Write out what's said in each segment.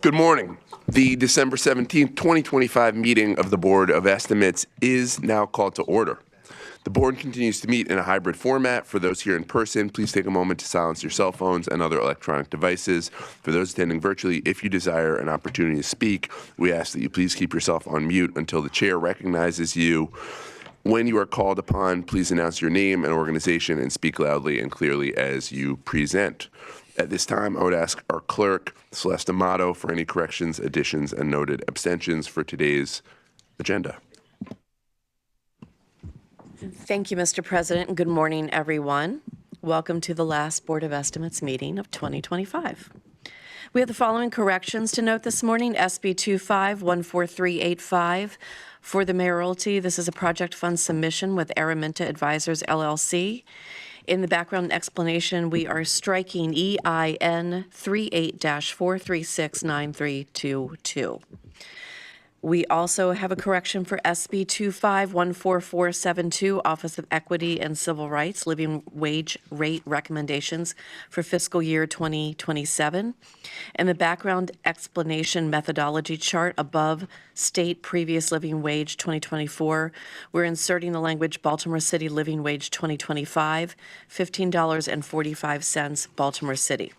Good morning. The December 17th, 2025 meeting of the Board of Estimates is now called to order. The board continues to meet in a hybrid format. For those here in person, please take a moment to silence your cell phones and other electronic devices. For those attending virtually, if you desire an opportunity to speak, we ask that you please keep yourself on mute until the chair recognizes you. When you are called upon, please announce your name and organization and speak loudly and clearly as you present. At this time, I would ask our clerk, Celeste Amato, for any corrections, additions, and noted abstentions for today's agenda. Thank you, Mr. President, and good morning, everyone. Welcome to the last Board of Estimates meeting of 2025. We have the following corrections to note this morning. SB 25-14385 for the mayoralty. This is a project fund submission with Araminta Advisors, LLC. In the background explanation, we are striking EIN 38-4369322. We also have a correction for SB 25-14472, Office of Equity and Civil Rights, living wage rate recommendations for fiscal year 2027. And the background explanation methodology chart above state previous living wage 2024, we're inserting the language Baltimore City living wage 2025, $15.45 Baltimore City.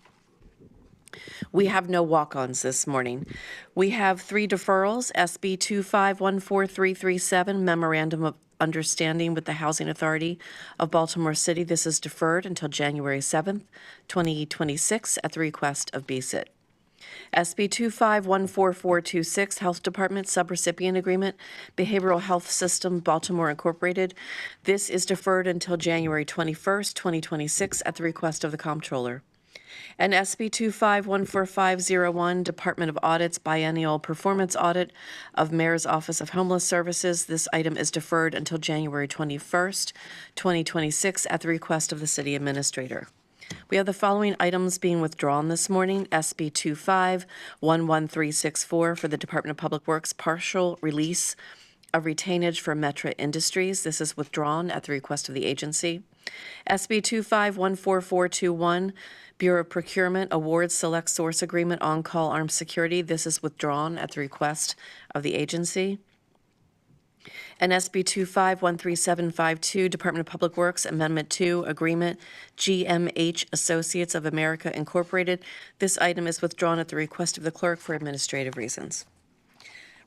We have no walk-ons this morning. We have 3 deferrals, SB 25-14337, Memorandum of Understanding with the Housing Authority of Baltimore City. This is deferred until January 7th, 2026 at the request of BSIT. SB 25-14426, Health Department Subrecipient Agreement, Behavioral Health System, Baltimore Incorporated. This is deferred until January 21st, 2026 at the request of the Comptroller. And SB 25-14501, Department of Audits Biennial Performance Audit of Mayor's Office of Homeless Services. This item is deferred until January 21st, 2026 at the request of the City Administrator. We have the following items being withdrawn this morning. SB 25-11364 for the Department of Public Works, partial release of retainage for Metra Industries. This is withdrawn at the request of the agency. SB 25-14421, Bureau of Procurement Awards Select Source Agreement On-Call Armed Security. This is withdrawn at the request of the agency. And SB 25-13752, Department of Public Works Amendment 2 Agreement GMH Associates of America Incorporated. This item is withdrawn at the request of the clerk for administrative reasons.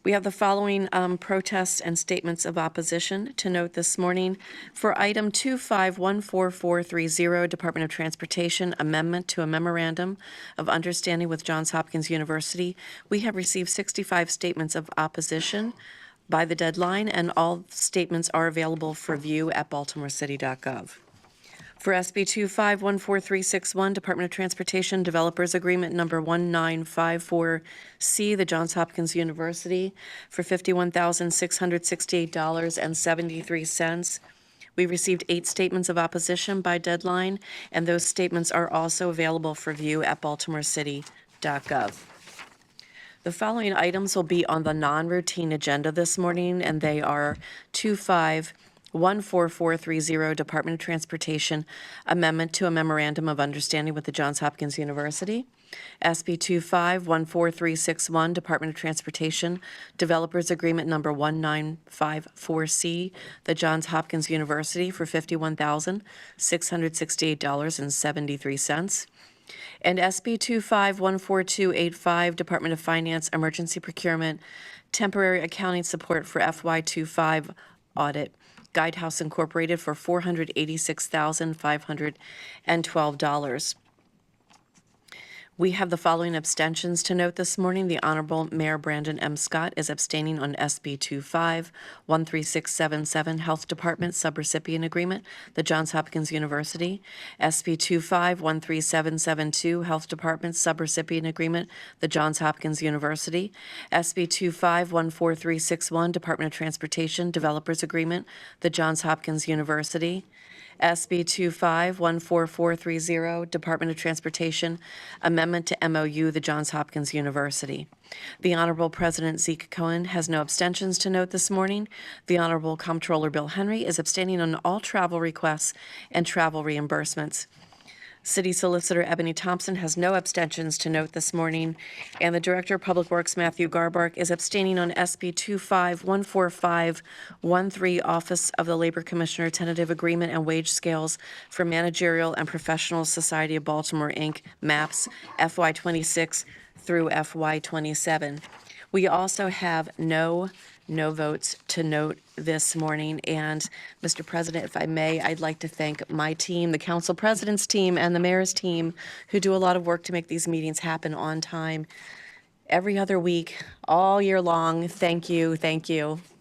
We have the following protests and statements of opposition to note this morning. For item 25-14430, Department of Transportation Amendment to a Memorandum of Understanding with Johns Hopkins University, we have received 65 statements of opposition by the deadline, and all statements are available for view at baltimorecity.gov. For SB 25-14361, Department of Transportation Developers Agreement number 1954C, the Johns Hopkins University, for $51,668.73. We received 8 statements of opposition by deadline, and those statements are also available for view at baltimorecity.gov. The following items will be on the non-routine agenda this morning, and they are 14430, Department of Transportation Amendment to a Memorandum of Understanding with the Johns Hopkins University. SB 25-14361, Department of Transportation Developers Agreement number 1954C, the Johns Hopkins University, for $51,668.73. And SB 25-14285, Department of Finance Emergency Procurement Temporary Accounting Support for FY25 Audit, Guidehouse Incorporated, for $486,512. We have the following abstentions to note this morning. The Honorable Mayor Brandon M. Scott is abstaining on SB 25-13677, Health Department Subrecipient Agreement, the Johns Hopkins University. SB 25-13772, Health Department Subrecipient Agreement, the Johns Hopkins University. SB 25-14361, Department of Transportation Developers Agreement, the Johns Hopkins University. SB 25-14430, Department of Transportation Amendment to MOU, the Johns Hopkins University. The Honorable President Zeke Cohen has no abstentions to note this morning. The Honorable Comptroller Bill Henry is abstaining on all travel requests and travel reimbursements. City Solicitor Ebony Thompson has no abstentions to note this morning, and the Director of Public Works, Matthew Garbark, is abstaining on SB 25-14513, Office of the Labor Commissioner Tentative Agreement and Wage Scales for Managerial and Professional Society of Baltimore, Inc., MAPS, FY26 through FY27. We also have no votes to note this morning. And, Mr. President, if I may, I'd like to thank my team, the council president's team, and the mayor's team, who do a lot of work to make these meetings happen on time every other week, all year long. Thank you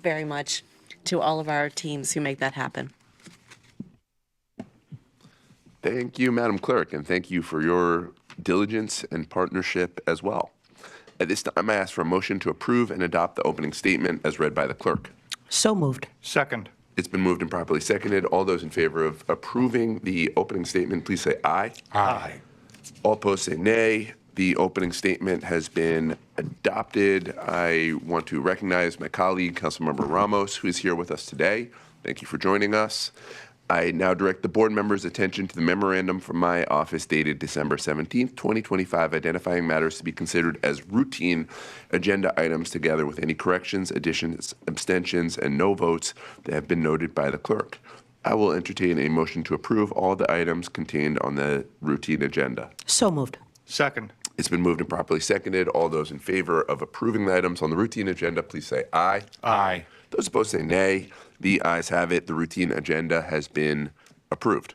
very much to all of our teams who make that happen. Thank you, Madam Clerk, and thank you for your diligence and partnership as well. At this time, I ask for a motion to approve and adopt the opening statement as read by the clerk. So moved. Second. It's been moved and properly seconded. All those in favor of approving the opening statement, please say aye. Aye. All opposed say nay. The opening statement has been adopted. I want to recognize my colleague, Councilmember Ramos, who is here with us today. Thank you for joining us. I now direct the board members' attention to the memorandum from my office dated December 17th, 2025, identifying matters to be considered as routine agenda items together with any corrections, additions, abstentions, and no votes that have been noted by the clerk. I will entertain a motion to approve all the items contained on the routine agenda. So moved. Second. It's been moved and properly seconded. All those in favor of approving the items on the routine agenda, please say aye. Aye. Those opposed say nay. The ayes have it. The routine agenda has been approved.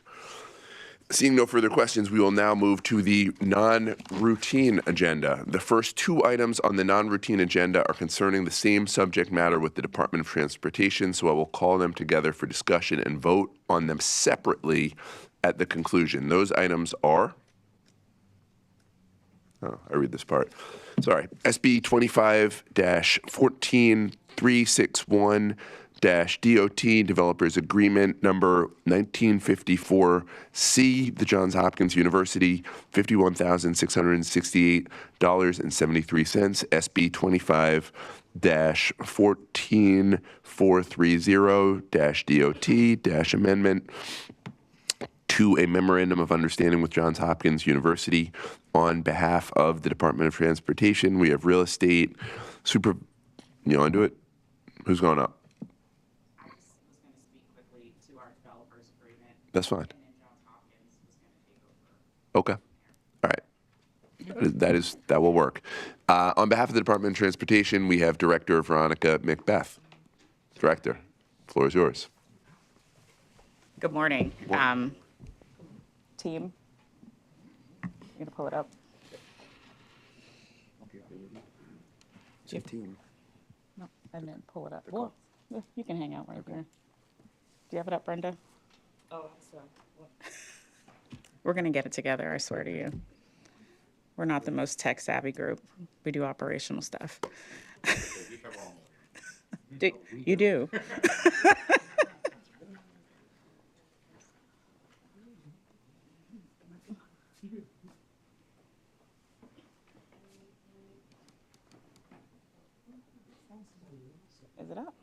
Seeing no further questions, we will now move to the non-routine agenda. The first two items on the non-routine agenda are concerning the same subject matter with the Department of Transportation, so I will call them together for discussion and vote on them separately at the conclusion. Those items are, I read this part. Sorry. SB 25-14361 DOT Developers Agreement number 1954C, the Johns Hopkins University, $51,668.73. SB 25-14430 DOT amendment to a memorandum of understanding with Johns Hopkins University on behalf of the Department of Transportation. We have real estate super. You want to do it? Who's going up? I was going to speak quickly to our developers agreement. That's fine. And then Johns Hopkins was going to take over. Okay. All right. That will work. On behalf of the Department of Transportation, we have Director Veronica McBeth. Director, floor is yours. Good morning. Team, you going to pull it up? 15. No, I didn't pull it up. Well, yeah, you can hang out right there. Do you have it up, Brenda? Oh, so. We're going to get it together, I swear to you. We're not the most tech savvy group. We do operational stuff. You do. Is it up?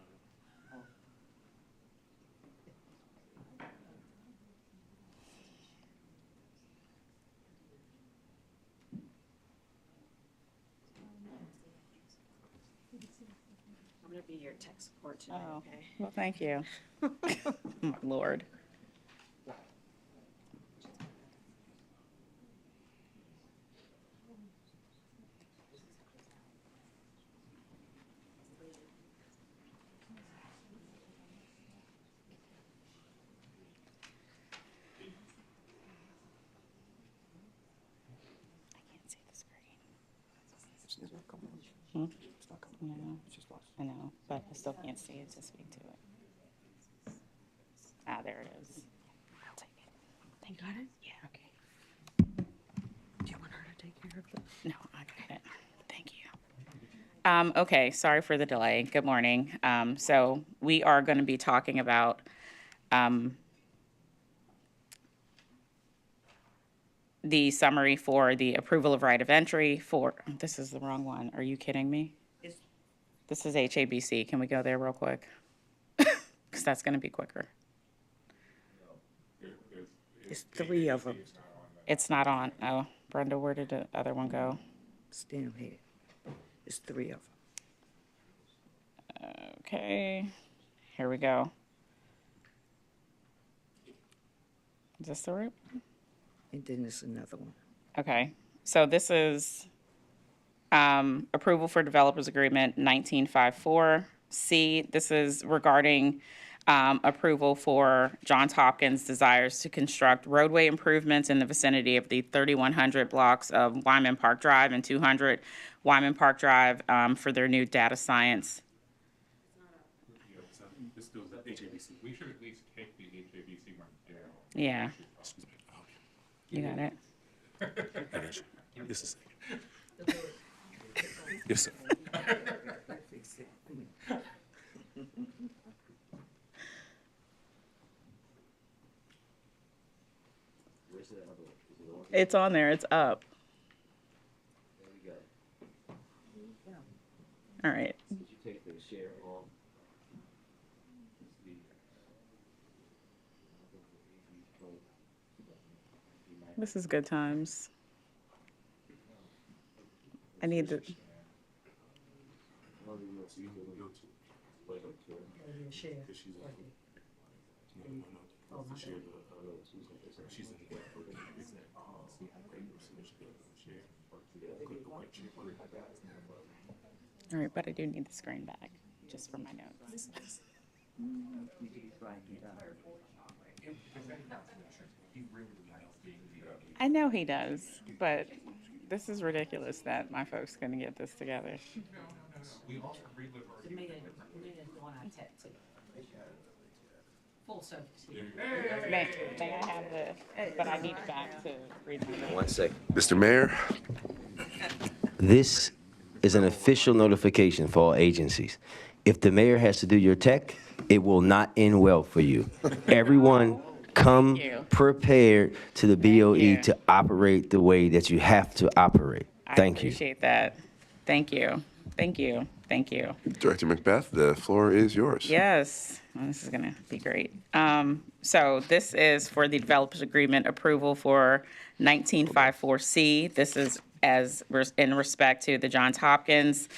I'm going to be your tech support today, Oh, okay? well, thank you. My Lord. I can't see the screen. Hmm? I know, but I still can't see it to speak to it. Ah, there it is. I'll take it. You got it? Yeah, okay. Do you want her to take care of it? No, I got it. Thank you. Okay, sorry for the delay. Good morning. So we are going to be talking about the summary for the approval of right of entry for, this is the wrong one. Are you kidding me? This is HABC. Can we go there real quick? Because that's going to be quicker. It's three of them. It's not on. Oh, Brenda, where did the other one go? Stand here. It's 3 of them. Okay, here we go. Is this the right? And then there's another one. Okay, so this is approval for developers agreement 1954C. This is regarding approval for Johns Hopkins desires to construct roadway improvements in the vicinity of the 3100 blocks of Wyman Park Drive and 200 Wyman Park Drive for their new data science. This goes to HABC. We should at least take the HABC one down. Yeah. You got it? Just a second. Yes, sir. It's on there. It's up. All right. Did you take the share off? This is good times. I need the. All right, but I do need the screen back, just for my notes. I know he does, but this is ridiculous that my folks couldn't get this together. We all relive our. Full service. May I have the, but I need it back to read my notes. 1 second. Mr. Mayor, This is an official notification for all agencies. If the mayor has to do your tech, it will not end well for you. Everyone come you. prepared to the BOE you. to operate the way that you have to operate. Thank I you. appreciate that. Thank you. Thank you. Thank you. Director Macbeth, the floor is yours. Yes, well, this is going to be great. So this is for the developers agreement approval for 1954C. This is in respect to the Johns Hopkins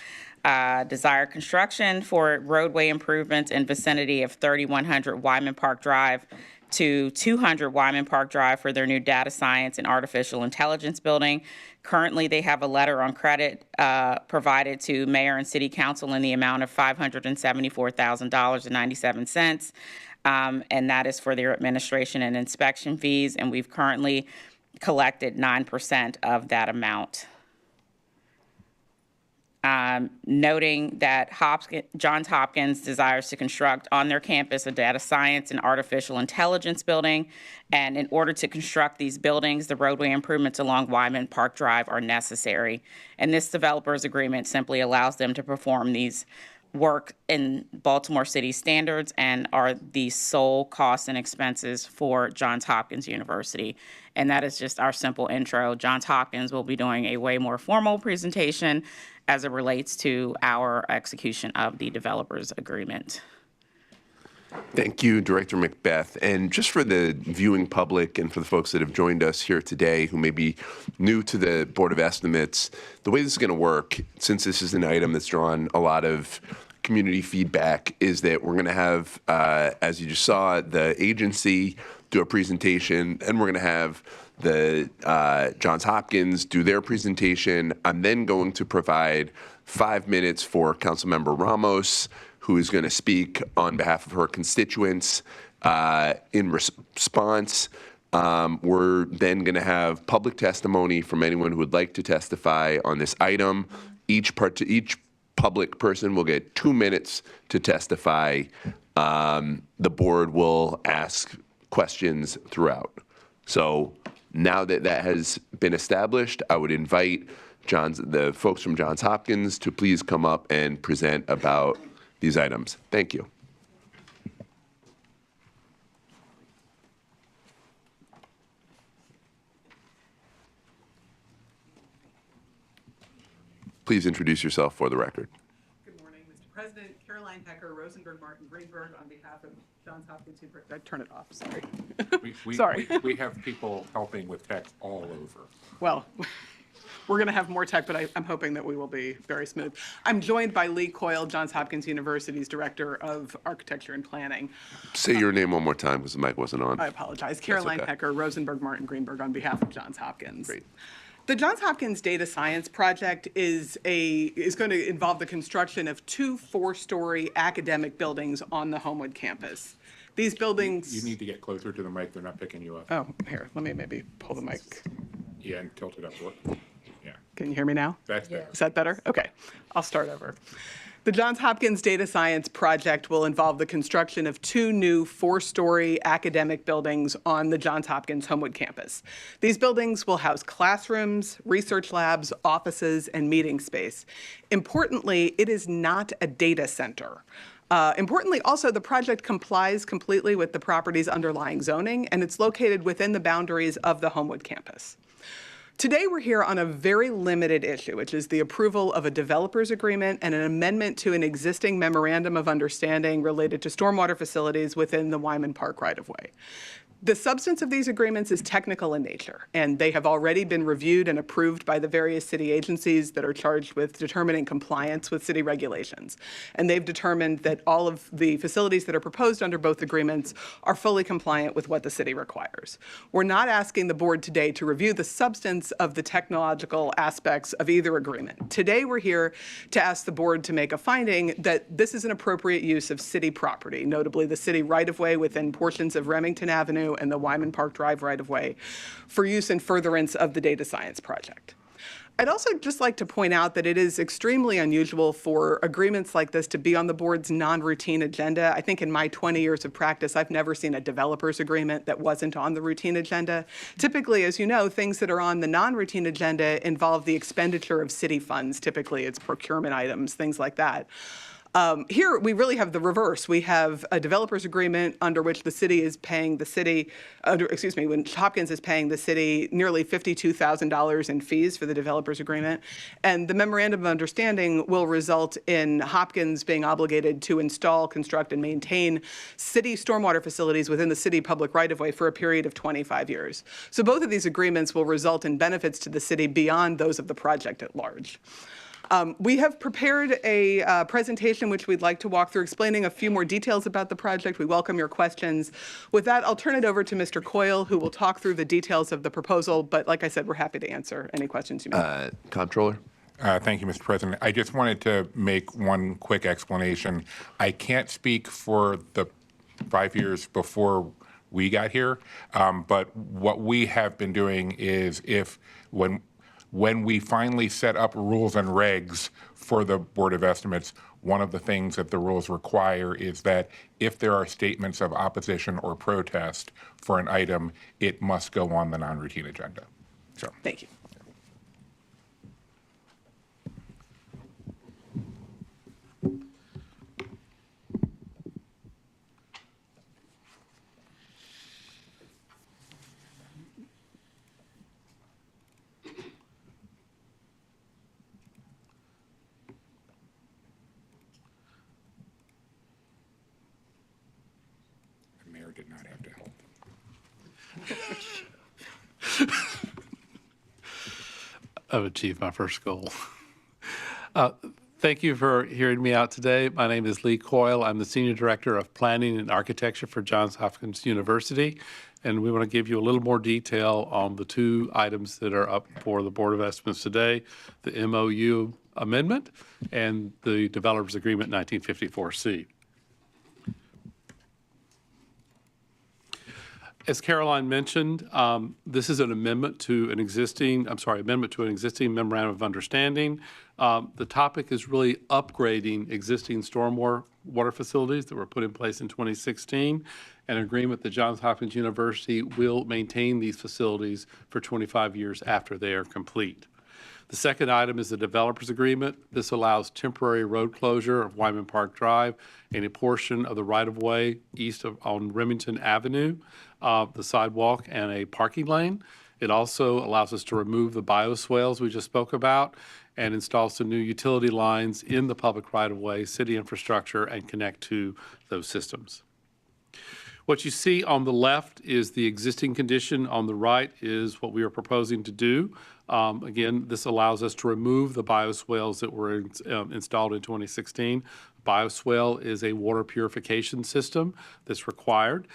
desired construction for roadway improvements in vicinity of 3100 Wyman Park Drive to 200 Wyman Park Drive for their new data science and artificial intelligence building. Currently, they have a letter on credit provided to mayor and city council in the amount of $574,000.97. And that is for their administration and inspection fees. And we've currently collected 9% of that amount. Noting that Johns Hopkins desires to construct on their campus a data science and artificial intelligence building. And in order to construct these buildings, the roadway improvements along Wyman Park Drive are necessary. And this developer's agreement simply allows them to perform these work in Baltimore City standards and are the sole costs and expenses for Johns Hopkins University. And that is just our simple intro. Johns Hopkins will be doing a way more formal presentation as it relates to our execution of the developers agreement. Thank you, Director Macbeth. And just for the viewing public and for the folks that have joined us here today who may be new to the Board of Estimates, the way this is going to work, since this is an item that's drawn a lot of community feedback, is that we're going to have, as you just saw, the agency do a presentation, and we're going to have the Johns Hopkins do their presentation. I'm then going to provide 5 minutes for Councilmember Ramos, who is going to speak on behalf of her constituents. In response, we're then going to have public testimony from anyone who would like to testify on this item. Each public person will get 2 minutes to testify. The board will ask questions throughout. So now that that has been established, I would invite the folks from Johns Hopkins to please come up and present about these items. Thank you. Please introduce yourself for the record. Good morning, Mr. President. President, Caroline Hecker, Rosenberg, Martin Greenberg, on behalf of Johns Hopkins University. Turn it off, sorry. Sorry. We have people helping with tech all over. Well, we're going to have more tech, but I'm hoping that we will be very smooth. I'm joined by Lee Coyle, Johns Hopkins University's Director of Architecture and Planning. Say your name one more time because the mic wasn't on. I apologize. Caroline okay. Hecker, Rosenberg, Martin Greenberg, on behalf of Johns Hopkins. Great. The Johns Hopkins Data Science Project is going to involve the construction of 2 4-story academic buildings on the Homewood campus. These buildings. You need to get closer to the mic. They're not picking you up. Oh, here, let me maybe pull the mic. Yeah, and tilt it upward. Yeah, Can you hear me now? that's better. Is that better? Okay, I'll start over. The Johns Hopkins Data Science Project will involve the construction of 2 new 4-story academic buildings on the Johns Hopkins Homewood campus. These buildings will house classrooms, research labs, offices, and meeting space. Importantly, it is not a data center. Importantly, also, the project complies completely with the property's underlying zoning, and it's located within the boundaries of the Homewood campus. Today, we're here on a very limited issue, which is the approval of a developer's agreement and an amendment to an existing memorandum of understanding related to stormwater facilities within the Wyman Park right-of-way. The substance of these agreements is technical in nature, and they have already been reviewed and approved by the various city agencies that are charged with determining compliance with city regulations. And they've determined that all of the facilities that are proposed under both agreements are fully compliant with what the city requires. We're not asking the board today to review the substance of the technological aspects of either agreement. Today, we're here to ask the board to make a finding that this is an appropriate use of city property, notably the city right-of-way within portions of Remington Avenue and the Wyman Park Drive right-of-way, for use in furtherance of the data science project. I'd also just like to point out that it is extremely unusual for agreements like this to be on the board's non-routine agenda. I think in my 20 years of practice, I've never seen a developer's agreement that wasn't on the routine agenda. Typically, as you know, things that are on the non-routine agenda involve the expenditure of city funds. Typically, it's procurement items, things like that. Here, we really have the reverse. We have a developer's agreement under which the city is paying the city, when Hopkins is paying the city nearly $52,000 in fees for the developer's agreement. And the memorandum of understanding will result in Hopkins being obligated to install, construct, and maintain city stormwater facilities within the city public right-of-way for a period of 25 years. So both of these agreements will result in benefits to the city beyond those of the project at large. We have prepared a presentation which we'd like to walk through, explaining a few more details about the project. We welcome your questions. With that, I'll turn it over to Mr. Coyle, who will talk through the details of the proposal. But like I said, we're happy to answer any questions you may have. Comptroller? Thank you, Mr. President. I just wanted to make one quick explanation. I can't speak for the 5 years before we got here, but what we have been doing is when we finally set up rules and regs for the Board of Estimates, one of the things that the rules require is that if there are statements of opposition or protest for an item, it must go on the non-routine agenda. So, Thank you. the mayor did not have to help. I've achieved my first goal. Thank you for hearing me out today. My name is Lee Coyle. I'm the Senior Director of Planning and Architecture for Johns Hopkins University, and we want to give you a little more detail on the 2 items that are up for the Board of Estimates today, the MOU amendment and the Developers Agreement 1954C. As Caroline mentioned, this is an amendment to an existing memorandum of understanding. The topic is really upgrading existing stormwater facilities that were put in place in 2016. An agreement that Johns Hopkins University will maintain these facilities for 25 years after they are complete. The second item is the developer's agreement. This allows temporary road closure of Wyman Park Drive and a portion of the right-of-way east of on Remington Avenue, the sidewalk and a parking lane. It also allows us to remove the bioswales we just spoke about, and install some new utility lines in the public right-of-way, city infrastructure, and connect to those systems. What you see on the left is the existing condition. On the right is what we are proposing to do. Again, this allows us to remove the bioswales that were installed in 2016. Bioswale is a water purification system that's required.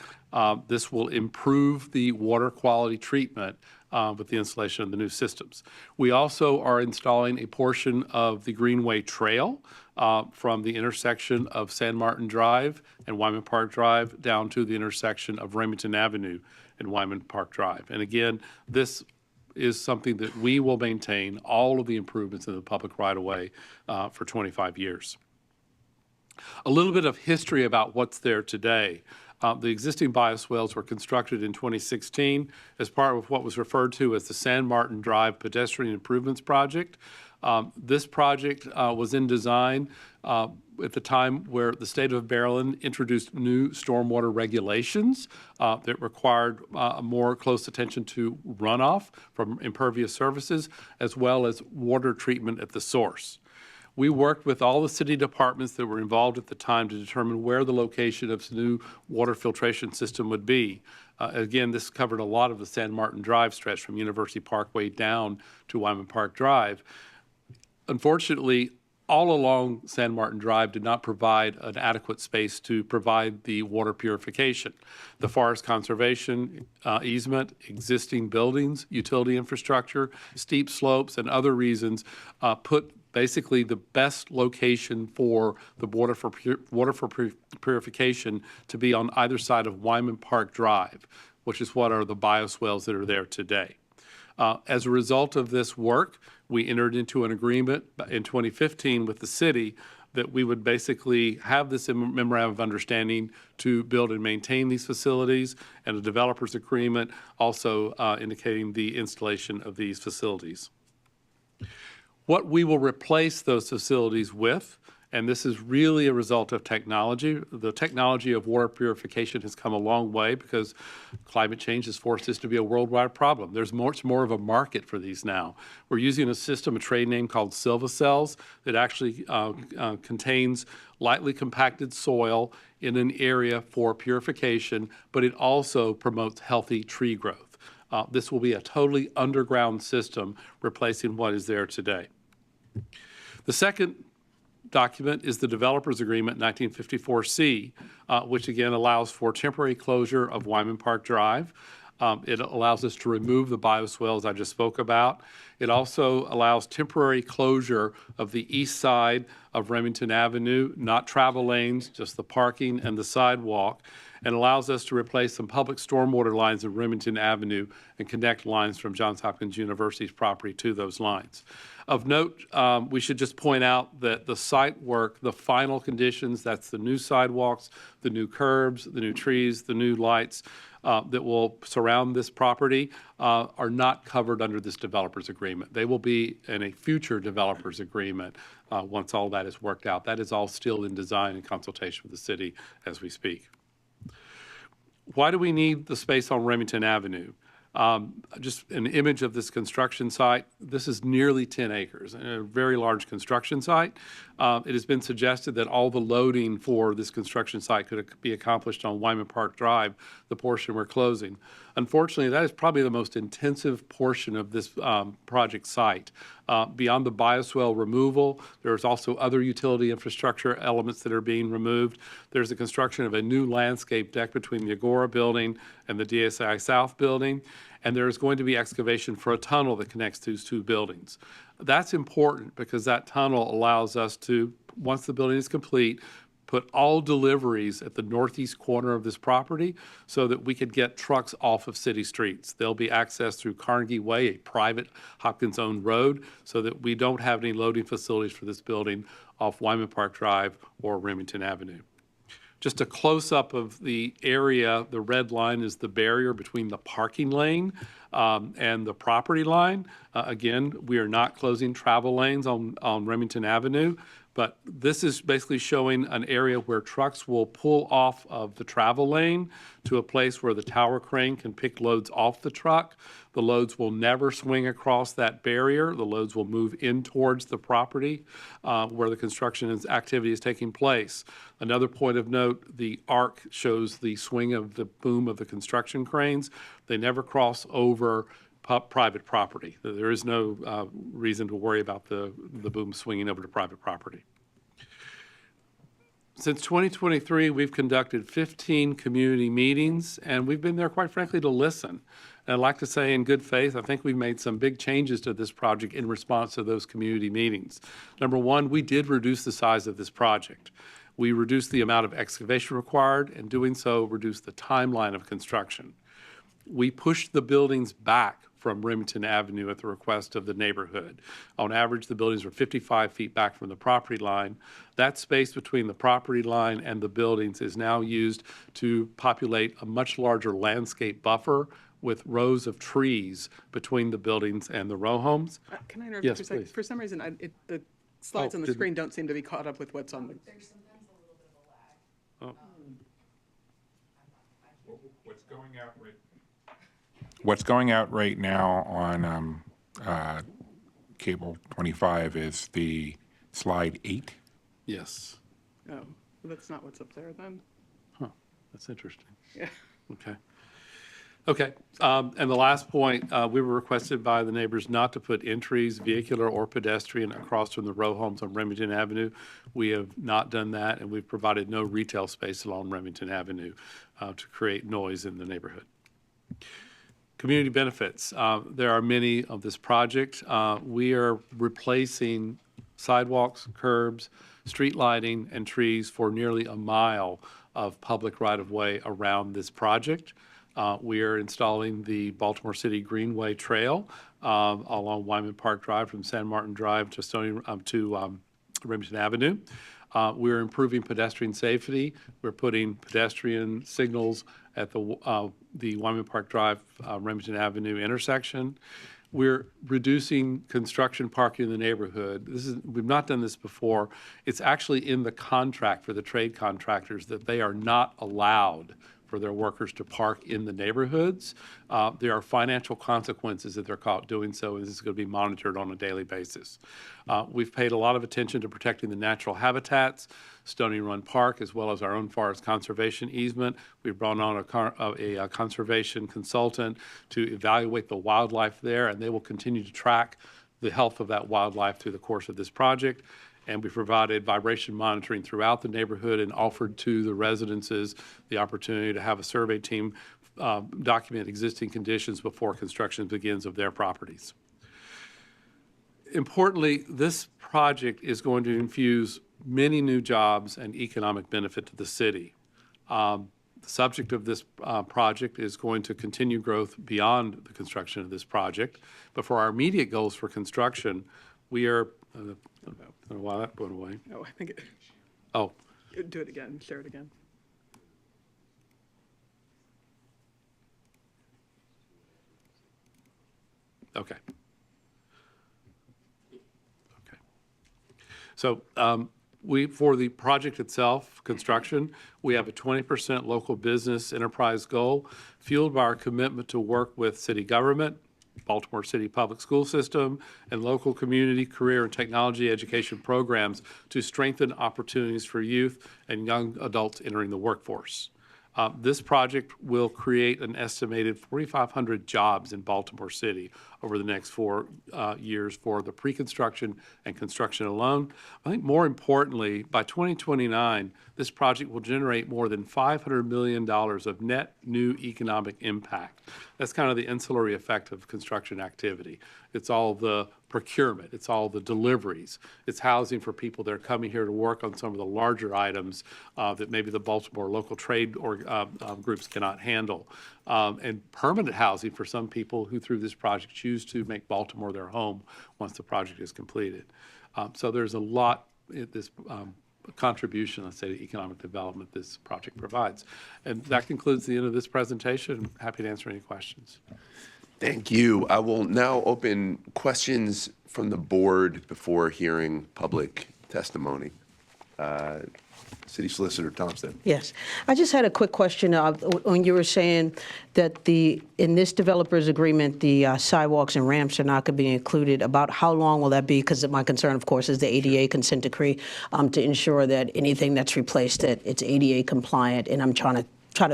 This will improve the water quality treatment with the installation of the new systems. We also are installing a portion of the Greenway Trail from the intersection of San Martin Drive and Wyman Park Drive down to the intersection of Remington Avenue and Wyman Park Drive. And again, this is something that we will maintain all of the improvements in the public right-of-way for 25 years. A little bit of history about what's there today. The existing bioswales were constructed in 2016 as part of what was referred to as the San Martin Drive Pedestrian Improvements Project. This project was in design at the time where the state of Maryland introduced new stormwater regulations that required more close attention to runoff from impervious surfaces, as well as water treatment at the source. We worked with all the city departments that were involved at the time to determine where the location of the new water filtration system would be. Again, this covered a lot of the San Martin Drive stretch from University Parkway down to Wyman Park Drive. Unfortunately, all along San Martin Drive did not provide an adequate space to provide the water purification. The forest conservation easement, existing buildings, utility infrastructure, steep slopes, and other reasons put basically the best location for the water for purification to be on either side of Wyman Park Drive, which is what are the bioswales that are there today. As a result of this work, we entered into an agreement in 2015 with the city that we would basically have this memorandum of understanding to build and maintain these facilities, and a developer's agreement also indicating the installation of these facilities. What we will replace those facilities with, and this is really a result of technology. The technology of water purification has come a long way because climate change has forced this to be a worldwide problem. There's much more of a market for these now. We're using a system, a trade name called SilvaCells, that actually contains lightly compacted soil in an area for purification, but it also promotes healthy tree growth. This will be a totally underground system replacing what is there today. The second document is the Developers Agreement 1954C, which again allows for temporary closure of Wyman Park Drive. It allows us to remove the bioswales I just spoke about. It also allows temporary closure of the east side of Remington Avenue, not travel lanes, just the parking and the sidewalk, and allows us to replace some public stormwater lines of Remington Avenue and connect lines from Johns Hopkins University's property to those lines. Of note, we should just point out that the site work, the final conditions, that's the new sidewalks, the new curbs, the new trees, the new lights that will surround this property are not covered under this developer's agreement. They will be in a future developer's agreement once all that is worked out. That is all still in design and consultation with the city as we speak. Why do we need the space on Remington Avenue? Just an image of this construction site. This is nearly 10 acres, a very large construction site. It has been suggested that all the loading for this construction site could be accomplished on Wyman Park Drive, the portion we're closing. Unfortunately, that is probably the most intensive portion of this project site. Beyond the bioswale removal, there's also other utility infrastructure elements that are being removed. There's the construction of a new landscape deck between the Agora building and the DSI South building, and there's going to be excavation for a tunnel that connects these two buildings. That's important because that tunnel allows us to, once the building is complete, put all deliveries at the northeast corner of this property so that we could get trucks off of city streets. They'll be accessed through Carnegie Way, a private Hopkins-owned road, so that we don't have any loading facilities for this building off Wyman Park Drive or Remington Avenue. Just a close-up of the area, the red line is the barrier between the parking lane and the property line. Again, we are not closing travel lanes on Remington Avenue, but this is basically showing an area where trucks will pull off of the travel lane to a place where the tower crane can pick loads off the truck. The loads will never swing across that barrier. The loads will move in towards the property where the construction activity is taking place. Another point of note, the arc shows the swing of the boom of the construction cranes. They never cross over private property. There is no reason to worry about the boom swinging over to private property. Since 2023, we've conducted 15 community meetings, and we've been there, quite frankly, to listen. And I'd like to say in good faith, I think we've made some big changes to this project in response to those community meetings. Number one, we did reduce the size of this project. We reduced the amount of excavation required, and doing so reduced the timeline of construction. We pushed the buildings back from Remington Avenue at the request of the neighborhood. On average, the buildings were 55 feet back from the property line. That space between the property line and the buildings is now used to populate a much larger landscape buffer with rows of trees between the buildings and the row homes. Can I interrupt Yes, you for a second? please. For some reason, the slides Oh, on the didn't- screen don't seem to be caught up with what's on the. What's going out right now on cable 25 is the slide 8. Yes. Oh, well, that's not what's up there then. That's interesting. Yeah. Okay. Okay, and the last point, we were requested by the neighbors not to put entries, vehicular or pedestrian, across from the row homes on Remington Avenue. We have not done that, and we've provided no retail space along Remington Avenue to create noise in the neighborhood. Community benefits. There are many of this project. We are replacing sidewalks, curbs, street lighting, and trees for nearly a mile of public right-of-way around this project. We are installing the Baltimore City Greenway Trail along Wyman Park Drive from San Martin Drive to Remington Avenue. We're improving pedestrian safety. We're putting pedestrian signals at the Wyman Park Drive, Remington Avenue intersection. We're reducing construction parking in the neighborhood. We've not done this before. It's actually in the contract for the trade contractors that they are not allowed for their workers to park in the neighborhoods. There are financial consequences if they're caught doing so, and this is going to be monitored on a daily basis. We've paid a lot of attention to protecting the natural habitats, Stony Run Park, as well as our own forest conservation easement. We've brought on a conservation consultant to evaluate the wildlife there, and they will continue to track the health of that wildlife through the course of this project. And we provided vibration monitoring throughout the neighborhood and offered to the residences the opportunity to have a survey team document existing conditions before construction begins of their properties. Importantly, this project is going to infuse many new jobs and economic benefit to the city. The subject of this project is going to continue growth beyond the construction of this project. But for our immediate goals for construction, we are I don't know why that went away. Oh, I think Oh, do it again, share it again. okay. Okay. So for the project itself, construction, we have a 20% local business enterprise goal, fueled by our commitment to work with city government, Baltimore City Public School System, and local community, career, and technology education programs to strengthen opportunities for youth and young adults entering the workforce. This project will create an estimated 4,500 jobs in Baltimore City over the next 4 years for the pre-construction and construction alone. I think more importantly, by 2029, this project will generate more than $500 million of net new economic impact. That's kind of the ancillary effect of construction activity. It's all the procurement, it's all the deliveries, it's housing for people that are coming here to work on some of the larger items that maybe the Baltimore local trade groups cannot handle, and permanent housing for some people who through this project choose to make Baltimore their home once the project is completed. So there's a lot in this contribution, let's say, to economic development this project provides. And that concludes the end of this presentation. I'm happy to answer any questions. Thank you. I will now open questions from the board before hearing public testimony. City Solicitor Thompson. Yes. I just had a quick question. When you were saying that in this developer's agreement, the sidewalks and ramps are not going to be included, about how long will that be? Because my concern, of course, is the ADA consent decree to ensure that anything that's replaced, that it's ADA compliant, and I'm trying to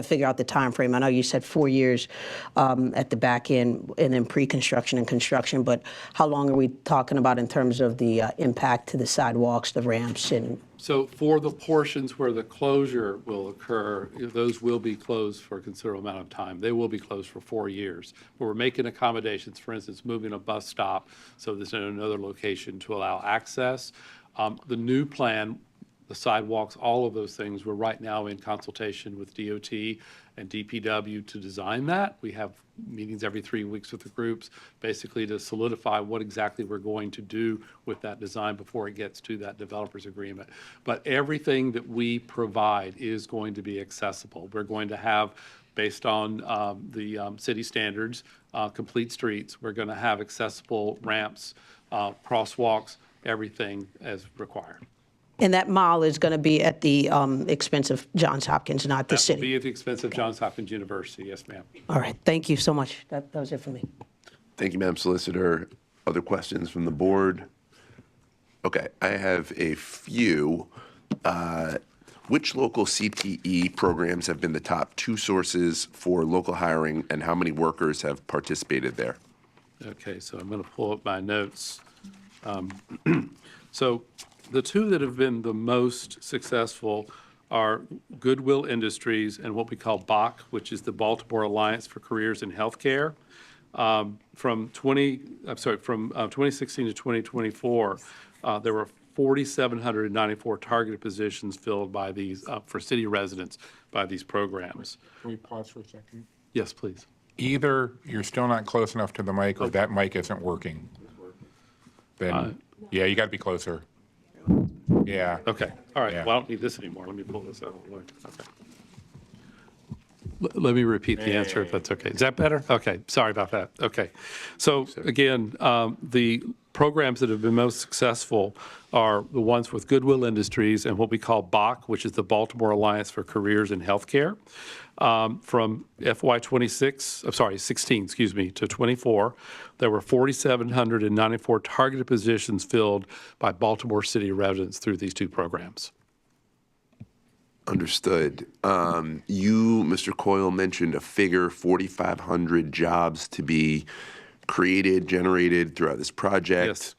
figure out the time frame. I know you said 4 years at the back end and then pre-construction and construction, but how long are we talking about in terms of the impact to the sidewalks, the ramps, and So for the portions where the closure will occur, those will be closed for a considerable amount of time. They will be closed for 4 years. But we're making accommodations, for instance, moving a bus stop so there's in another location to allow access. The new plan, the sidewalks, all of those things, we're right now in consultation with DOT and DPW to design that. We have meetings every 3 weeks with the groups, basically to solidify what exactly we're going to do with that design before it gets to that developer's agreement. But everything that we provide is going to be accessible. We're going to have, based on the city standards, complete streets. We're going to have accessible ramps, crosswalks, everything as required. and that mile is going to be at the expense of Johns Hopkins, not the That will city? be at the expense of Johns Hopkins University, yes, ma'am. All right, thank you so much. That was it for me. Thank you, Madam Solicitor. Other questions from the board? Okay, I have a few. Which local CTE programs have been the top 2 sources for local hiring, and how many workers have participated there? Okay, so I'm going to pull up my notes. So the 2 that have been the most successful are Goodwill Industries and what we call BAC, which is the Baltimore Alliance for Careers in Healthcare. From 2016 to 2024, there were 4,794 targeted positions filled by these, for city residents by these programs. Can we pause for a second? Yes, please. Either you're still not close enough to the mic or that mic isn't working. Then, yeah, you got to be closer. Yeah. Okay, all right, Yeah. well, I don't need this anymore, let me pull this out. Okay. Let me repeat the answer, if that's okay. Is that better? Okay, sorry about that. Okay. So again, the programs that have been most successful are the ones with Goodwill Industries and what we call BAC, which is the Baltimore Alliance for Careers in Healthcare. From FY 16, to 24, there were 4,794 targeted positions filled by Baltimore City residents through these 2 programs. Understood. You, Mr. Coyle, mentioned a figure, 4,500 jobs to be created, generated throughout this project.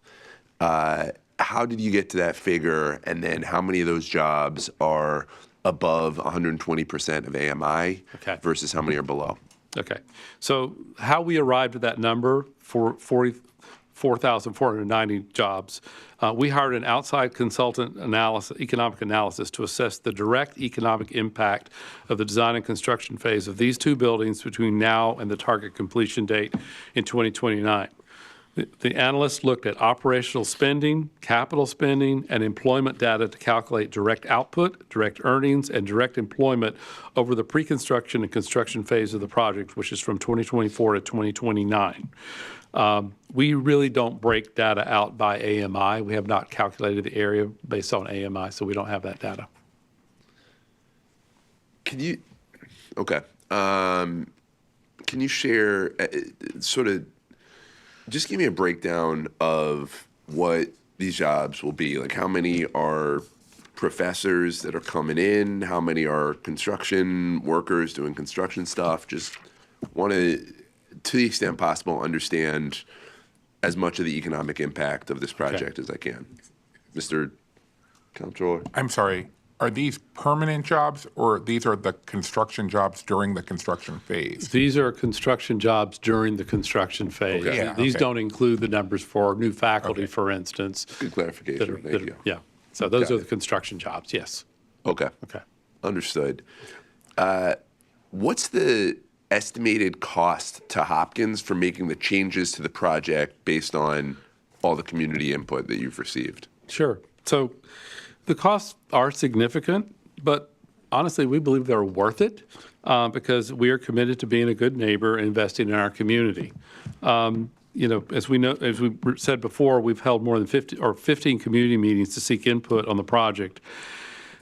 Yes. How did you get to that figure? And then how many of those jobs are above 120% of AMI Okay. versus how many are below? Okay, so how we arrived at that number for 4,490 jobs, we hired an outside consultant economic analysis to assess the direct economic impact of the design and construction phase of these 2 buildings between now and the target completion date in 2029. The analysts looked at operational spending, capital spending, and employment data to calculate direct output, direct earnings, and direct employment over the pre-construction and construction phase of the project, which is from 2024 to 2029. We really don't break data out by AMI. We have not calculated the area based on AMI, so we don't have that data. Can you, okay. Can you share sort of, just give me a breakdown of what these jobs will be. Like, how many are professors that are coming in? How many are construction workers doing construction stuff? Just want to the extent possible, understand as much of the economic impact of this project as I can. Mr. Comptroller? I'm sorry. Are these permanent jobs or these are the construction jobs during the construction phase? These are construction jobs during the construction phase. Okay. Yeah, These okay. don't include the numbers for new faculty, Okay. for instance. Good clarification. Thank you. Yeah, so those Got are it. the construction jobs, yes. Okay. Okay. Understood. What's the estimated cost to Hopkins for making the changes to the project based on all the community input that you've received? Sure. So the costs are significant, but honestly, we believe they're worth it because we are committed to being a good neighbor and investing in our community. As we said before, we've held more than 15 community meetings to seek input on the project.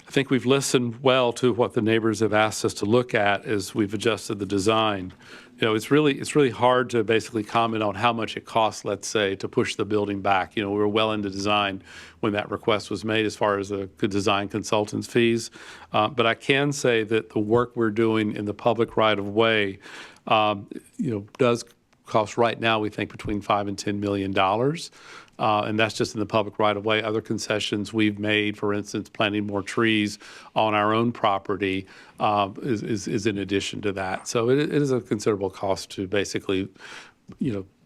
I think we've listened well to what the neighbors have asked us to look at as we've adjusted the design. It's really hard to basically comment on how much it costs, let's say, to push the building back. We were well into design when that request was made as far as the design consultant's fees. But I can say that the work we're doing in the public right-of-way, does cost right now, we think, between $5 and $10 million. And that's just in the public right-of-way. Other concessions we've made, for instance, planting more trees on our own property, is in addition to that. So it is a considerable cost to basically,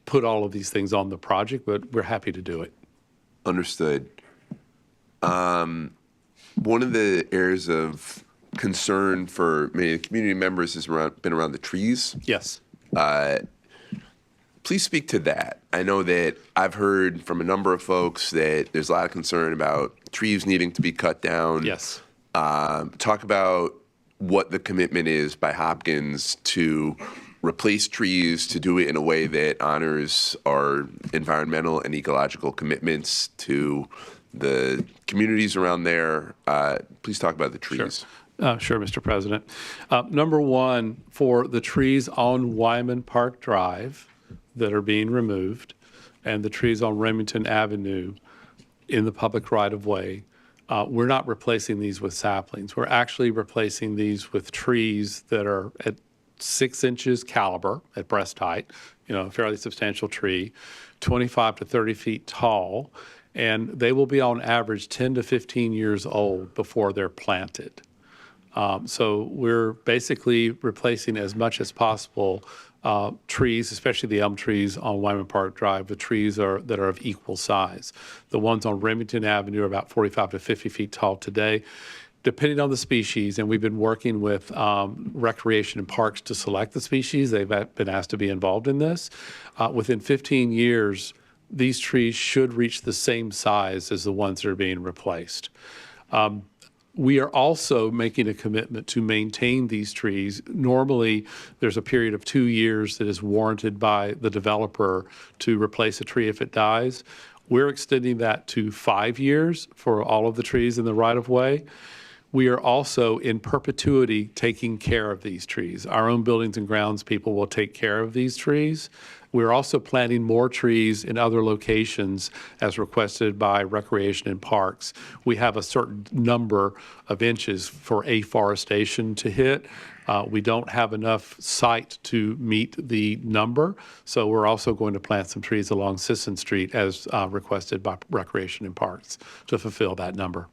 put all of these things on the project, but we're happy to do it. Understood. One of the areas of concern for many of the community members has been around the trees. Yes. Please speak to that. I know that I've heard from a number of folks that there's a lot of concern about trees needing to be cut down. Yes. Talk about what the commitment is by Hopkins to replace trees, to do it in a way that honors our environmental and ecological commitments to the communities around there. Please talk about the trees. Sure, Mr. President. Number one, for the trees on Wyman Park Drive that are being removed and the trees on Remington Avenue in the public right-of-way, we're not replacing these with saplings. We're actually replacing these with trees that are at 6 inches caliber at breast height, a fairly substantial tree, 25 to 30 feet tall, and they will be on average 10 to 15 years old before they're planted. So we're basically replacing as much as possible trees, especially the elm trees on Wyman Park Drive, with trees that are of equal size. The ones on Remington Avenue are about 45 to 50 feet tall today, depending on the species. And we've been working with Recreation and Parks to select the species. They've been asked to be involved in this. Within 15 years, these trees should reach the same size as the ones that are being replaced. We are also making a commitment to maintain these trees. Normally, there's a period of 2 years that is warranted by the developer to replace a tree if it dies. We're extending that to 5 years for all of the trees in the right-of-way. We are also in perpetuity taking care of these trees. Our own buildings and grounds people will take care of these trees. We're also planting more trees in other locations as requested by Recreation and Parks. We have a certain number of inches for afforestation to hit. We don't have enough site to meet the number, so we're also going to plant some trees along Sisson Street as requested by Recreation and Parks to fulfill that number.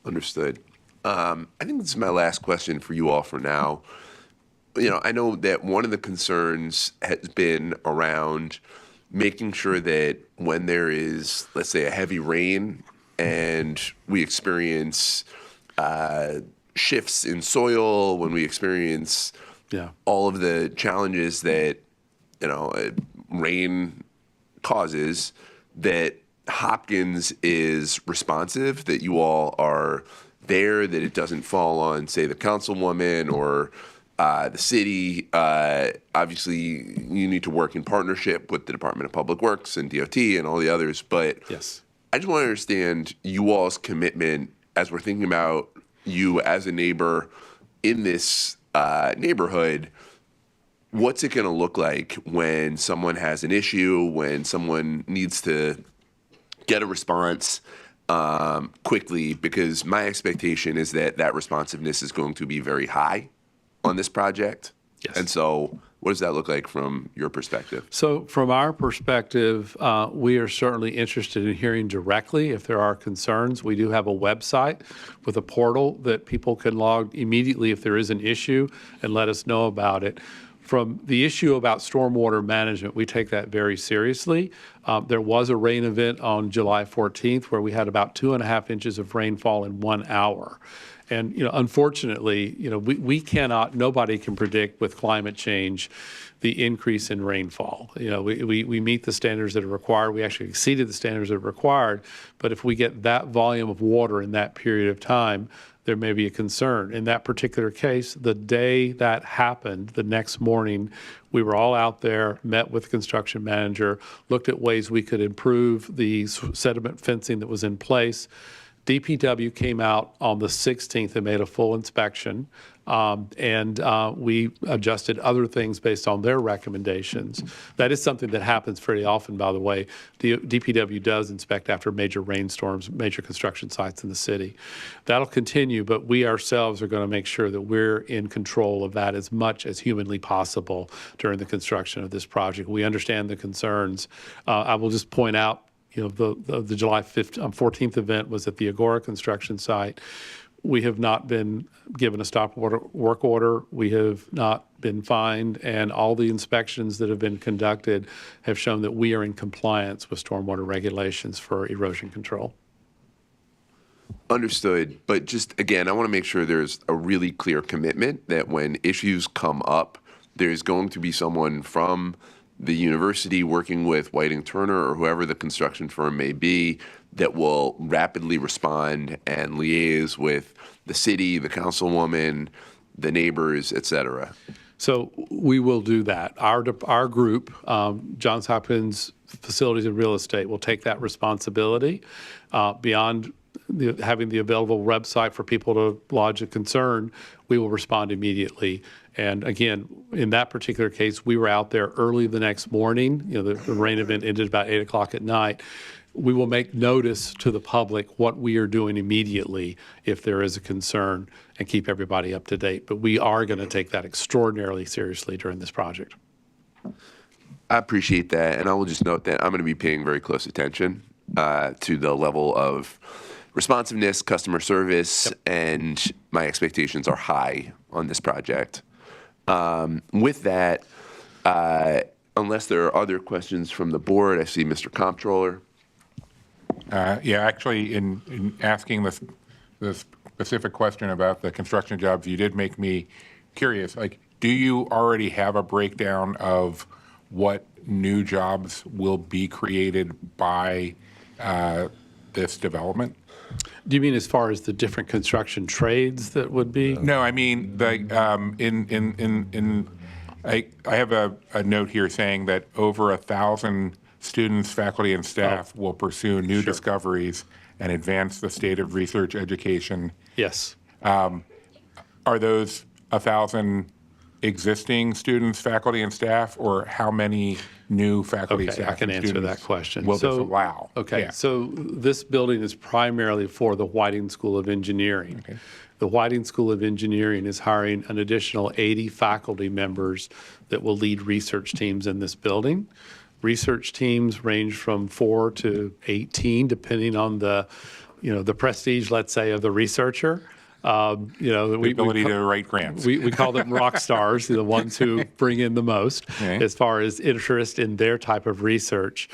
Understood. I think this is my last question for you all for now. I know that one of the concerns has been around making sure that when there is, let's say, a heavy rain and we experience shifts in soil, when we experience all of the challenges that, rain causes, that Hopkins is responsive, that you all are there, that it doesn't fall on, say, the councilwoman or the city. Obviously, you need to work in partnership with the Department of Public Works and DOT and all the others. But Yes. I just want to understand you all's commitment as we're thinking about you as a neighbor in this neighborhood. What's it going to look like when someone has an issue, when someone needs to get a response quickly? Because my expectation is that responsiveness is going to be very high on this project. Yes. And so what does that look like from your perspective? So from our perspective, we are certainly interested in hearing directly if there are concerns. We do have a website with a portal that people can log immediately if there is an issue and let us know about it. From the issue about stormwater management, we take that very seriously. There was a rain event on July 14th where we had about 2.5 inches of rainfall in 1 hour. And, unfortunately, nobody can predict with climate change the increase in rainfall. We meet the standards that are required. We actually exceeded the standards that are required. But if we get that volume of water in that period of time, there may be a concern. In that particular case, the day that happened, the next morning, we were all out there, met with the construction manager, looked at ways we could improve the sediment fencing that was in place. DPW came out on the 16th and made a full inspection, and we adjusted other things based on their recommendations. That is something that happens pretty often, by the way. DPW does inspect after major rainstorms, major construction sites in the city. That'll continue, but we ourselves are going to make sure that we're in control of that as much as humanly possible during the construction of this project. We understand the concerns. I will just point out, the July 14th event was at the Agora construction site. We have not been given a stop work order. We have not been fined, and all the inspections that have been conducted have shown that we are in compliance with stormwater regulations for erosion control. Understood. But just, again, I want to make sure there's a really clear commitment that when issues come up, there's going to be someone from the university working with Whiting Turner or whoever the construction firm may be that will rapidly respond and liaise with the city, the councilwoman, the neighbors, et cetera. So we will do that. Our group, Johns Hopkins Facilities and Real Estate, will take that responsibility beyond having the available website for people to lodge a concern. We will respond immediately. And again, in that particular case, we were out there early the next morning. The rain event ended about 8 o'clock at night. We will make notice to the public what we are doing immediately if there is a concern and keep everybody up to date. But we are going to take that extraordinarily seriously during this project. I appreciate that. And I will just note that I'm going to be paying very close attention to the level of responsiveness, customer service, and my expectations are high on this project. With that, unless there are other questions from the board, I see Mr. Comptroller. Actually, in asking the specific question about the construction jobs, you did make me curious. Like, do you already have a breakdown of what new jobs will be created by this development? Do you mean as far as the different construction trades that would be? No, I mean, I have a note here saying that over 1,000 students, faculty, and staff will pursue new discoveries and advance the state of research education. Yes. Are those 1,000 existing students, faculty, and staff, or how many new faculty, Okay, staff, I can and answer students that question. will this allow? Okay, Yeah. so this building is primarily for the Whiting School of Engineering. Okay. The Whiting School of Engineering is hiring an additional 80 faculty members that will lead research teams in this building. Research teams range from 4 to 18, depending on the prestige, let's say, of the researcher. The ability to write grants. We call them rock stars, the ones who bring in the most Okay. as far as interest in their type of research.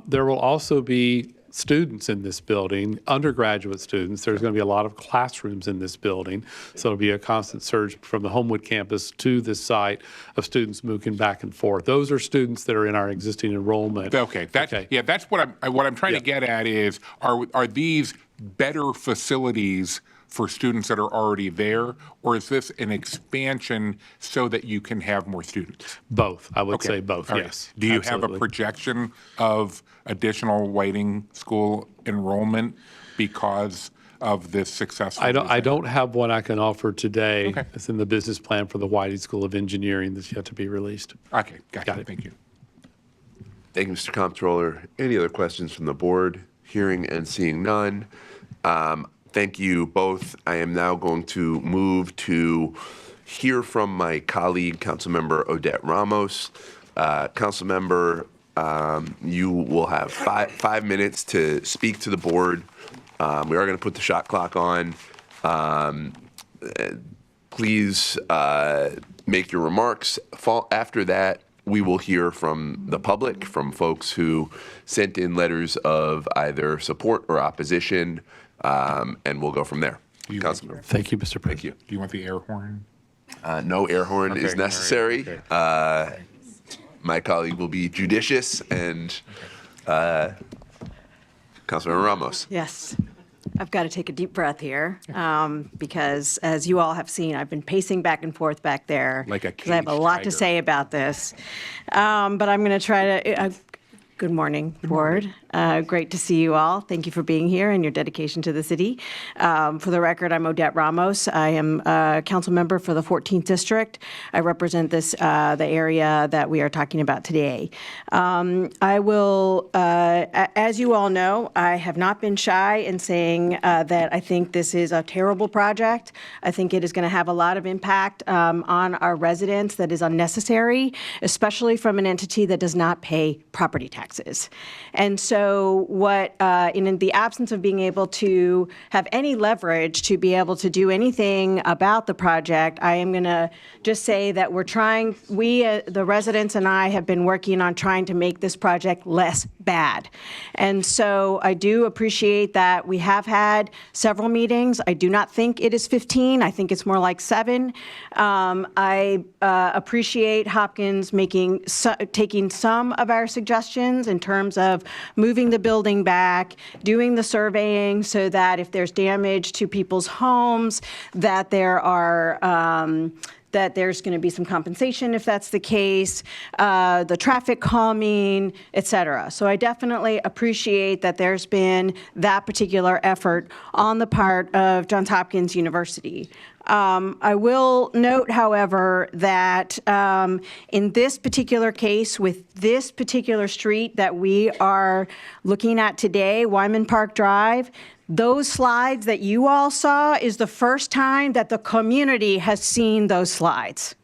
There will also be students in this building, undergraduate students. There's going to be a lot of classrooms in this building. So it'll be a constant surge from the Homewood campus to this site of students moving back and forth. Those are students that are in our existing enrollment. Okay, that's what I'm trying to get at is, are these better facilities for students that are already there, or is this an expansion so that you can have more students? Both, I would Okay. say both, All right. yes. Do you have absolutely. a projection of additional Whiting School enrollment because of this successful? I don't have one I can offer today. Okay. It's in the business plan for the Whiting School of Engineering that's yet to be released. Okay, gotcha. Got it. Thank you. Thank you, Mr. Comptroller. Any other questions from the board? Hearing and seeing none. Thank you both. I am now going to move to hear from my colleague, Councilmember Odette Ramos. Councilmember, you will have five minutes to speak to the board. We are going to put the shot clock on. Please make your remarks. After that, we will hear from the public, from folks who sent in letters of either support or opposition, and we'll go from there. Councilman. Thank you, Mr. President. Thank you. Do you want the air horn? No air horn Okay, is all right, necessary. okay. My colleague will be judicious, and Councilmember Ramos. Yes. I've got to take a deep breath here because, as you all have seen, I've been pacing back and forth back there. Like a because I have a caged lot tiger. to say about this. But I'm going to try to. Good morning, Board. Great to see you all. Thank you for being here and your dedication to the city. For the record, I'm Odette Ramos. I am a council member for the 14th District. I represent the area that we are talking about today. I will, as you all know, I have not been shy in saying that I think this is a terrible project. I think it is going to have a lot of impact on our residents that is unnecessary, especially from an entity that does not pay property taxes. And so in the absence of being able to have any leverage to be able to do anything about the project, I am going to just say that the residents and I have been working on trying to make this project less bad. And so I do appreciate that we have had several meetings. I do not think it is 15. I think it's more like 7. I appreciate Hopkins taking some of our suggestions in terms of moving the building back, doing the surveying so that if there's damage to people's homes, that there's going to be some compensation if that's the case, the traffic calming, et cetera. So I definitely appreciate that there's been that particular effort on the part of Johns Hopkins University. I will note, however, that in this particular case, with this particular street that we are looking at today, Wyman Park Drive, those slides that you all saw is the first time that the community has seen those slides.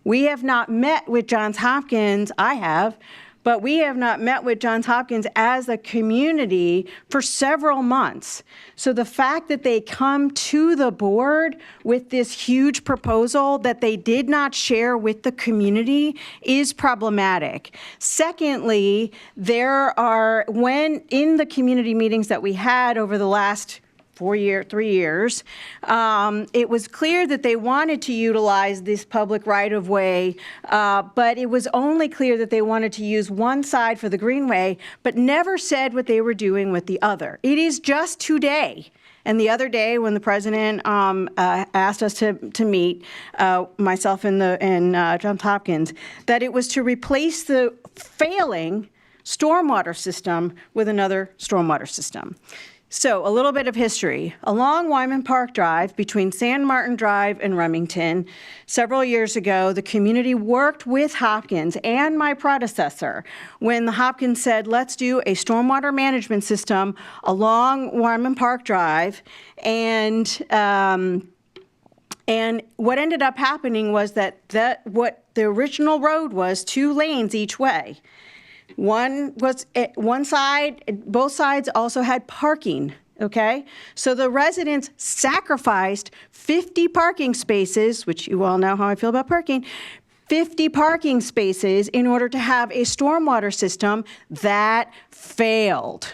We have not met with Johns Hopkins, I have, but we have not met with Johns Hopkins as a community for several months. So the fact that they come to the board with this huge proposal that they did not share with the community is problematic. Secondly, when in the community meetings that we had over the last 3 years, it was clear that they wanted to utilize this public right-of-way, but it was only clear that they wanted to use one side for the greenway, but never said what they were doing with the other. It is just today. And the other day, when the president asked us to meet, myself and Johns Hopkins, that it was to replace the failing stormwater system with another stormwater system. So a little bit of history. Along Wyman Park Drive, between San Martin Drive and Remington, several years ago, the community worked with Hopkins and my predecessor when the Hopkins said, let's do a stormwater management system along Wyman Park Drive. And what ended up happening was that what the original road was 2 lanes each way. One side, both sides also had parking, okay? So the residents sacrificed 50 parking spaces, which you all know how I feel about parking, 50 parking spaces in order to have a stormwater system that failed.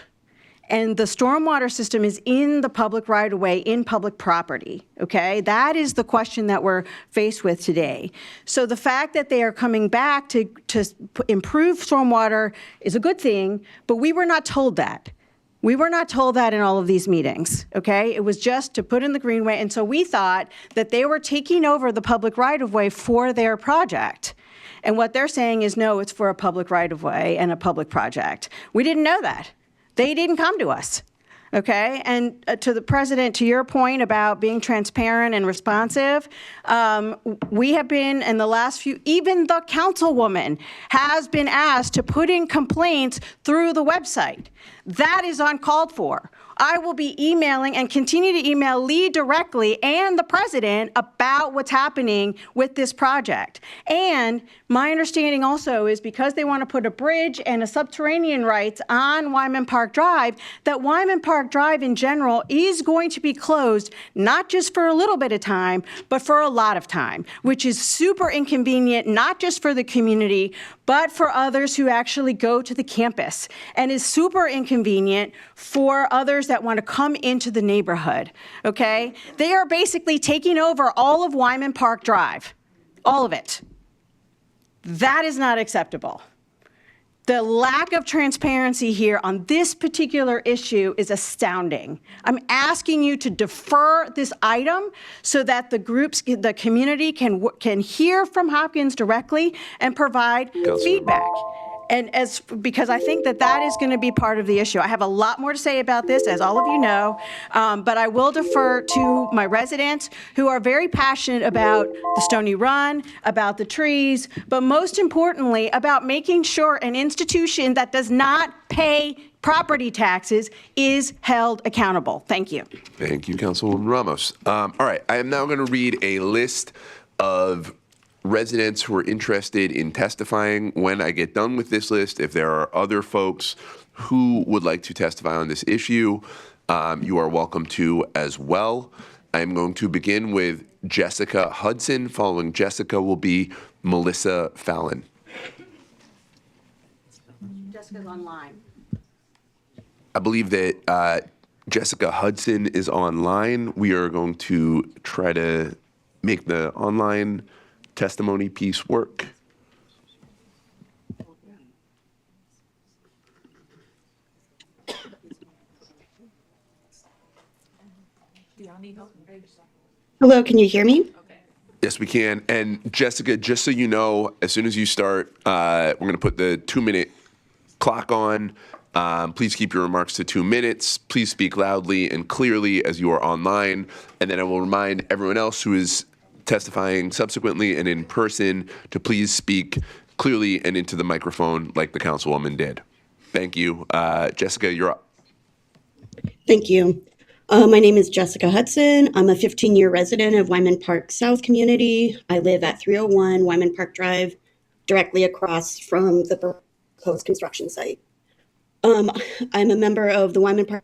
And the stormwater system is in the public right-of-way, in public property, okay? That is the question that we're faced with today. So the fact that they are coming back to improve stormwater is a good thing, but we were not told that. We were not told that in all of these meetings, okay? It was just to put in the greenway, and so we thought that they were taking over the public right-of-way for their project. And what they're saying is, no, it's for a public right-of-way and a public project. We didn't know that. They didn't come to us, okay? And to the president, to your point about being transparent and responsive, we have been in the last few, even the councilwoman has been asked to put in complaints through the website. That is uncalled for. I will be emailing and continue to email Lee directly and the president about what's happening with this project. And my understanding also is because they want to put a bridge and a subterranean rights on Wyman Park Drive, that Wyman Park Drive in general is going to be closed, not just for a little bit of time, but for a lot of time, which is super inconvenient, not just for the community, but for others who actually go to the campus, and is super inconvenient for others that want to come into the neighborhood, okay? They are basically taking over all of Wyman Park Drive, all of it. That is not acceptable. The lack of transparency here on this particular issue is astounding. I'm asking you to defer this item so that the groups, the community can hear from Hopkins directly and provide feedback. And because I think that is going to be part of the issue. I have a lot more to say about this, as all of you know, but I will defer to my residents who are very passionate about the Stony Run, about the trees, but most importantly, about making sure an institution that does not pay property taxes is held accountable. Thank you. Thank you, Councilwoman Ramos. All right, I am now going to read a list of residents who are interested in testifying. When I get done with this list, if there are other folks who would like to testify on this issue, you are welcome to as well. I'm going to begin with Jessica Hudson. Following Jessica will be Melissa Fallon. Jessica's online. I believe that Jessica Hudson is online. We are going to try to make the online testimony piece work. Hello, can you hear me? Yes, we can. And Jessica, just so you know, as soon as you start, we're going to put the 2-minute clock on. Please keep your remarks to 2 minutes. Please speak loudly and clearly as you are online. And then I will remind everyone else who is testifying subsequently and in person to please speak clearly and into the microphone like the councilwoman did. Thank you. Jessica, you're up. Thank you. My name is Jessica Hudson. I'm a 15-year resident of Wyman Park South community. I live at 301 Wyman Park Drive, directly across from the proposed construction site. I'm a member of the Wyman Park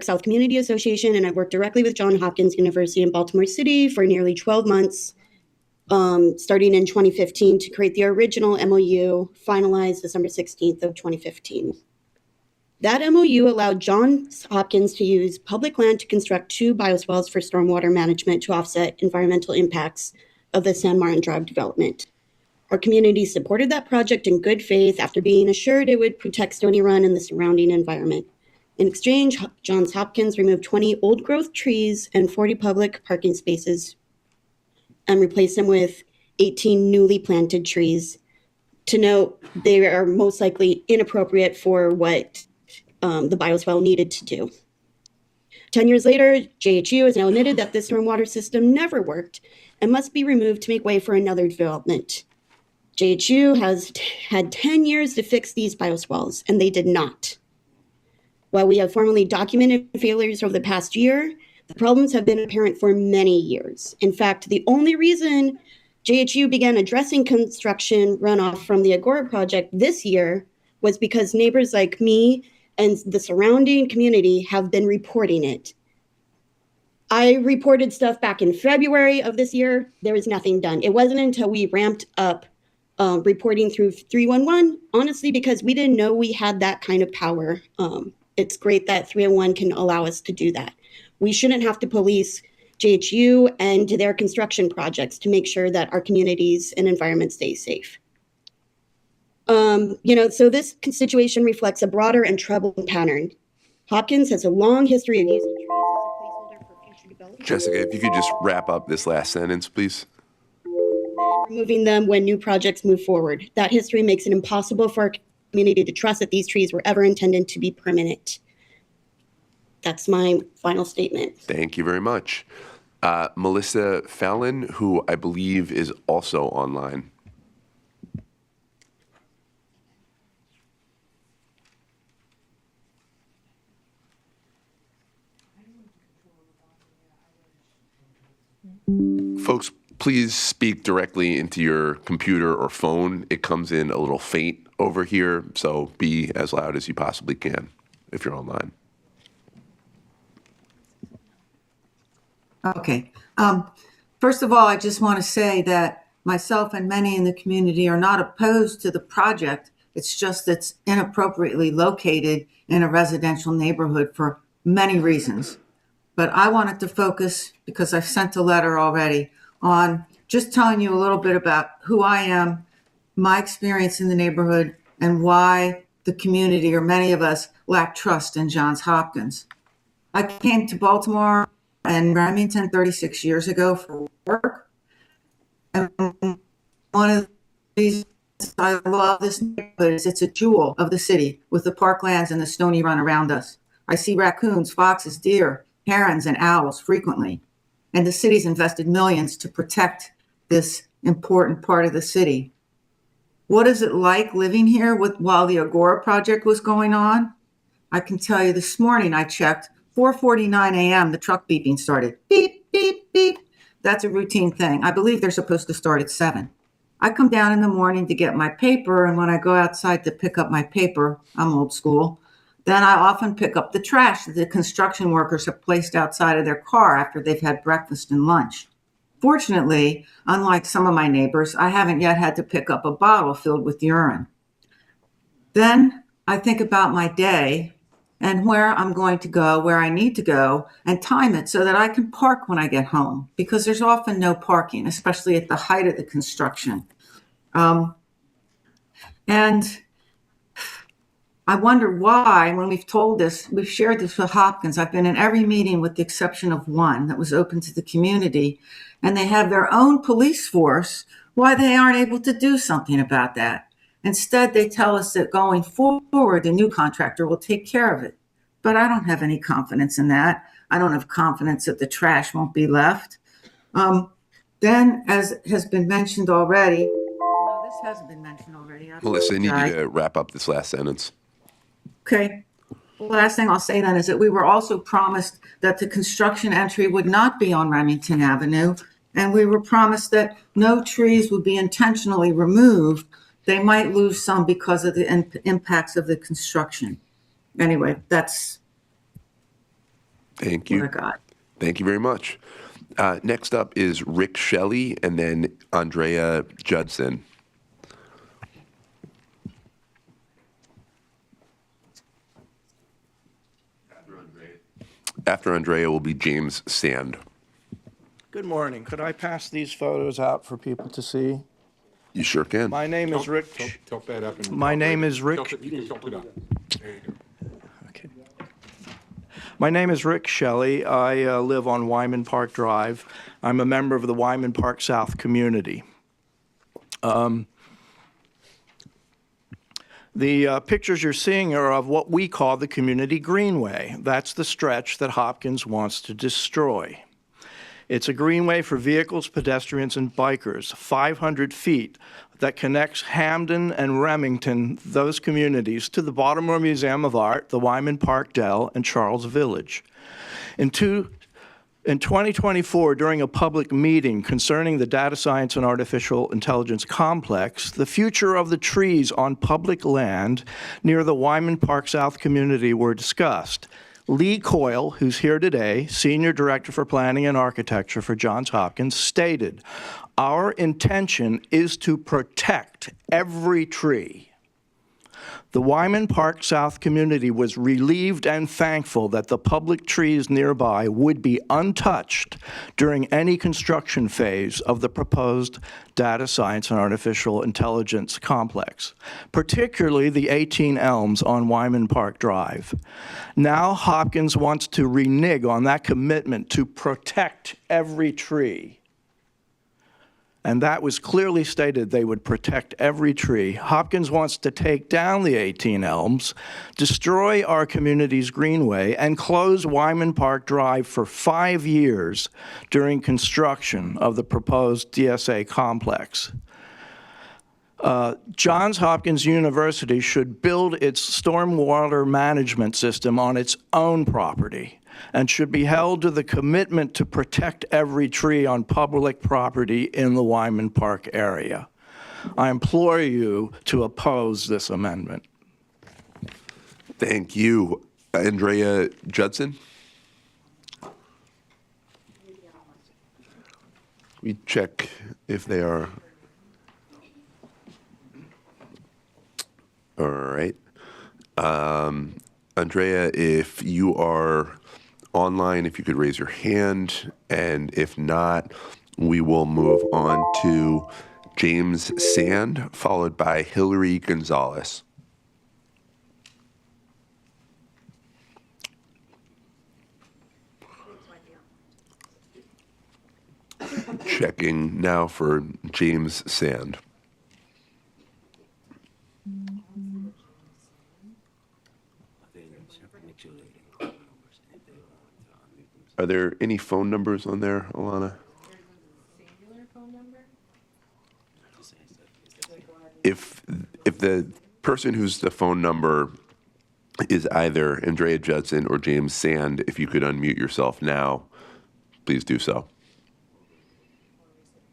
South Community Association, and I worked directly with Johns Hopkins University in Baltimore City for nearly 12 months, starting in 2015 to create the original MOU, finalized December 16th of 2015. That MOU allowed Johns Hopkins to use public land to construct 2 bioswales for stormwater management to offset environmental impacts of the San Martin Drive development. Our community supported that project in good faith after being assured it would protect Stony Run and the surrounding environment. In exchange, Johns Hopkins removed 20 old-growth trees and 40 public parking spaces and replaced them with 18 newly planted trees. To note, they are most likely inappropriate for what the bioswale needed to do. 10 years later, JHU has now admitted that this stormwater system never worked and must be removed to make way for another development. JHU has had 10 years to fix these bioswales, and they did not. While we have formally documented failures over the past year, the problems have been apparent for many years. In fact, the only reason JHU began addressing construction runoff from the Agora project this year was because neighbors like me and the surrounding community have been reporting it. I reported stuff back in February of this year. There was nothing done. It wasn't until we ramped up reporting through 311, honestly, because we didn't know we had that kind of power. It's great that 301 can allow us to do that. We shouldn't have to police JHU and their construction projects to make sure that our communities and environment stay safe. So this situation reflects a broader and troubling pattern. Hopkins has a long history of using trees as a placeholder for future development. Jessica, if you could just wrap up this last sentence, please. Removing them when new projects move forward. That history makes it impossible for our community to trust that these trees were ever intended to be permanent. That's my final statement. Thank you very much. Melissa Fallon, who I believe is also online. Folks, please speak directly into your computer or phone. It comes in a little faint over here, so be as loud as you possibly can if you're online. Okay. First of all, I just want to say that myself and many in the community are not opposed to the project. It's just it's inappropriately located in a residential neighborhood for many reasons. But I wanted to focus, because I've sent a letter already, on just telling you a little bit about who I am, my experience in the neighborhood, and why the community, or many of us, lack trust in Johns Hopkins. I came to Baltimore and Remington 36 years ago for work. And one of the reasons I love this neighborhood is it's a jewel of the city with the parklands and the stony run around us. I see raccoons, foxes, deer, herons, and owls frequently. And the city's invested millions to protect this important part of the city. What is it like living here while the Agora project was going on? I can tell you this morning I checked, 4:49 a.m., the truck beeping started. Beep, beep, beep. That's a routine thing. I believe they're supposed to start at 7. I come down in the morning to get my paper, and when I go outside to pick up my paper, I'm old school, then I often pick up the trash that the construction workers have placed outside of their car after they've had breakfast and lunch. Fortunately, unlike some of my neighbors, I haven't yet had to pick up a bottle filled with urine. Then I think about my day and where I'm going to go, where I need to go, and time it so that I can park when I get home, because there's often no parking, especially at the height of the construction. And I wonder why, when we've shared this with Hopkins, I've been in every meeting with the exception of one that was open to the community, and they have their own police force, why they aren't able to do something about that. Instead, they tell us that going forward, the new contractor will take care of it. But I don't have any confidence in that. I don't have confidence that the trash won't be left. Then, as has been mentioned already, no, this hasn't been mentioned already. Melissa, I need you to wrap up this last sentence. Okay. The last thing I'll say then is that we were also promised that the construction entry would not be on Remington Avenue, and we were promised that no trees would be intentionally removed. They might lose some because of the impacts of the construction. Anyway, that's Thank you. what I got. Thank you very much. Next up is Rick Shelley and then Andrea Judson. After Andrea will be James Sand. Good morning. Could I pass these photos out for people to see? You sure can. My name is Rick. Tilt that up. My name is Rick. You can tilt it up. There you go. Okay. My name is Rick Shelley. I live on Wyman Park Drive. I'm a member of the Wyman Park South community. The pictures you're seeing are of what we call the Community Greenway. That's the stretch that Hopkins wants to destroy. It's a greenway for vehicles, pedestrians, and bikers, 500 feet, that connects Hamden and Remington, those communities, to the Baltimore Museum of Art, the Wyman Park Dell, and Charles Village. In 2024, during a public meeting concerning the Data Science and Artificial Intelligence Complex, the future of the trees on public land near the Wyman Park South community were discussed. Lee Coyle, who's here today, Senior Director for Planning and Architecture for Johns Hopkins, stated, "Our intention is to protect every tree." The Wyman Park South community was relieved and thankful that the public trees nearby would be untouched during any construction phase of the proposed Data Science and Artificial Intelligence Complex, particularly the 18 elms on Wyman Park Drive. Now Hopkins wants to renege on that commitment to protect every tree. And that was clearly stated they would protect every tree. Hopkins wants to take down the 18 elms, destroy our community's greenway, and close Wyman Park Drive for 5 years during construction of the proposed DSA complex. Johns Hopkins University should build its stormwater management system on its own property and should be held to the commitment to protect every tree on public property in the Wyman Park area. I implore you to oppose this amendment. Thank you. Andrea Judson? We check if they are All right. Andrea, if you are online, if you could raise your hand, and if not, we will move on to James Sand, followed by Hillary Gonzalez. Checking now for James Sand. Are there any phone numbers on there, Alana? If the person who's the phone number is either Andrea Judson or James Sand, if you could unmute yourself now, please do so.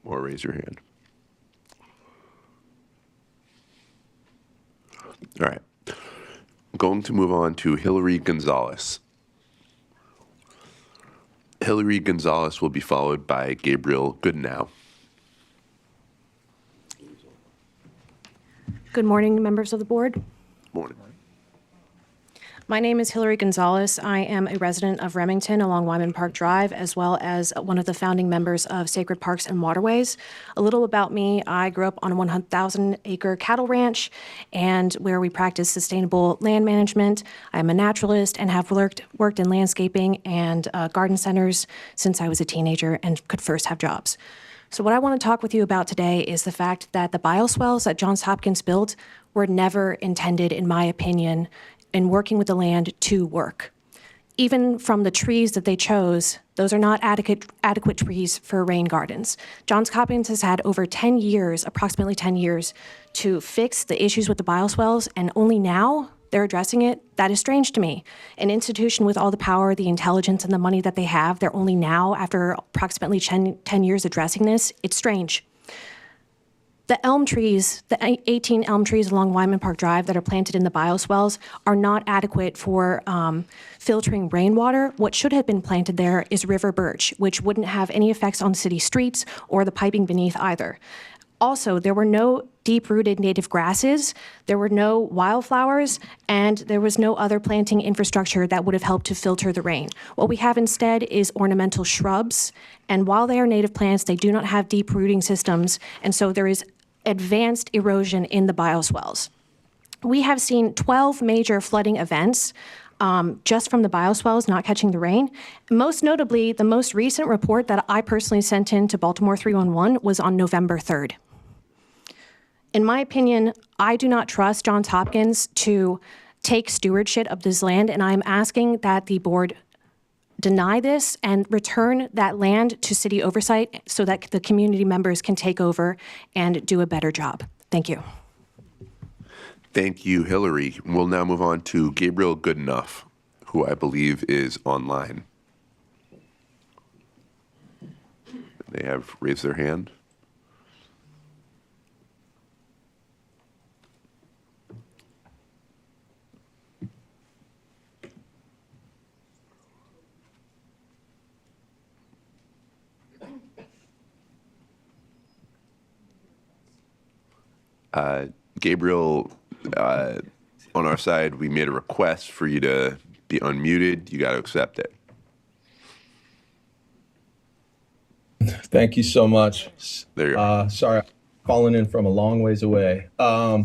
Or raise your hand. All right. I'm going to move on to Hillary Gonzalez. Hillary Gonzalez will be followed by Gabriel Goodenow. Good morning, members of the board. Morning. My name is Hillary Gonzalez. I am a resident of Remington along Wyman Park Drive, as well as one of the founding members of Sacred Parks and Waterways. A little about me: I grew up on a 100,000-acre cattle ranch, and where we practice sustainable land management. I'm a naturalist and have worked in landscaping and garden centers since I was a teenager and could first have jobs. So what I want to talk with you about today is the fact that the bioswales that Johns Hopkins built were never intended, in my opinion, in working with the land to work. Even from the trees that they chose, those are not adequate trees for rain gardens. Johns Hopkins has had over 10 years, approximately 10 years, to fix the issues with the bioswales, and only now they're addressing it. That is strange to me. An institution with all the power, the intelligence, and the money that they have, they're only now, after approximately 10 years addressing this. It's strange. The elm trees, the 18 elm trees along Wyman Park Drive that are planted in the bioswales are not adequate for filtering rainwater. What should have been planted there is river birch, which wouldn't have any effects on city streets or the piping beneath either. Also, there were no deep-rooted native grasses, there were no wildflowers, and there was no other planting infrastructure that would have helped to filter the rain. What we have instead is ornamental shrubs, and while they are native plants, they do not have deep rooting systems, and so there is advanced erosion in the bioswales. We have seen 12 major flooding events just from the bioswales not catching the rain. Most notably, the most recent report that I personally sent in to Baltimore 311 was on November 3rd. In my opinion, I do not trust Johns Hopkins to take stewardship of this land, and I'm asking that the board deny this and return that land to city oversight so that the community members can take over and do a better job. Thank you. Thank you, Hillary. We'll now move on to Gabriel Goodenough, who I believe is online. They have raised their hand. Gabriel, on our side, we made a request for you to be unmuted. You got to accept it. Thank you so much. There you are. Sorry, I'm calling in from a long ways away. My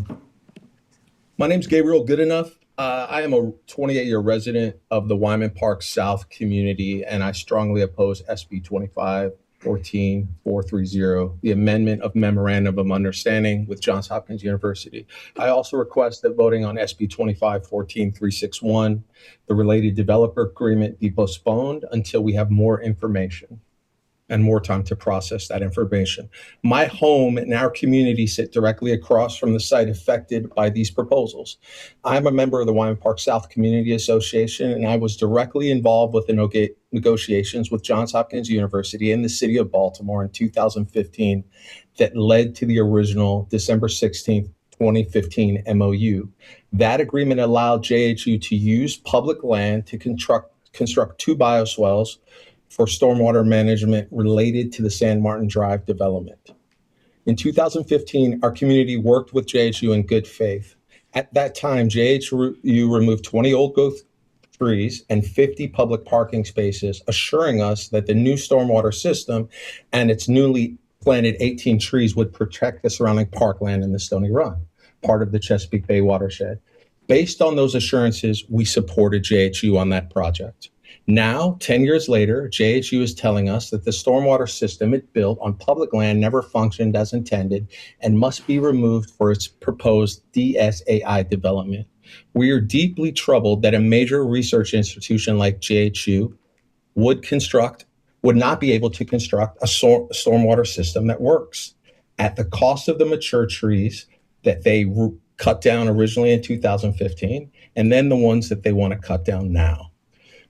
name's Gabriel Goodenough. I am a 28-year resident of the Wyman Park South community, and I strongly oppose SB 25-14-430, the amendment of Memorandum of Understanding with Johns Hopkins University. I also request that voting on SB 25-14-361, the related developer agreement, be postponed until we have more information and more time to process that information. My home and our community sit directly across from the site affected by these proposals. I'm a member of the Wyman Park South Community Association, and I was directly involved with the negotiations with Johns Hopkins University and the city of Baltimore in 2015 that led to the original December 16th, 2015 MOU. That agreement allowed JHU to use public land to construct two bioswales for stormwater management related to the San Martin Drive development. In 2015, our community worked with JHU in good faith. At that time, JHU removed 20 old growth trees and 50 public parking spaces, assuring us that the new stormwater system and its newly planted 18 trees would protect the surrounding parkland in the Stony Run, part of the Chesapeake Bay watershed. Based on those assurances, we supported JHU on that project. Now, 10 years later, JHU is telling us that the stormwater system it built on public land never functioned as intended and must be removed for its proposed DSAI development. We are deeply troubled that a major research institution like JHU would not be able to construct a stormwater system that works at the cost of the mature trees that they cut down originally in 2015, and then the ones that they want to cut down now.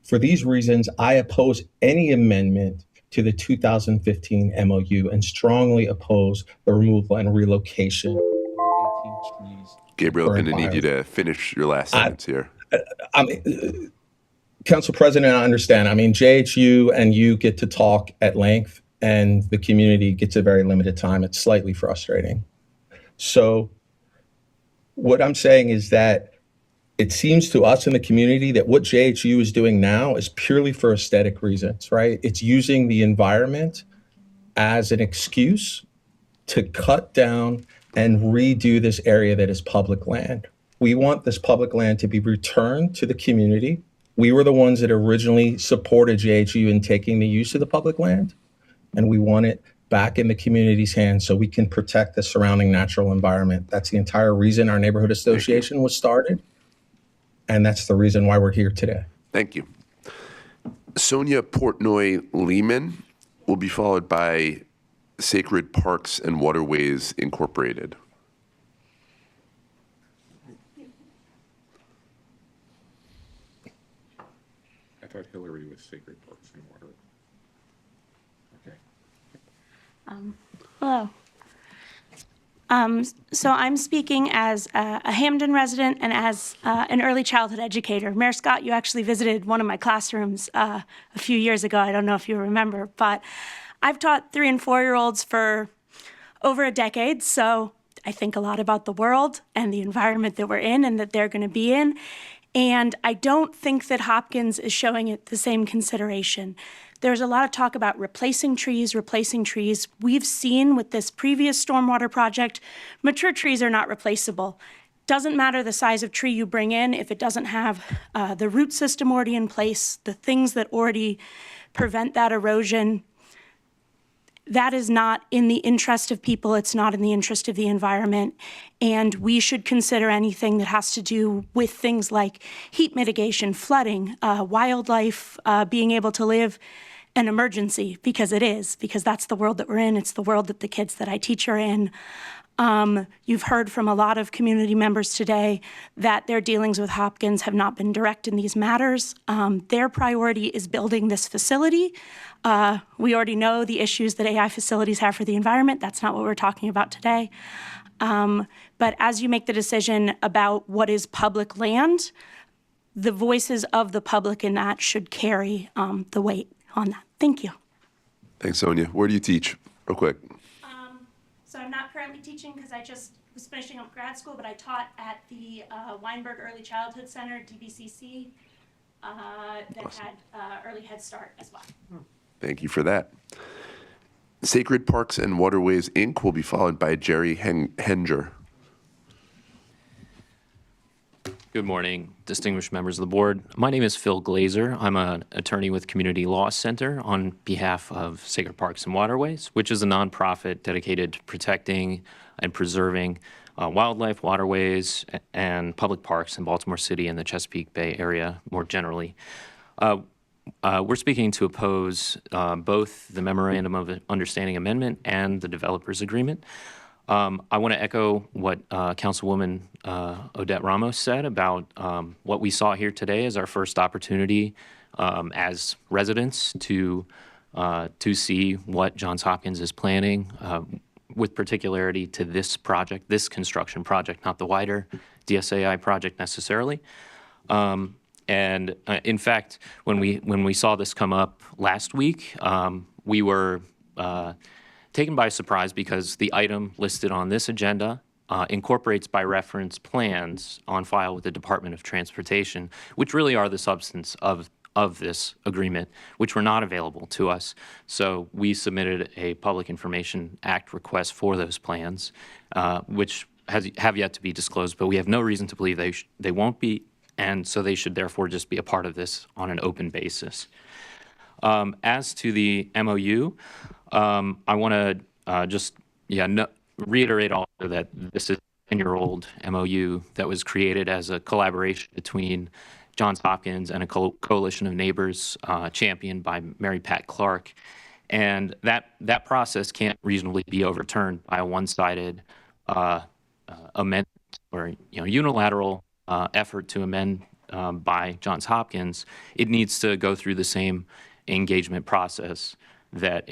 For these reasons, I oppose any amendment to the 2015 MOU and strongly oppose the removal and relocation of 18 trees. Gabriel, I'm going to need you to finish your last sentence here. Council President, I understand. I mean, JHU and you get to talk at length, and the community gets a very limited time. It's slightly frustrating. So what I'm saying is that it seems to us in the community that what JHU is doing now is purely for aesthetic reasons, right? It's using the environment as an excuse to cut down and redo this area that is public land. We want this public land to be returned to the community. We were the ones that originally supported JHU in taking the use of the public land, and we want it back in the community's hands so we can protect the surrounding natural environment. That's the entire reason our neighborhood association was started. And that's the reason why we're here today. Thank you. Sonia Portnoy Lehman will be followed by Sacred Parks and Waterways Incorporated. I thought Hillary was Sacred Parks and Water. Okay. Hello. So I'm speaking as a Hamden resident and as an early childhood educator. Mayor Scott, you actually visited one of my classrooms a few years ago. I don't know if you remember, but I've taught 3- and 4-year-olds for over a decade, so I think a lot about the world and the environment that we're in and that they're going to be in. And I don't think that Hopkins is showing it the same consideration. There's a lot of talk about replacing trees. We've seen with this previous stormwater project, mature trees are not replaceable. Doesn't matter the size of tree you bring in if it doesn't have the root system already in place, the things that already prevent that erosion. That is not in the interest of people. It's not in the interest of the environment. And we should consider anything that has to do with things like heat mitigation, flooding, wildlife, being able to live an emergency, because that's the world that we're in. It's the world that the kids that I teach are in. You've heard from a lot of community members today that their dealings with Hopkins have not been direct in these matters. Their priority is building this facility. We already know the issues that AI facilities have for the environment. That's not what we're talking about today. But as you make the decision about what is public land, the voices of the public in that should carry the weight on that. Thank you. Thanks, Sonia. Where do you teach? Real quick. So I'm not currently teaching because I just was finishing up grad school, but I taught at the Weinberg Early Childhood Center, DBCC, that Awesome. had Early Head Start as well. Thank you for that. Sacred Parks and Waterways, Inc. will be followed by Jerry Henger. Good morning, distinguished members of the board. My name is Phil Glazer. I'm an attorney with Community Law Center on behalf of Sacred Parks and Waterways, which is a nonprofit dedicated to protecting and preserving wildlife, waterways, and public parks in Baltimore City and the Chesapeake Bay area more generally. We're speaking to oppose both the Memorandum of Understanding Amendment and the Developers Agreement. I want to echo what Councilwoman Odette Ramos said about what we saw here today as our first opportunity as residents to see what Johns Hopkins is planning with particularity to this project, this construction project, not the wider DSAI project necessarily. And in fact, when we saw this come up last week, we were taken by surprise because the item listed on this agenda incorporates by reference plans on file with the Department of Transportation, which really are the substance of this agreement, which were not available to us. So we submitted a Public Information Act request for those plans, which have yet to be disclosed, but we have no reason to believe they won't be, and so they should therefore just be a part of this on an open basis. As to the MOU, I want to reiterate also that this is a 10-year-old MOU that was created as a collaboration between Johns Hopkins and a coalition of neighbors championed by Mary Pat Clark. And that process can't reasonably be overturned by a one-sided amendment or unilateral effort to amend by Johns Hopkins. It needs to go through the same engagement process that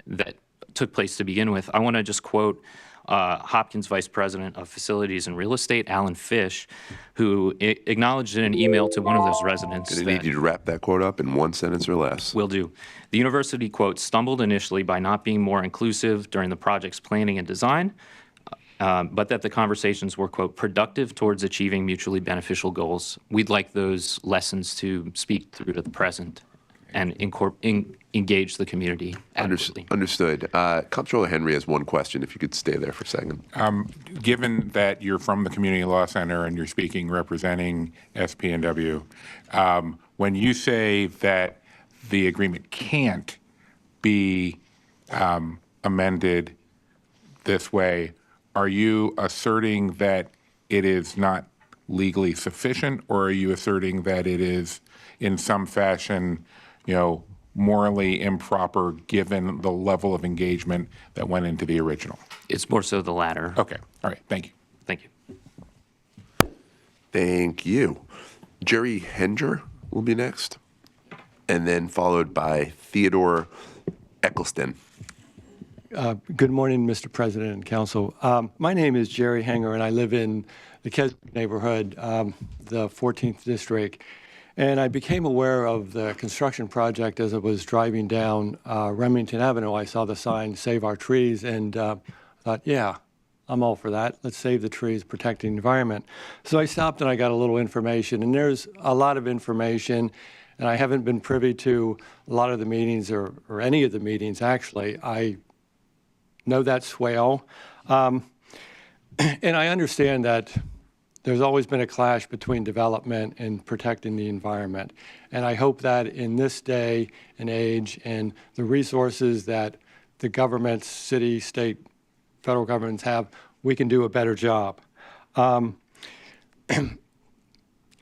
that took place to begin with. I want to just quote Hopkins Vice President of Facilities and Real Estate, Alan Fish, who acknowledged in an email to one of those residents. I need you to wrap that quote up in one sentence or less. Will do. The university, quote, stumbled initially by not being more inclusive during the project's planning and design, but that the conversations were, quote, productive towards achieving mutually beneficial goals. We'd like those lessons to speak through to the present and engage the community adequately. Understood. Comptroller Henry has one question, if you could stay there for a second. Given that you're from the Community Law Center and you're speaking representing SP&W, when you say that the agreement can't be amended this way, are you asserting that it is not legally sufficient, or are you asserting that it is in some fashion, morally improper given the level of engagement that went into the original? It's more so the latter. Okay. All right. Thank you. Thank you. Thank you. Jerry Henger will be next, and then followed by Theodore Eccleston. Good morning, Mr. President and Council. My name is Jerry Henger, and I live in the Keswick neighborhood, the 14th District. And I became aware of the construction project as I was driving down Remington Avenue. I saw the sign, Save Our Trees, and thought, yeah, I'm all for that. Let's save the trees, protect the environment. So I stopped and I got a little information, and there's a lot of information, and I haven't been privy to a lot of the meetings or any of the meetings, actually. I know that swale. And I understand that there's always been a clash between development and protecting the environment. And I hope that in this day and age and the resources that the governments, city, state, federal governments have, we can do a better job. In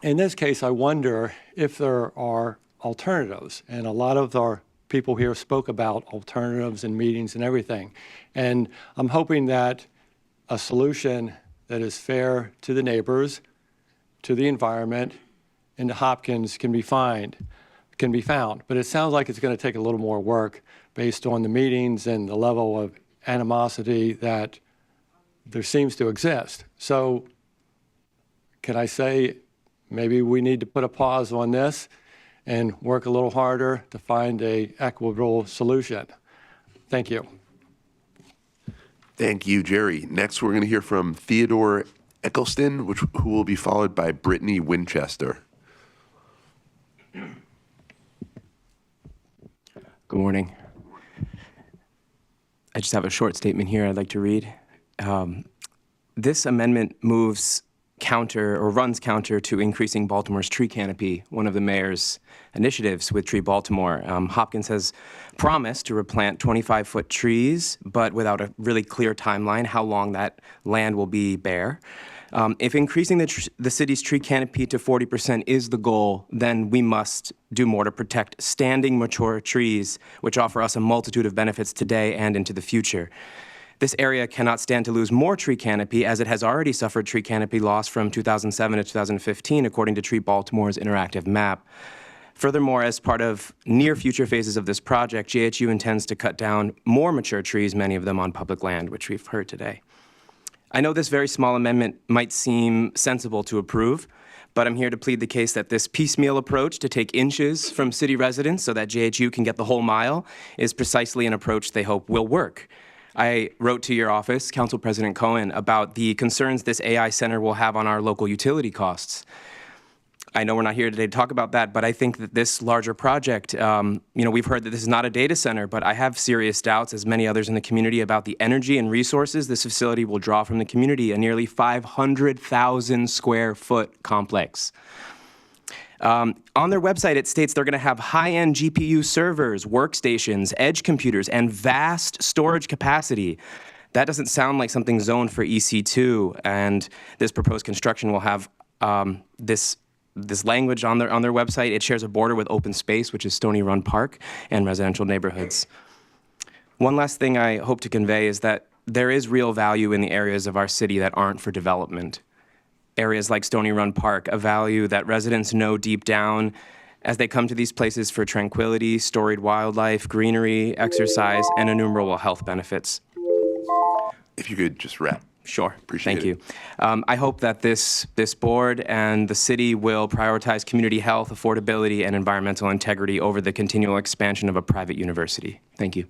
this case, I wonder if there are alternatives. And a lot of our people here spoke about alternatives and meetings and everything. And I'm hoping that a solution that is fair to the neighbors, to the environment, and to Hopkins can be found. But it sounds like it's going to take a little more work based on the meetings and the level of animosity that there seems to exist. So can I say maybe we need to put a pause on this and work a little harder to find an equitable solution? Thank you. Thank you, Jerry. Next, we're going to hear from Theodore Eccleston, who will be followed by Brittany Winchester. Good morning. I just have a short statement here I'd like to read. This amendment moves counter or runs counter to increasing Baltimore's tree canopy, one of the mayor's initiatives with Tree Baltimore. Hopkins has promised to replant 25-foot trees, but without a really clear timeline how long that land will be bare. If increasing the city's tree canopy to 40% is the goal, then we must do more to protect standing mature trees, which offer us a multitude of benefits today and into the future. This area cannot stand to lose more tree canopy, as it has already suffered tree canopy loss from 2007 to 2015, according to Tree Baltimore's interactive map. Furthermore, as part of near future phases of this project, JHU intends to cut down more mature trees, many of them on public land, which we've heard today. I know this very small amendment might seem sensible to approve, but I'm here to plead the case that this piecemeal approach to take inches from city residents so that JHU can get the whole mile is precisely an approach they hope will work. I wrote to your office, Council President Cohen, about the concerns this AI center will have on our local utility costs. I know we're not here today to talk about that, but I think that this larger project, we've heard that this is not a data center, but I have serious doubts, as many others in the community, about the energy and resources this facility will draw from the community, a nearly 500,000 square foot complex. On their website, it states they're going to have high-end GPU servers, workstations, edge computers, and vast storage capacity. That doesn't sound like something zoned for EC2, and this proposed construction will have this language on their website. It shares a border with open space, which is Stony Run Park, and residential neighborhoods. One last thing I hope to convey is that there is real value in the areas of our city that aren't for development. Areas like Stony Run Park, a value that residents know deep down as they come to these places for tranquility, storied wildlife, greenery, exercise, and innumerable health benefits. If you could just wrap. Sure. Appreciate Thank you. I hope that this board and the city will prioritize community health, affordability, and environmental integrity over the continual expansion of a private university. Thank you.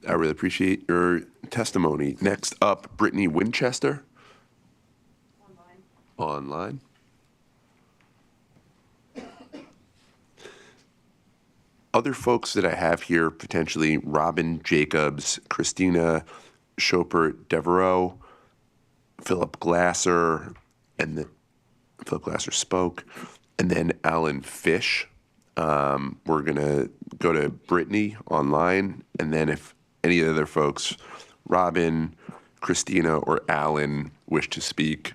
I really appreciate your testimony. Next up, Brittany Winchester. Online. Other folks that I have here, potentially Robin Jacobs, Christina Chopert Devereaux, Philip Glasser, and then Philip Glasser spoke, and then Alan Fish. We're going to go to Brittany online, and then if any other folks, Robin, Christina, or Alan wish to speak,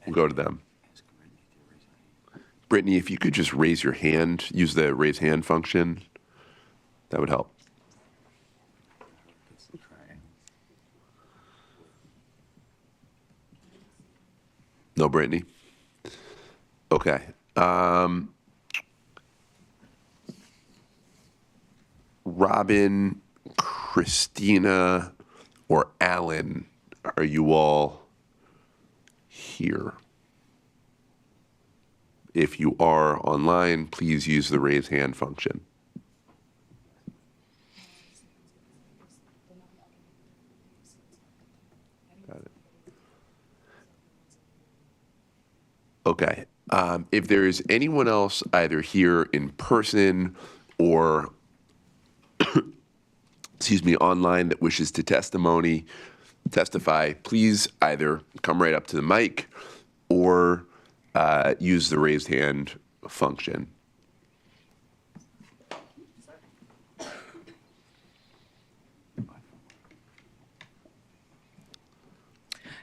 we'll go to them. Brittany, if you could just raise your hand, use the raise hand function, that would help. No, Brittany? Okay. Robin, Christina, or Alan, are you all here? If you are online, please use the raise hand function. Got it. Okay. If there is anyone else either here in person or excuse me, online that wishes to testify, please either come right up to the mic or use the raised hand function.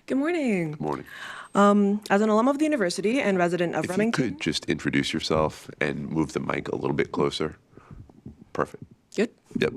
Good morning. Good morning. As an alum of the university and resident of If you Remington. could just introduce yourself and move the mic a little bit closer. Perfect. Good. Yep.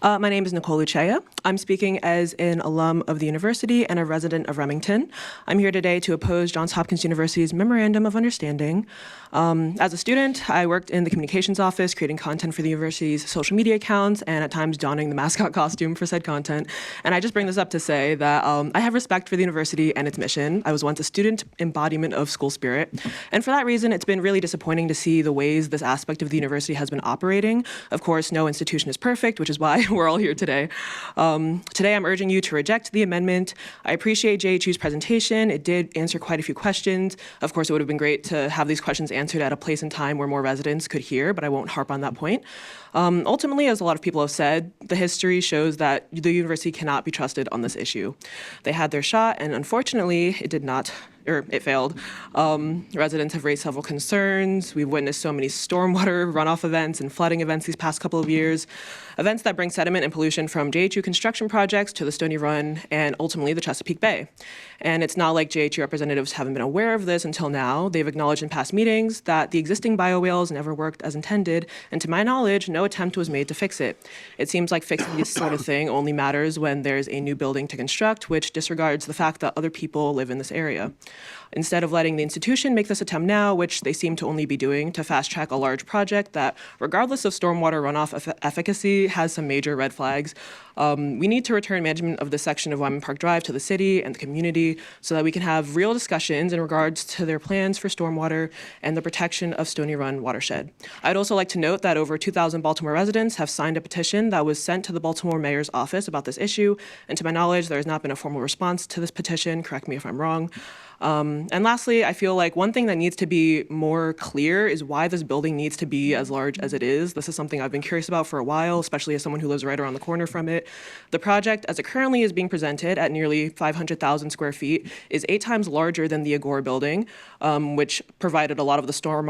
My name is Nicole Lucia. I'm speaking as an alum of the university and a resident of Remington. I'm here today to oppose Johns Hopkins University's Memorandum of Understanding. As a student, I worked in the communications office, creating content for the university's social media accounts, and at times donning the mascot costume for said content. And I just bring this up to say that I have respect for the university and its mission. I was once a student embodiment of school spirit. And for that reason, it's been really disappointing to see the ways this aspect of the university has been operating. Of course, no institution is perfect, which is why we're all here today. Today, I'm urging you to reject the amendment. I appreciate JHU's presentation. It did answer quite a few questions. Of course, it would have been great to have these questions answered at a place and time where more residents could hear, but I won't harp on that point. Ultimately, as a lot of people have said, the history shows that the university cannot be trusted on this issue. They had their shot, and unfortunately, it did not, or it failed. Residents have raised several concerns. We've witnessed so many stormwater runoff events and flooding events these past couple of years, events that bring sediment and pollution from JHU construction projects to the Stony Run and ultimately the Chesapeake Bay. And it's not like JHU representatives haven't been aware of this until now. They've acknowledged in past meetings that the existing biowhales never worked as intended, and to my knowledge, no attempt was made to fix it. It seems like fixing this sort of thing only matters when there's a new building to construct, which disregards the fact that other people live in this area. Instead of letting the institution make this attempt now, which they seem to only be doing to fast track a large project that, regardless of stormwater runoff efficacy, has some major red flags, we need to return management of this section of Wyman Park Drive to the city and the community so that we can have real discussions in regards to their plans for stormwater and the protection of Stony Run watershed. I'd also like to note that over 2,000 Baltimore residents have signed a petition that was sent to the Baltimore mayor's office about this issue, and to my knowledge, there has not been a formal response to this petition. Correct me if I'm wrong. And lastly, I feel like one thing that needs to be more clear is why this building needs to be as large as it is. This is something I've been curious about for a while, especially as someone who lives right around the corner from it. The project, as it currently is being presented at nearly 500,000 square feet, is 8 times larger than the Agora building, which provided a lot of the storm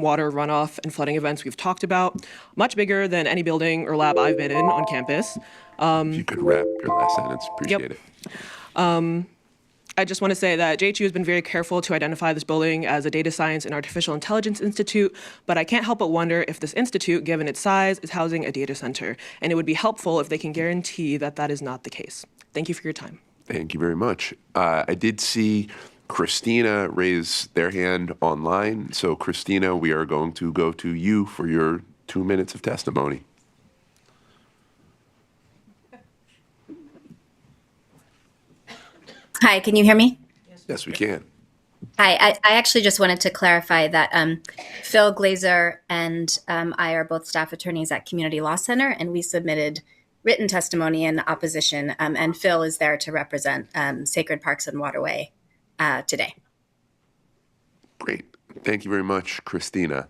water runoff and flooding events we've talked about. Much bigger than any building or lab I've been in on campus. If you could wrap your last sentence, appreciate it. I just want to say that JHU has been very careful to identify this building as a data science and artificial intelligence institute, but I can't help but wonder if this institute, given its size, is housing a data center, and it would be helpful if they can guarantee that that is not the case. Thank you for your time. Thank you very much. I did see Christina raise their hand online. So Christina, we are going to go to you for your 2 minutes of testimony. Hi, can you hear me? Yes, we can. Hi, I actually just wanted to clarify that Phil Glazer and I are both staff attorneys at Community Law Center, and we submitted written testimony in opposition, and Phil is there to represent Sacred Parks and Waterway today. Great. Thank you very much, Christina.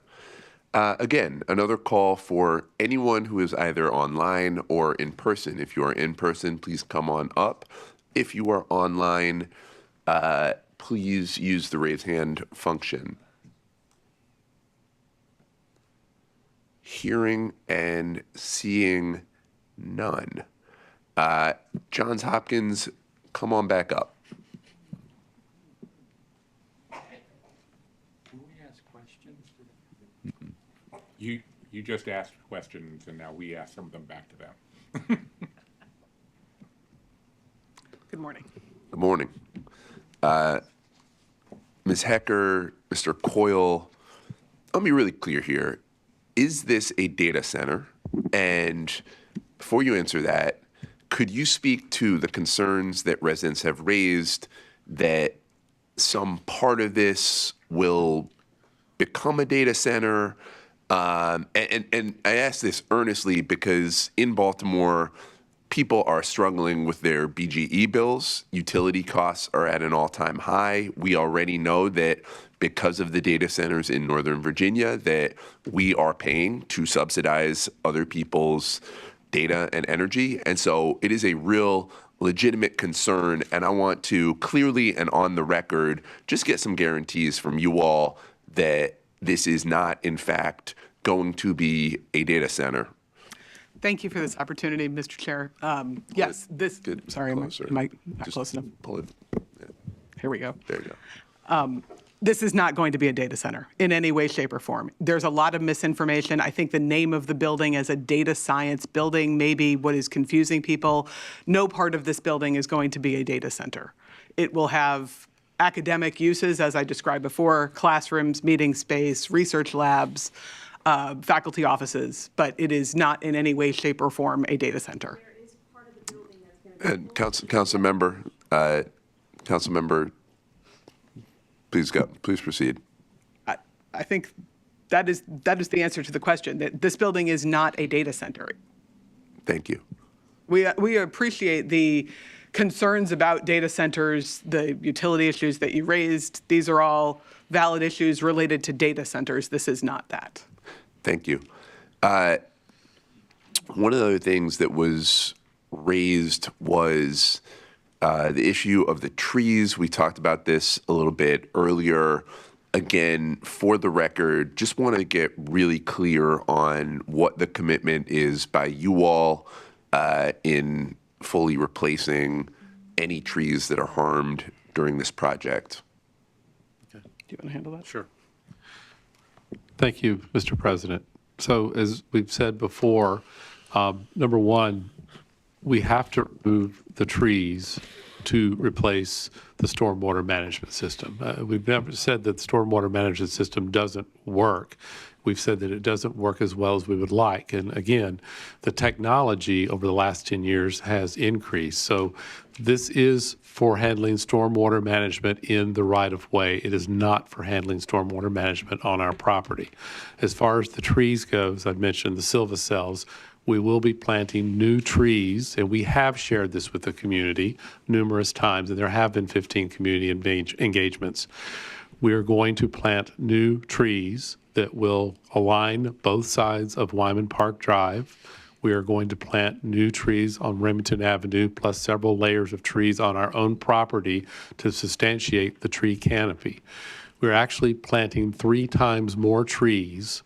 Again, another call for anyone who is either online or in person. If you are in person, please come on up. If you are online, please use the raise hand function. Hearing and seeing none. Johns Hopkins, come on back up. You just asked questions, and now we ask some of them back to them. Good morning. Good morning. Ms. Hecker, Mr. Coyle, let me be really clear here. Is this a data center? And before you answer that, could you speak to the concerns that residents have raised that some part of this will become a data center? And I ask this earnestly because in Baltimore, people are struggling with their BGE bills. Utility costs are at an all-time high. We already know that because of the data centers in Northern Virginia that we are paying to subsidize other people's data and energy. And so it is a real legitimate concern. And I want to clearly and on the record just get some guarantees from you all that this is not, in fact, going to be a data center. Thank you for this opportunity, Mr. Chair. Yes, this, sorry, am I not close enough? Pull it. Yeah. Here we go. There you go. This is not going to be a data center in any way, shape, or form. There's a lot of misinformation. I think the name of the building as a data science building may be what is confusing people. No part of this building is going to be a data center. It will have academic uses, as I described before, classrooms, meeting space, research labs, faculty offices, but it is not in any way, shape, or form a data center. And council member, please proceed. I think that is the answer to the question, that this building is not a data center. Thank you. We appreciate the concerns about data centers, the utility issues that you raised. These are all valid issues related to data centers. This is not that. Thank you. One of the other things that was raised was the issue of the trees. We talked about this a little bit earlier. Again, for the record, just want to get really clear on what the commitment is by you all in fully replacing any trees that are harmed during this project. Do you want to handle that? Sure. Thank you, Mr. President. So as we've said before, number one, we have to remove the trees to replace the stormwater management system. We've never said that the stormwater management system doesn't work. We've said that it doesn't work as well as we would like. And again, the technology over the last 10 years has increased. So this is for handling stormwater management in the right-of-way. It is not for handling stormwater management on our property. As far as the trees goes, I've mentioned the silvicelles. We will be planting new trees, and we have shared this with the community numerous times, and there have been 15 community engagements. We are going to plant new trees that will align both sides of Wyman Park Drive. We are going to plant new trees on Remington Avenue, plus several layers of trees on our own property to substantiate the tree canopy. We're actually planting 3 times more trees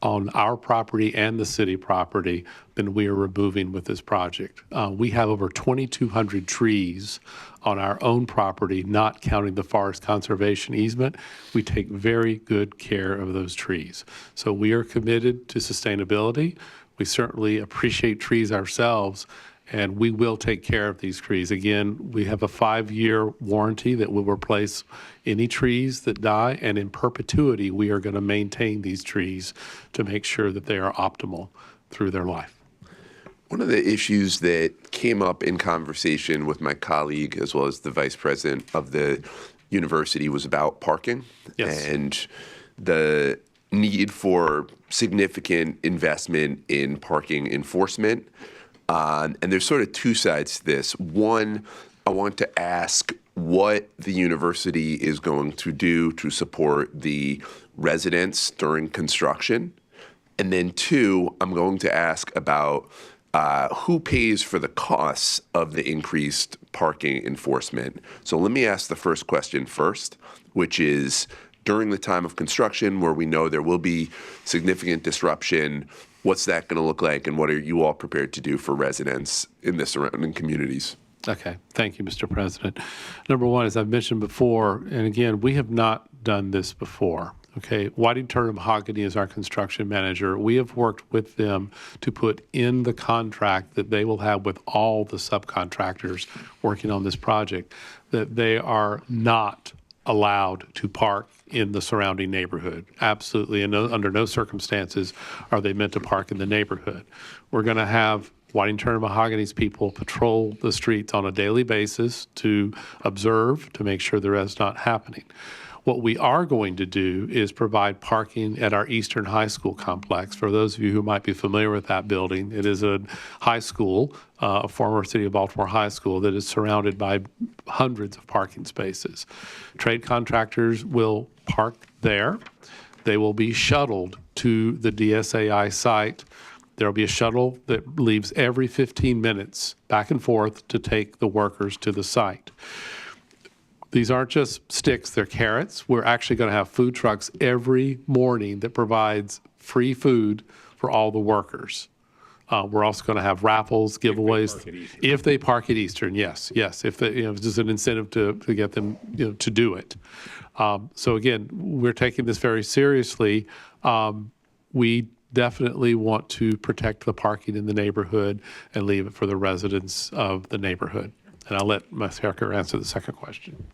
on our property and the city property than we are removing with this project. We have over 2,200 trees on our own property, not counting the forest conservation easement. We take very good care of those trees. So we are committed to sustainability. We certainly appreciate trees ourselves, and we will take care of these trees. Again, we have a 5-year warranty that will replace any trees that die, and in perpetuity, we are going to maintain these trees to make sure that they are optimal through their life. One of the issues that came up in conversation with my colleague, as well as the vice president of the university, was about parking and the need for significant investment in parking enforcement. And there's sort of 2 sides to this. One, I want to ask what the university is going to do to support the residents during construction. And then 2, I'm going to ask about who pays for the costs of the increased parking enforcement. So let me ask the first question first, which is, during the time of construction, where we know there will be significant disruption, what's that going to look like, and what are you all prepared to do for residents in the surrounding communities? Okay, thank you, Mr. President. Number one, as I've mentioned before, and again, we have not done this before. Okay, Whiting Turner Mahogany is our construction manager. We have worked with them to put in the contract that they will have with all the subcontractors working on this project that they are not allowed to park in the surrounding neighborhood. Absolutely, and under no circumstances are they meant to park in the neighborhood. We're going to have Whiting Turner Mahogany's people patrol the streets on a daily basis to observe, to make sure that's not happening. What we are going to do is provide parking at our Eastern High School complex. For those of you who might be familiar with that building, it is a high school, a former City of Baltimore high school that is surrounded by hundreds of parking spaces. Trade contractors will park there. They will be shuttled to the DSAI site. There will be a shuttle that leaves every 15 minutes back and forth to take the workers to the site. These aren't just sticks, they're carrots. We're actually going to have food trucks every morning that provides free food for all the workers. We're also going to have raffles, giveaways. If they park at Eastern, yes. If they, it's just an incentive to get them, to do it. So again, we're taking this very seriously. We definitely want to protect the parking in the neighborhood and leave it for the residents of the neighborhood. And I'll let Ms. Harker answer the second question.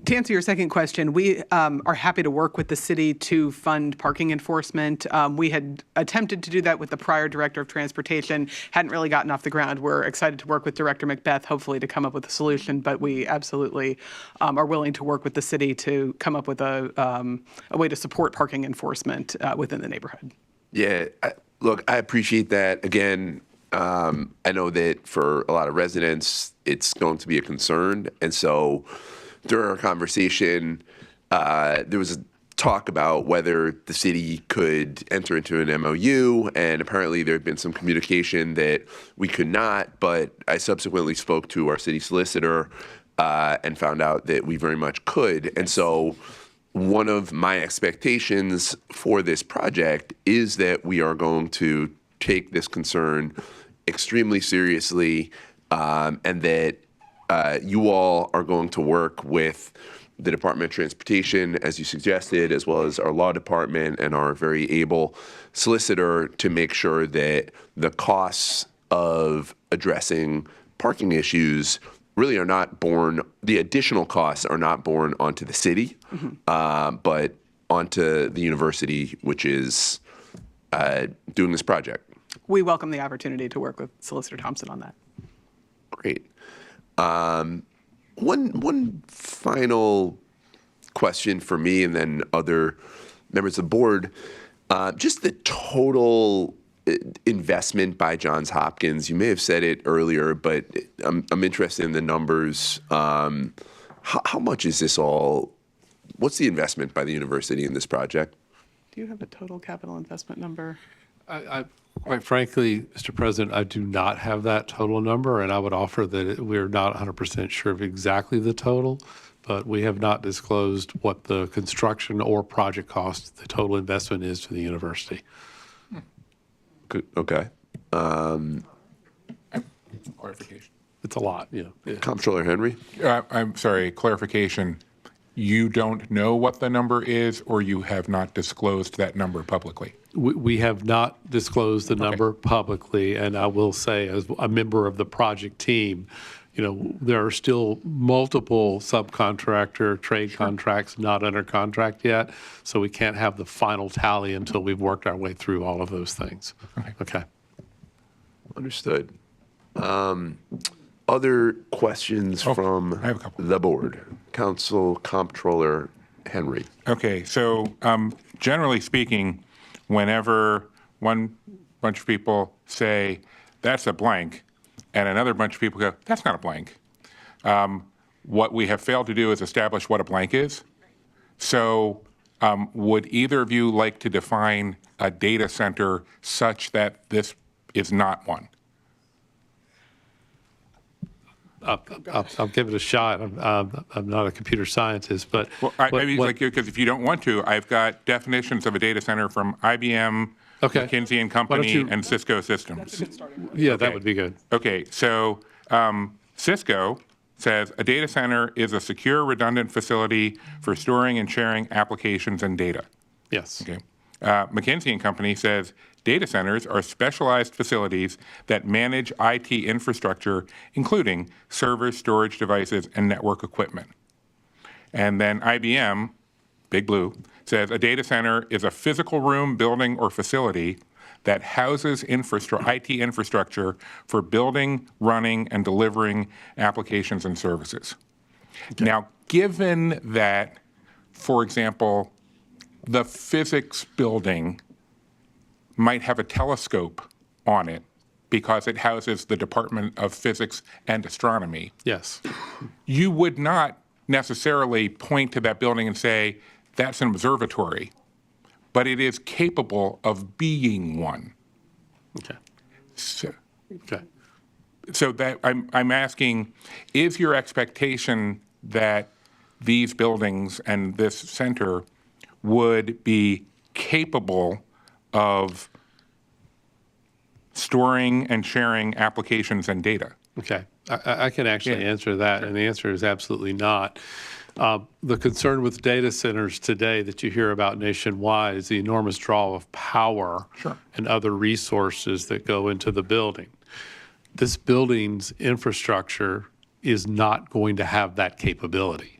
To answer your second question, we are happy to work with the city to fund parking enforcement. We had attempted to do that with the prior director of transportation, hadn't really gotten off the ground. We're excited to work with Director Macbeth, hopefully to come up with a solution, but we absolutely are willing to work with the city to come up with a way to support parking enforcement within the neighborhood. Yeah, look, I appreciate that. Again, I know that for a lot of residents, it's going to be a concern. And so during our conversation, there was a talk about whether the city could enter into an MOU, and apparently there had been some communication that we could not, but I subsequently spoke to our city solicitor and found out that we very much could. And so one of my expectations for this project is that we are going to take this concern extremely seriously, and that you all are going to work with the Department of Transportation, as you suggested, as well as our law department and our very able solicitor to make sure that the costs of addressing parking issues really are not borne, the additional costs are not borne onto the city, but onto the university, which is doing this project. We welcome the opportunity to work with Solicitor Thompson on that. Great. One final question for me and then other members of the board. Just the total investment by Johns Hopkins. You may have said it earlier, but I'm interested in the numbers. How much is this all? What's the investment by the university in this project? Do you have a total capital investment number? Quite frankly, Mr. President, I do not have that total number, and I would offer that we're not 100% sure of exactly the total, but we have not disclosed what the construction or project cost, the total investment is to the university. Good. Okay. Clarification. It's a lot, yeah. Comptroller Henry? I'm sorry, clarification. You don't know what the number is, or you have not disclosed that number publicly? We have not disclosed the number publicly, and I will say, as a member of the project team, there are still multiple subcontractor trade contracts not under contract yet, so we can't have the final tally until we've worked our way through all of those things. Okay. Understood. Other questions from I have a couple. the board? Council Comptroller Henry. Okay, so generally speaking, whenever one bunch of people say, that's a blank, and another bunch of people go, that's not a blank, what we have failed to do is establish what a blank is. So would either of you like to define a data center such that this is not one? I'll give it a shot. I'm not a computer scientist, but Well, because if you don't want to, I've got definitions of a data center from IBM, McKinsey and Company, and Cisco Systems. Yeah, that would be good. Okay, so Cisco says a data center is a secure, redundant facility for storing and sharing applications and data. Yes. Okay. McKinsey and Company says data centers are specialized facilities that manage IT infrastructure, including servers, storage devices, and network equipment. And then IBM, Big Blue, says a data center is a physical room, building, or facility that houses IT infrastructure for building, running, and delivering applications and services. Okay. Now, given that, for example, the physics building might have a telescope on it because it houses the Department of Physics and Astronomy. Yes. You would not necessarily point to that building and say, that's an observatory, but it is capable of being one. Okay. So that I'm asking, is your expectation that these buildings and this center would be capable of storing and sharing applications and data? Okay, I can actually answer that, and the answer is absolutely not. The concern with data centers today that you hear about nationwide is the enormous draw of power and other resources that go into the building. This building's infrastructure is not going to have that capability.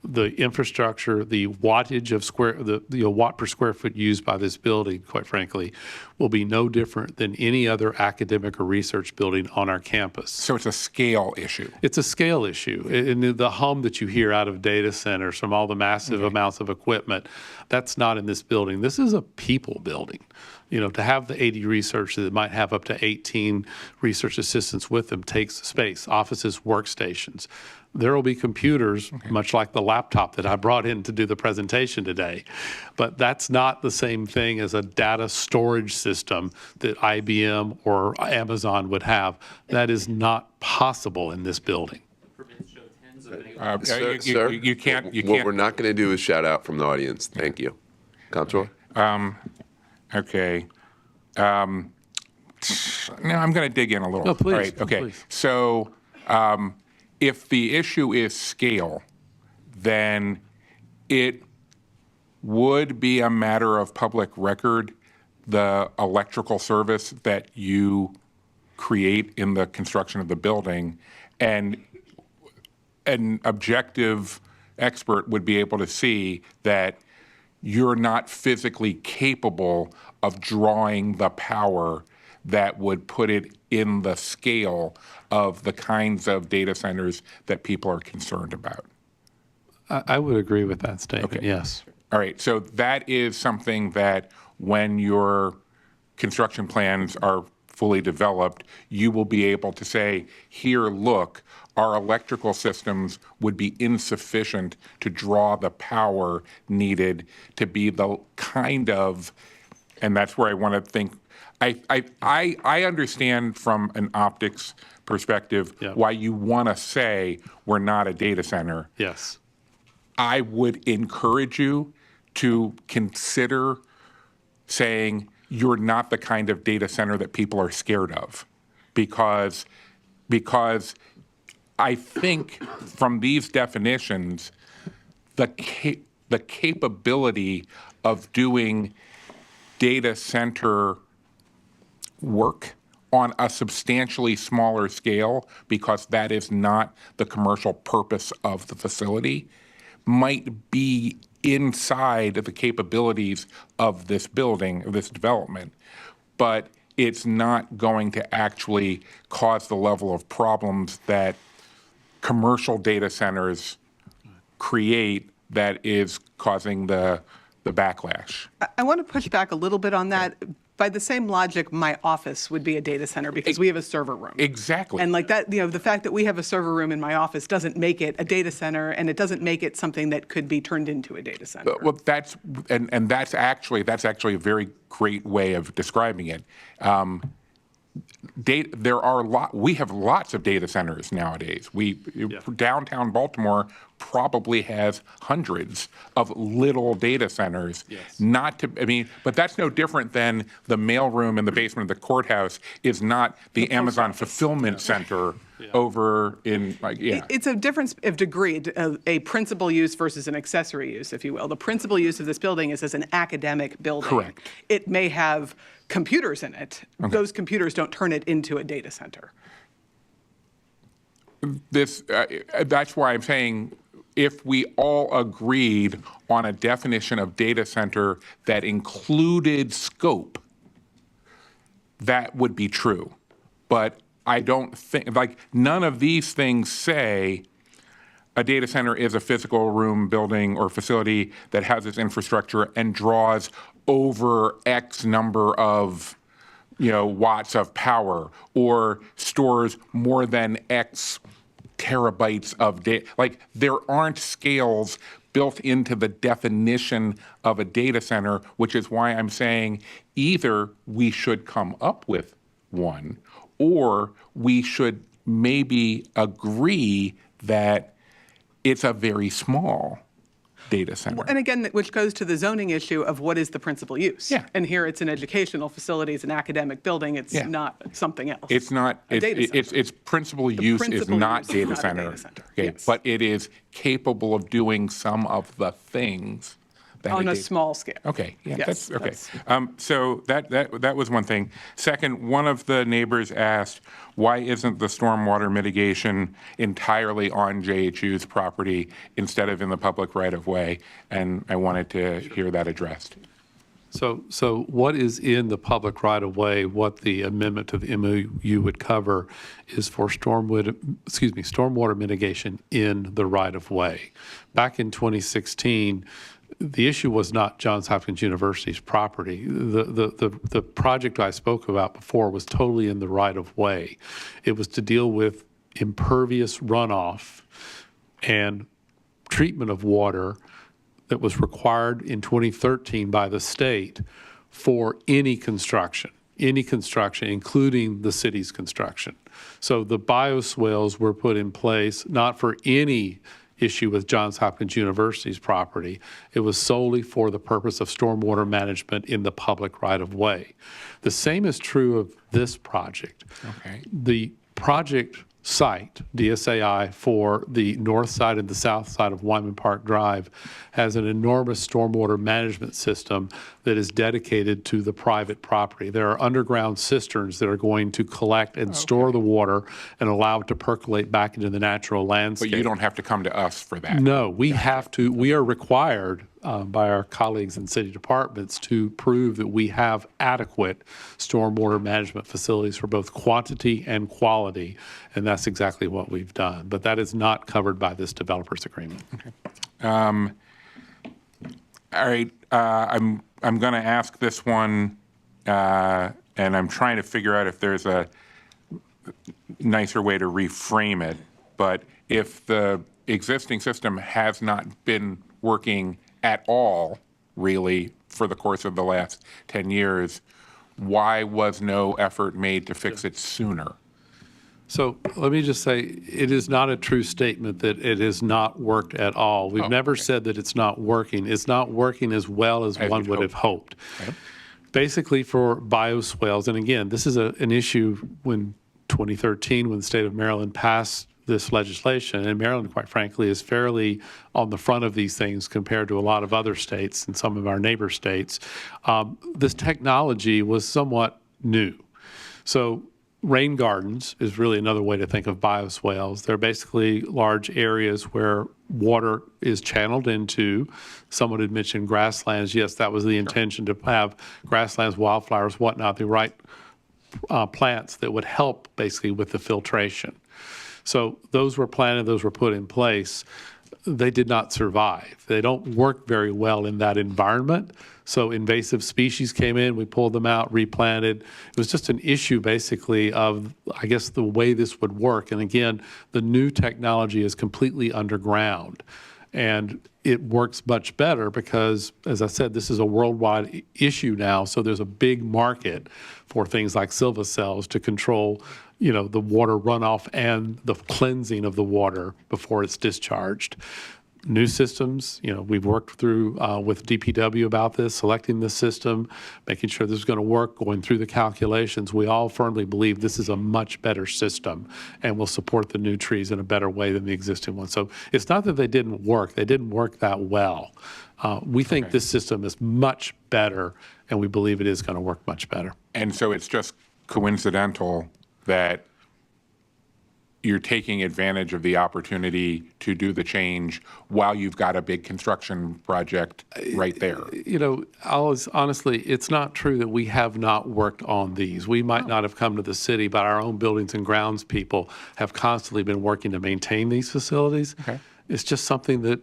The infrastructure, the wattage of the watt per square foot used by this building, quite frankly, will be no different than any other academic or research building on our campus. So it's a scale issue. It's a scale issue. And the hum that you hear out of data centers from all the massive amounts of equipment, that's not in this building. This is a people building. To have the 80 researchers that might have up to 18 research assistants with them takes space, offices, workstations. There will be computers, much like the laptop that I brought in to do the presentation today. But that's not the same thing as a data storage system that IBM or Amazon would have. That is not possible in this building. Sir, you can't. What we're not going to do is shout out from the audience. Thank you. Comptroller? Okay. Now I'm going to dig in a little. No, please. All right, okay. Please. So if the issue is scale, then it would be a matter of public record, the electrical service that you create in the construction of the building. And an objective expert would be able to see that you're not physically capable of drawing the power that would put it in the scale of the kinds of data centers that people are concerned about. I would agree with that statement, yes. All right, so that is something that when your construction plans are fully developed, you will be able to say, here, look, our electrical systems would be insufficient to draw the power needed to be the kind of, and that's where I want to think, I understand from an optics perspective why you want to say we're not a data center. Yes. I would encourage you to consider saying you're not the kind of data center that people are scared of, because I think from these definitions, the capability of doing data center work on a substantially smaller scale, because that is not the commercial purpose of the facility, might be inside of the capabilities of this building, of this development, but it's not going to actually cause the level of problems that commercial data centers create that is causing the backlash. I want to push back a little bit on that. By the same logic, my office would be a data center because we have a server room. Exactly. And like that, the fact that we have a server room in my office doesn't make it a data center, and it doesn't make it something that could be turned into a data center. Well, that's actually a very great way of describing it. We have lots of data centers nowadays. Downtown Baltimore probably has hundreds of little data centers. But that's no different than the mailroom in the basement of the courthouse is not the Amazon fulfillment center over in, It's a difference of degree, a principal use versus an accessory use, if you will. The principal use of this building is as an academic building. Correct. It may have computers in it. Okay. Those computers don't turn it into a data center. That's why I'm saying if we all agreed on a definition of data center that included scope, that would be true. But I don't think, none of these things say a data center is a physical room, building, or facility that has its infrastructure and draws over X number of watts of power, or stores more than X terabytes of data. There aren't scales built into the definition of a data center, which is why I'm saying either we should come up with one, or we should maybe agree that it's a very small data center. And again, which goes to the zoning issue of what is the principal use. Yeah. And here it's an educational facility, it's an academic building, it's not something else. It's not, its principal use is not data center. Okay, yes. But it is capable of doing some of the things that on a small scale. Okay, yeah, Yes, that's okay. So that was one thing. Second, one of the neighbors asked, why isn't the stormwater mitigation entirely on JHU's property instead of in the public right-of-way? And I wanted to hear that addressed. So what is in the public right-of-way, what the amendment to the MOU would cover, is for stormwater mitigation in the right-of-way. Back in 2016, the issue was not Johns Hopkins University's property. The project I spoke about before was totally in the right-of-way. It was to deal with impervious runoff and treatment of water that was required in 2013 by the state for any construction, including the city's construction. So the bioswales were put in place not for any issue with Johns Hopkins University's property. It was solely for the purpose of stormwater management in the public right-of-way. The same is true of this project. Okay. The project site, DSAI, for the north side and the south side of Wyman Park Drive has an enormous stormwater management system that is dedicated to the private property. There are underground cisterns that are going to collect and store the water and allow it to percolate back into the natural landscape. But you don't have to come to us for that. No, we have to, we are required by our colleagues in city departments to prove that we have adequate stormwater management facilities for both quantity and quality, and that's exactly what we've done. But that is not covered by this developers agreement. All right, I'm going to ask this one, and I'm trying to figure out if there's a nicer way to reframe it. But if the existing system has not been working at all, really, for the course of the last 10 years, why was no effort made to fix it sooner? So let me just say, it is not a true statement that it has not worked at all. We've never said that it's not working. It's not working as well as one would have hoped. Okay. Basically for bioswales, and again, this is an issue when 2013, when the state of Maryland passed this legislation, and Maryland, quite frankly, is fairly on the front of these things compared to a lot of other states and some of our neighbor states. This technology was somewhat new. So rain gardens is really another way to think of bioswales. They're basically large areas where water is channeled into. Someone had mentioned grasslands. Yes, that was the intention, to have grasslands, wildflowers, whatnot, the right plants that would help basically with the filtration. So those were planted, those were put in place. They did not survive. They don't work very well in that environment. So invasive species came in, we pulled them out, replanted. It was just an issue basically of, I guess, the way this would work. And again, the new technology is completely underground. And it works much better because, as I said, this is a worldwide issue now. So there's a big market for things like Silvacells to control, you know, the water runoff and the cleansing of the water before it's discharged. New systems, you know, we've worked through with DPW about this, selecting this system, making sure this is going to work, going through the calculations. We all firmly believe this is a much better system and will support the new trees in a better way than the existing one. So it's not that they didn't work that well. We think this system is much better, and we believe it is going to work much better. And so it's just coincidental that you're taking advantage of the opportunity to do the change while you've got a big construction project right there. You know, honestly, it's not true that we have not worked on these. We might not have come to the city, but our own buildings and grounds people have constantly been working to maintain these facilities. Okay. It's just something that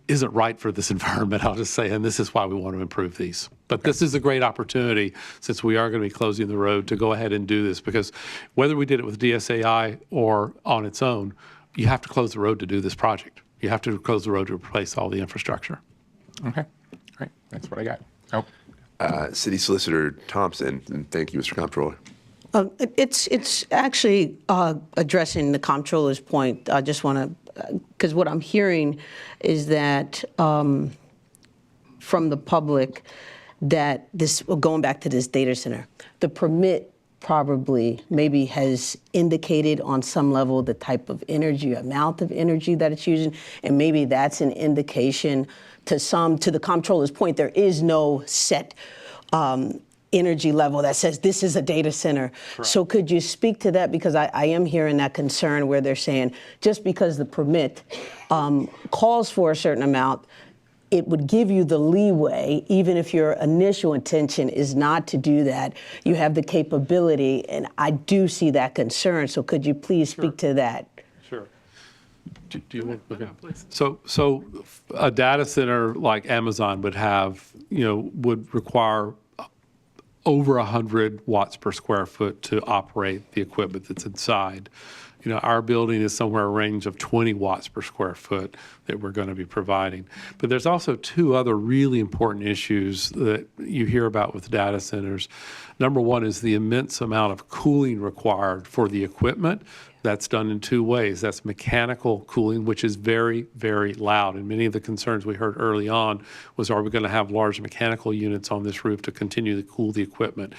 isn't right for this environment, I'll just say, and this is why we want to improve these. But this is a great opportunity, since we are going to be closing the road, to go ahead and do this, because whether we did it with DSAI or on its own, you have to close the road to do this project. You have to close the road to replace all the infrastructure. Okay, great, that's what I got. Oh. City Solicitor Thompson, and thank you, Mr. Comptroller. It's actually addressing the comptroller's point. I just want to, because what I'm hearing is that from the public, that this, going back to this data center, the permit probably maybe has indicated on some level the type of energy, amount of energy that it's using, and maybe that's an indication to the comptroller's point, there is no set energy level that says this is a data center. Correct. So could you speak to that? Because I am hearing that concern where they're saying just because the permit calls for a certain amount, it would give you the leeway, even if your initial intention is not to do that. You have the capability, and I do see that concern. So could you please speak to that? Sure. Do you want to please? So a data center like Amazon would have, would require over 100 watts per square foot to operate the equipment that's inside. Our building is somewhere a range of 20 watts per square foot that we're going to be providing. But there's also two other really important issues that you hear about with data centers. Number one is the immense amount of cooling required for the equipment That's done in two ways. That's mechanical cooling, which is very, very loud. And many of the concerns we heard early on was, are we going to have large mechanical units on this roof to continue to cool the equipment?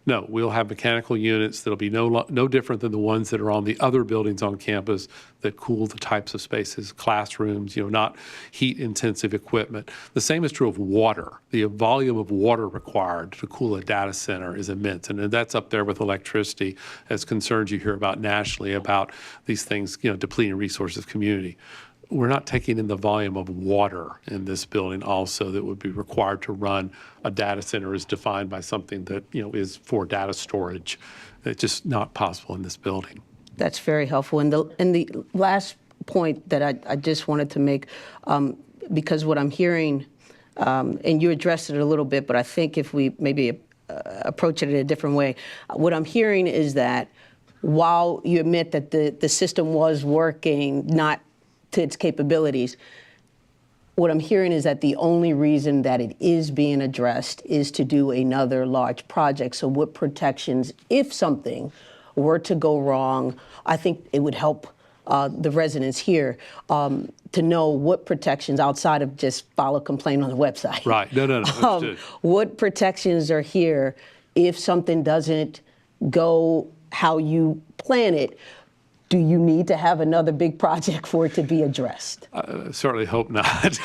No, we'll have mechanical units that'll be no different than the ones that are on the other buildings on campus that cool the types of spaces, classrooms, not heat-intensive equipment. The same is true of water. The volume of water required to cool a data center is immense, and that's up there with electricity as concerns you hear about nationally about these things, depleting resources of community. We're not taking in the volume of water in this building also that would be required to run a data center as defined by something that, is for data storage. It's just not possible in this building. That's very helpful. And the last point that I just wanted to make, because what I'm hearing, and you addressed it a little bit, but I think if we maybe approach it in a different way, what I'm hearing is that while you admit that the system was working not to its capabilities, what I'm hearing is that the only reason that it is being addressed is to do another large project. So what protections, if something were to go wrong, I think it would help the residents here to know what protections outside of just file a complaint on the website. Right. No. Understood. What protections are here if something doesn't go how you plan it? Do you need to have another big project for it to be addressed? Certainly hope not.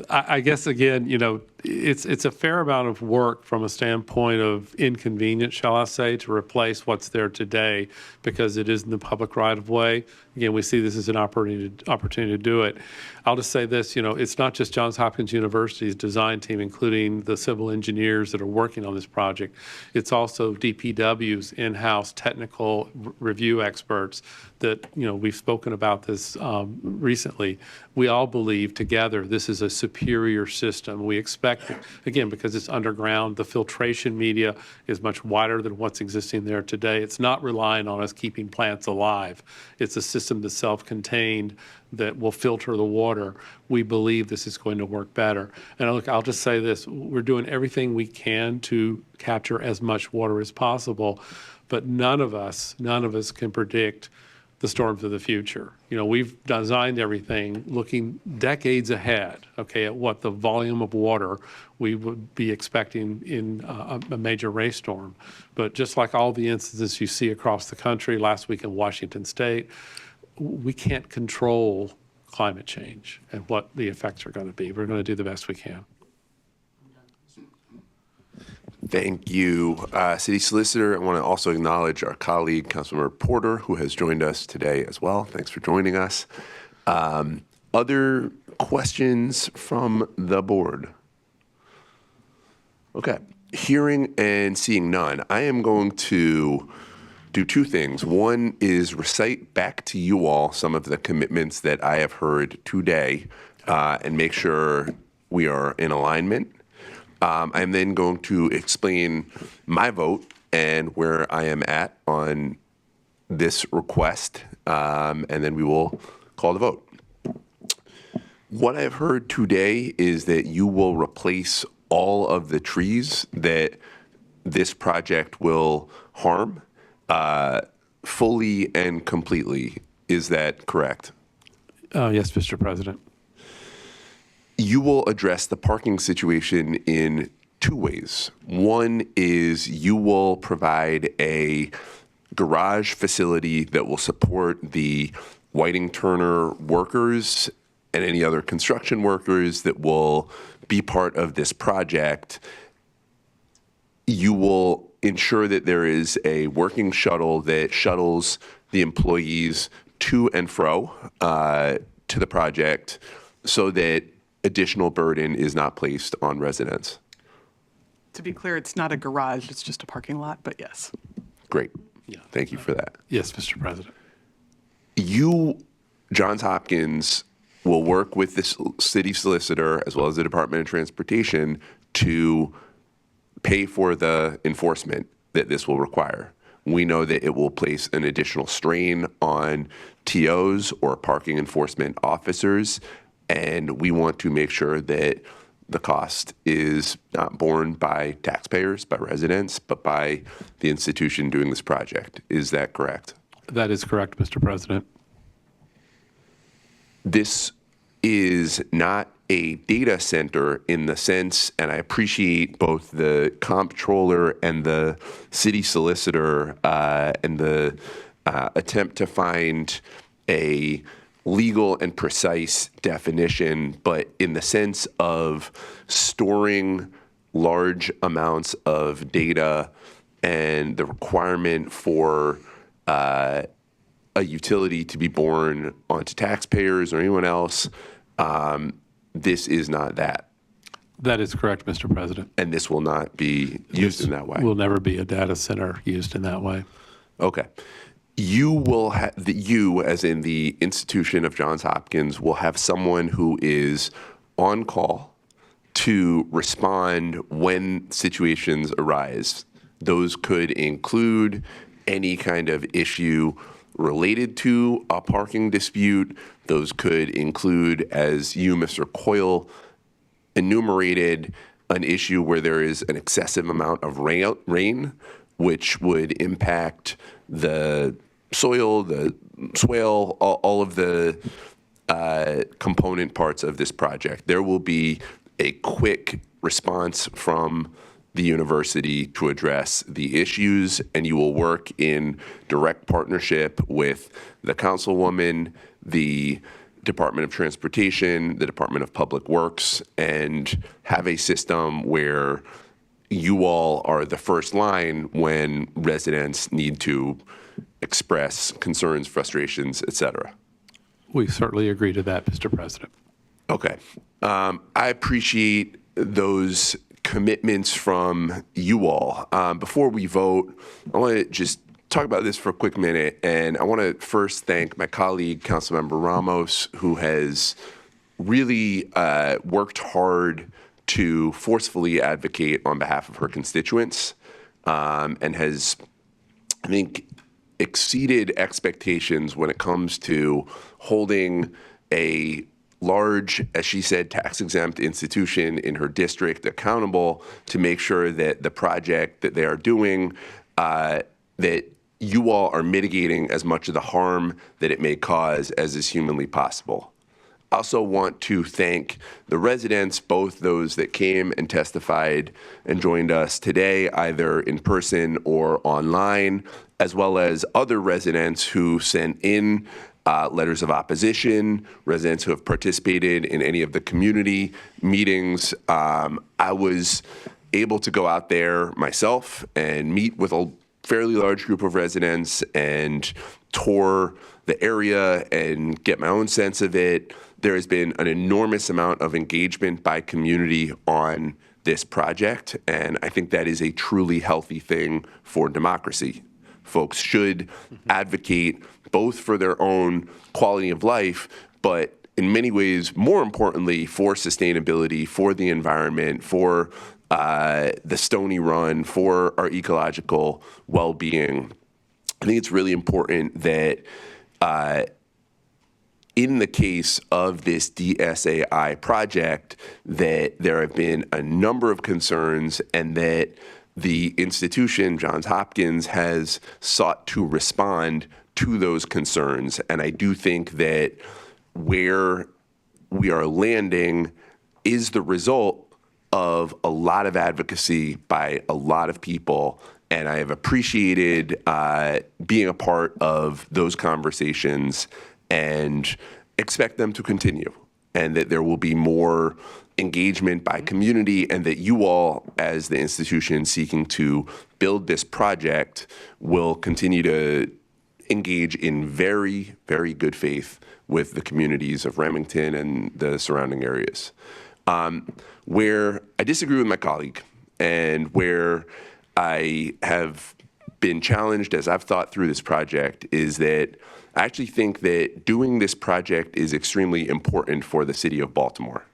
I guess, again, it's a fair amount of work from a standpoint of inconvenience, shall I say, to replace what's there today because it is in the public right-of-way. Again, we see this as an opportunity to do it. I'll just say this, it's not just Johns Hopkins University's design team, including the civil engineers that are working on this project. It's also DPW's in-house technical review experts that, we've spoken about this recently. We all believe together this is a superior system. We expect, again, because it's underground, the filtration media is much wider than what's existing there today. It's not relying on us keeping plants alive. It's a system that's self-contained that will filter the water. We believe this is going to work better. And look, I'll just say this, we're doing everything we can to capture as much water as possible, but none of us can predict the storms of the future. We've designed everything looking decades ahead, at what the volume of water we would be expecting in a major rainstorm. But just like all the instances you see across the country, last week in Washington State, we can't control climate change and what the effects are going to be. We're going to do the best we can. Thank you, City Solicitor. I want to also acknowledge our colleague, Councilmember Porter, who has joined us today as well. Thanks for joining us. Other questions from the board? Okay. Hearing and seeing none, I am going to do two things. One is recite back to you all some of the commitments that I have heard today and make sure we are in alignment. I'm then going to explain my vote and where I am at on this request, and then we will call the vote. What I've heard today is that you will replace all of the trees that this project will harm fully and completely. Is that correct? Yes, Mr. President. You will address the parking situation in two ways. One is you will provide a garage facility that will support the Whiting-Turner workers and any other construction workers that will be part of this project. You will ensure that there is a working shuttle that shuttles the employees to and fro to the project so that additional burden is not placed on residents. To be clear, it's not a garage, it's just a parking lot, but yes. Great. Thank you for that. Yes, Mr. President. You, Johns Hopkins, will work with the city solicitor as well as the Department of Transportation to pay for the enforcement that this will require. We know that it will place an additional strain on TOs or parking enforcement officers, and we want to make sure that the cost is not borne by taxpayers, by residents, but by the institution doing this project. Is that correct? That is correct, Mr. President. This is not a data center in the sense, and I appreciate both the comptroller and the city solicitor and the attempt to find a legal and precise definition, but in the sense of storing large amounts of data and the requirement for a utility to be borne onto taxpayers or anyone else, this is not that. That is correct, Mr. President. And this will not be used in that way. Will never be a data center used in that way. Okay. You will have, you as in the institution of Johns Hopkins, will have someone who is on call to respond when situations arise. Those could include any kind of issue related to a parking dispute. Those could include, as you, Mr. Coyle, enumerated, an issue where there is an excessive amount of rain, which would impact the soil, the swale, all of the component parts of this project. There will be a quick response from the university to address the issues, and you will work in direct partnership with the councilwoman, the Department of Transportation, the Department of Public Works, and have a system where you all are the first line when residents need to express concerns, frustrations, et cetera. We certainly agree to that, Mr. President. Okay. I appreciate those commitments from you all. Before we vote, I want to just talk about this for a quick minute, and I want to first thank my colleague, Councilmember Ramos, who has really worked hard to forcefully advocate on behalf of her constituents, and has, I think, exceeded expectations when it comes to holding a large, as she said, tax-exempt institution in her district accountable to make sure that the project that they are doing, that you all are mitigating as much of the harm that it may cause as is humanly possible. I also want to thank the residents, both those that came and testified and joined us today, either in person or online, as well as other residents who sent in letters of opposition, residents who have participated in any of the community meetings. I was able to go out there myself and meet with a fairly large group of residents and tour the area and get my own sense of it. There has been an enormous amount of engagement by community on this project, and I think that is a truly healthy thing for democracy. Folks should advocate both for their own quality of life, but in many ways, more importantly, for sustainability, for the environment, for the Stony Run, for our ecological well-being. I think it's really important that in the case of this DSAI project, that there have been a number of concerns and that the institution, Johns Hopkins, has sought to respond to those concerns. And I do think that where we are landing is the result of a lot of advocacy by a lot of people. And I have appreciated being a part of those conversations and expect them to continue, and that there will be more engagement by community, and that you all, as the institution seeking to build this project, will continue to engage in very, very good faith with the communities of Remington and the surrounding areas. Where I disagree with my colleague and where I have been challenged as I've thought through this project is that I actually think that doing this project is extremely important for the city of Baltimore.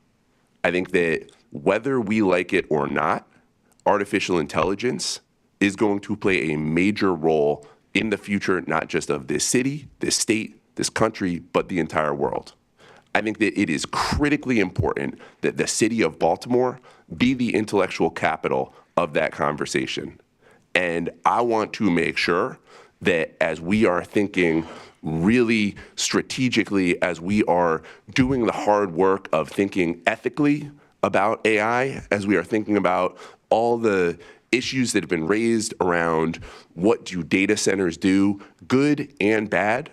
I think that whether we like it or not, artificial intelligence is going to play a major role in the future, not just of this city, this state, this country, but the entire world. I think that it is critically important that the city of Baltimore be the intellectual capital of that conversation. And I want to make sure that as we are thinking really strategically, as we are doing the hard work of thinking ethically about AI, as we are thinking about all the issues that have been raised around what do data centers do, good and bad,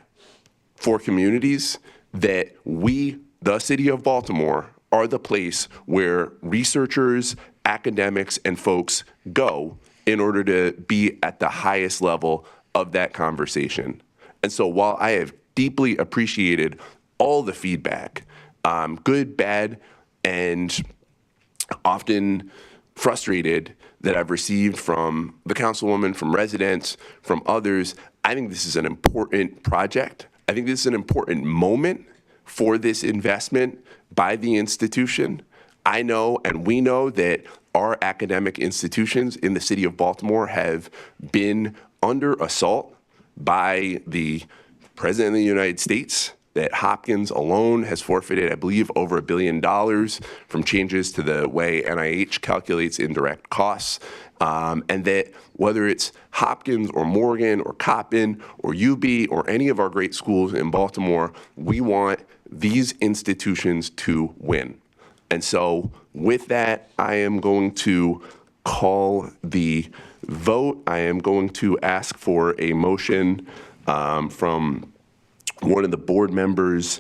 for communities, that we, the city of Baltimore, are the place where researchers, academics, and folks go in order to be at the highest level of that conversation. And so while I have deeply appreciated all the feedback, good, bad, and often frustrated that I've received from the councilwoman, from residents, from others, I think this is an important project. I think this is an important moment for this investment by the institution. I know and we know that our academic institutions in the city of Baltimore have been under assault by the President of the United States, that Hopkins alone has forfeited, I believe, over $1 billion from changes to the way NIH calculates indirect costs. And that whether it's Hopkins or Morgan or Coppin or UB or any of our great schools in Baltimore, we want these institutions to win. And so with that, I am going to call the vote. I am going to ask for a motion from one of the board members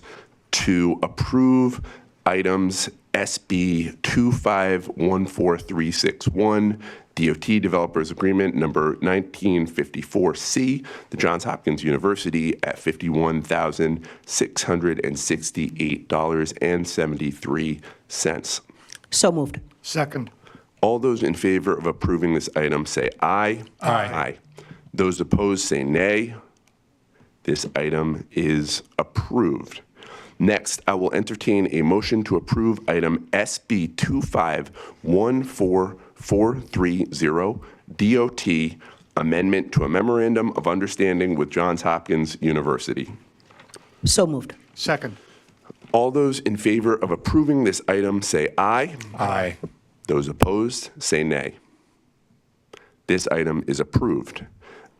to approve items SB 2514361, DOT Developers Agreement number 1954C, the Johns Hopkins University at $51,668.73. So moved. Second. All those in favor of approving this item say aye. Aye. Those opposed say nay. This item is approved. Next, I will entertain a motion to approve item SB 2514430, DOT Amendment to a Memorandum of Understanding with Johns Hopkins University. So moved. Second. All those in favor of approving this item say aye. Aye. Those opposed say nay. This item is approved.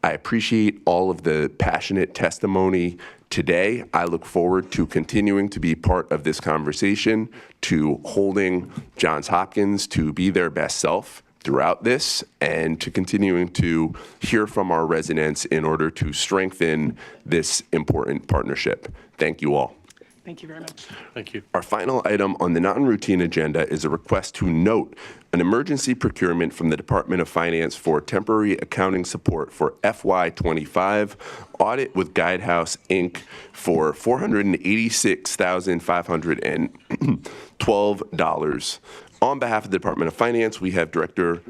I appreciate all of the passionate testimony today. I look forward to continuing to be part of this conversation, to holding Johns Hopkins to be their best self throughout this, and to continuing to hear from our residents in order to strengthen this important partnership. Thank you all. Thank you very much. Thank you. Our final item on the non-routine agenda is a request to note an emergency procurement from the Department of Finance for temporary accounting support for FY25 audit with Guidehouse, Inc. for $486,512. On behalf of the Department of Finance, we have Director,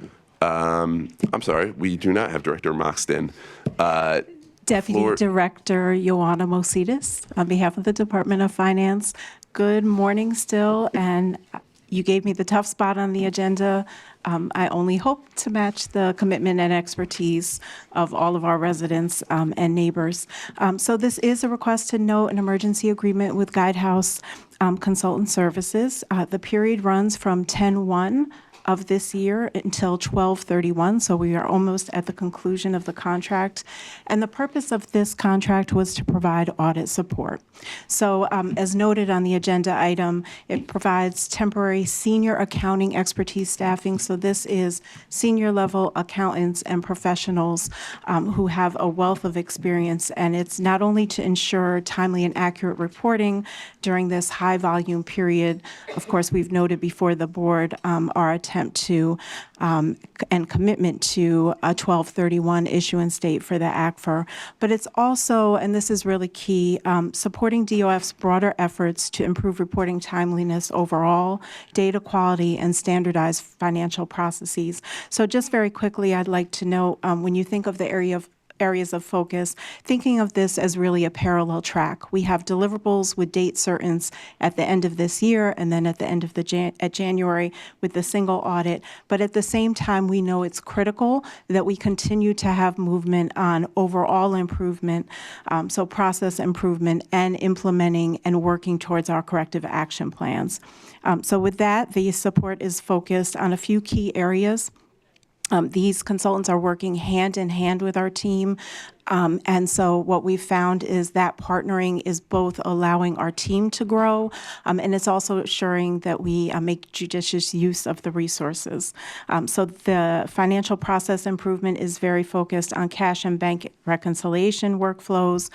we do not have Director Moxton. Deputy Director Ioana Mositas, on behalf of the Department of Finance. Good morning still, and you gave me the tough spot on the agenda. I only hope to match the commitment and expertise of all of our residents and neighbors. So this is a request to note an emergency agreement with Guidehouse Consultant Services. The period runs from 10/1 of this year until 12/31, so we are almost at the conclusion of the contract. And the purpose of this contract was to provide audit support. So as noted on the agenda item, it provides temporary senior accounting expertise staffing. So this is senior level accountants and professionals who have a wealth of experience. And it's not only to ensure timely and accurate reporting during this high volume period. Of course, we've noted before the board our attempt to and commitment to a 12/31 issuance date for the ACFR. But it's also, and this is really key, supporting DOF's broader efforts to improve reporting timeliness overall, data quality, and standardized financial processes. So just very quickly, I'd like to note, when you think of the areas of focus, thinking of this as really a parallel track. We have deliverables with date certains at the end of this year and then at the end of January with the single audit. But at the same time, we know it's critical that we continue to have movement on overall improvement, so process improvement and implementing and working towards our corrective action plans. So with that, the support is focused on a few key areas. These consultants are working hand in hand with our team And so what we found is that partnering is both allowing our team to grow, and it's also assuring that we make judicious use of the resources. So the financial process improvement is very focused on cash and bank reconciliation workflows,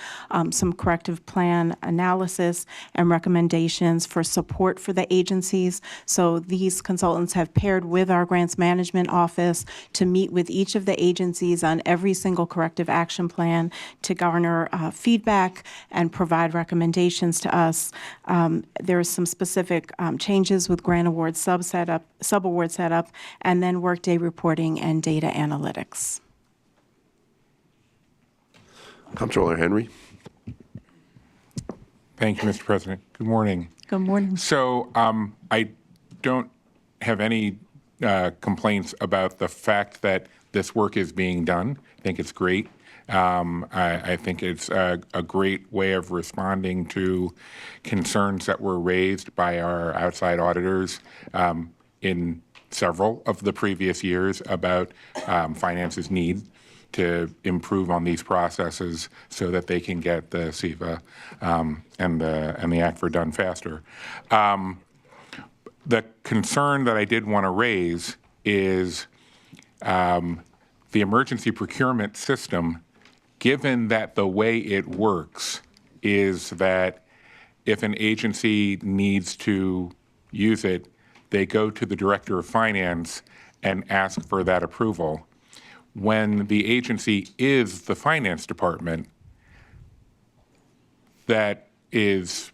some corrective plan analysis, and recommendations for support for the agencies. So these consultants have paired with our grants management office to meet with each of the agencies on every single corrective action plan to garner feedback and provide recommendations to us. There are some specific changes with grant award sub-award setup, and then workday reporting and data analytics. Comptroller Henry. Thank you, Mr. President. Good morning. Good morning. So I don't have any complaints about the fact that this work is being done. I think it's great. I think it's a great way of responding to concerns that were raised by our outside auditors in several of the previous years about finance's need to improve on these processes so that they can get the CEVA and the ACFR done faster. The concern that I did want to raise is the emergency procurement system, given that the way it works is that if an agency needs to use it, they go to the director of finance and ask for that approval. When the agency is the finance department, that is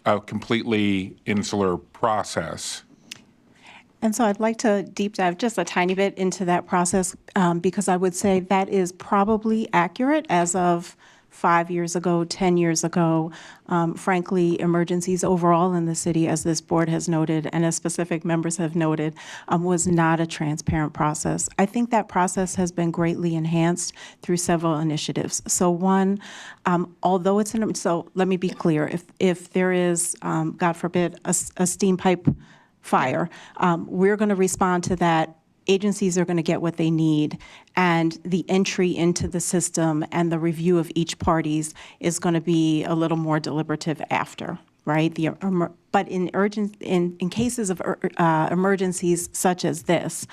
a completely insular process. And so I'd like to deep dive just a tiny bit into that process because I would say that is probably accurate as of 5 years ago, 10 years ago. Frankly, emergencies overall in the city, as this board has noted and as specific members have noted, was not a transparent process. I think that process has been greatly enhanced through several initiatives. So one, although it's so let me be clear, if there is, God forbid, a steam pipe fire, we're going to respond to that. Agencies are going to get what they need, and the entry into the system and the review of each parties is going to be a little more deliberative after, right? But in cases of emergencies such as this,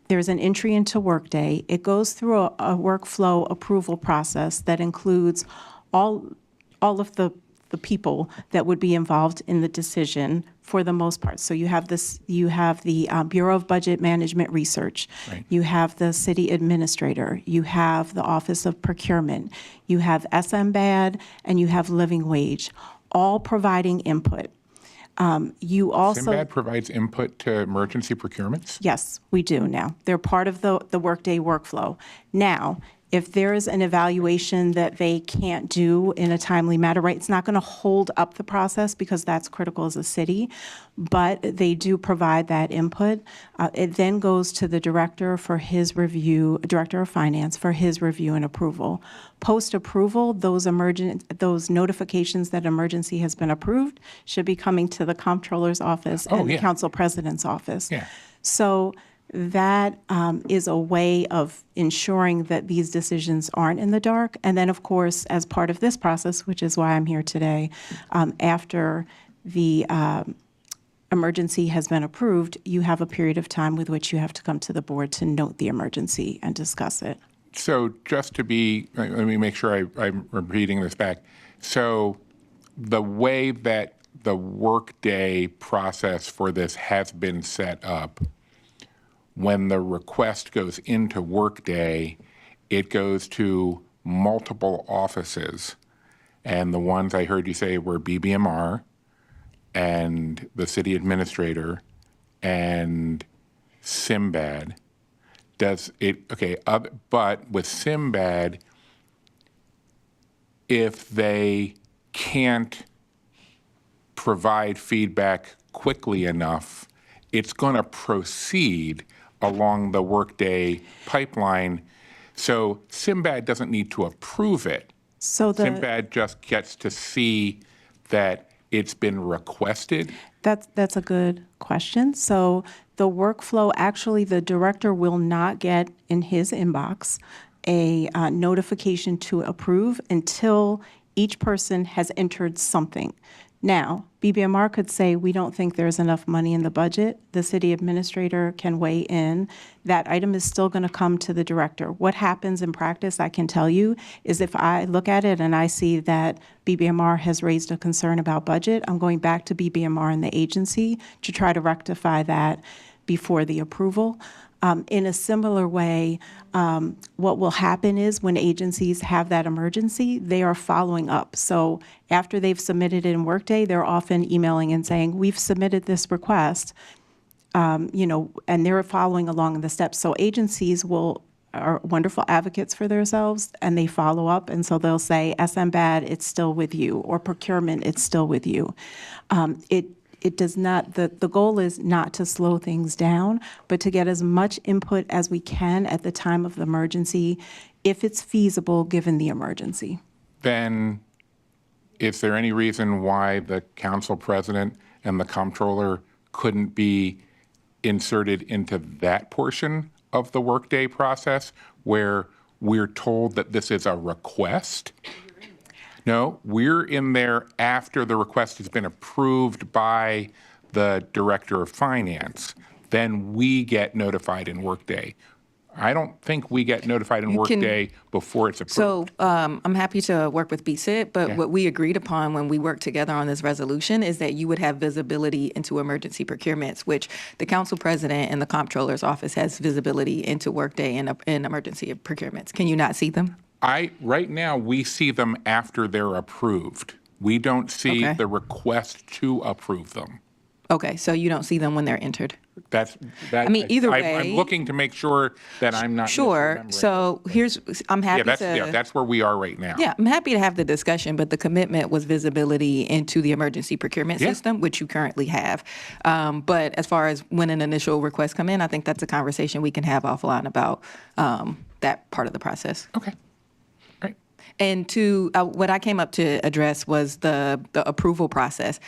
there's an entry into Workday. It goes through a workflow approval process that includes all of the people that would be involved in the decision for the most part. So you have the Bureau of Budget Management Research, right. You have the city administrator, you have the Office of Procurement, you have SMBAD, and you have Living Wage, all providing input. You also SMBAD provides input to emergency procurements? Yes, we do now. They're part of the Workday workflow. Now, if there is an evaluation that they can't do in a timely manner, right, it's not going to hold up the process because that's critical as a city, but they do provide that input. It then goes to the director for his review, director of finance for his review and approval. Post-approval, those notifications that emergency has been approved should be coming to the comptroller's office and the council president's office. Yeah. So that is a way of ensuring that these decisions aren't in the dark. And then, of course, as part of this process, which is why I'm here today, after the emergency has been approved, you have a period of time with which you have to come to the board to note the emergency and discuss it. So just to be, let me make sure I'm repeating this back. So the way that the Workday process for this has been set up, when the request goes into Workday, it goes to multiple offices. And the ones I heard you say were BBMR and the city administrator and SMBAD. Does it, okay, but with SMBAD, if they can't provide feedback quickly enough, it's going to proceed along the Workday pipeline. So SMBAD doesn't need to approve it. So SMBAD just gets to see that it's been requested. That's a good question. So the workflow, actually, the director will not get in his inbox a notification to approve until each person has entered something. Now, BBMR could say, we don't think there's enough money in the budget. The city administrator can weigh in. That item is still going to come to the director. What happens in practice, I can tell you, is if I look at it and I see that BBMR has raised a concern about budget, I'm going back to BBMR and the agency to try to rectify that before the approval. In a similar way, what will happen is when agencies have that emergency, they are following up. So after they've submitted it in Workday, they're often emailing and saying, we've submitted this request, and they're following along in the steps. So agencies are wonderful advocates for themselves, and they follow up, and so they'll say, SMBAD, it's still with you, or procurement, it's still with you. It does not, the goal is not to slow things down, but to get as much input as we can at the time of the emergency, if it's feasible, given the emergency. Then, is there any reason why the council president and the comptroller couldn't be inserted into that portion of the workday process where we're told that this is a request? No, we're in there after the request has been approved by the director of finance. Then we get notified in Workday. I don't think we get notified in Workday before it's approved. So I'm happy to work with BSIT, but what we agreed upon when we worked together on this resolution is that you would have visibility into emergency procurements, which the council president and the comptroller's office has visibility into Workday and emergency procurements. Can you not see them? Right now, we see them after they're approved. We don't see the request to approve them. Okay, so you don't see them when they're entered. I mean, either way. I'm looking to make sure that I'm not Sure. So I'm happy that's where we are right now. Yeah, I'm happy to have the discussion, but the commitment was visibility into the emergency procurement system, which you currently have. But as far as when an initial request come in, I think that's a conversation we can have offline about that part of the process. Okay. And what I came up to address was the approval process.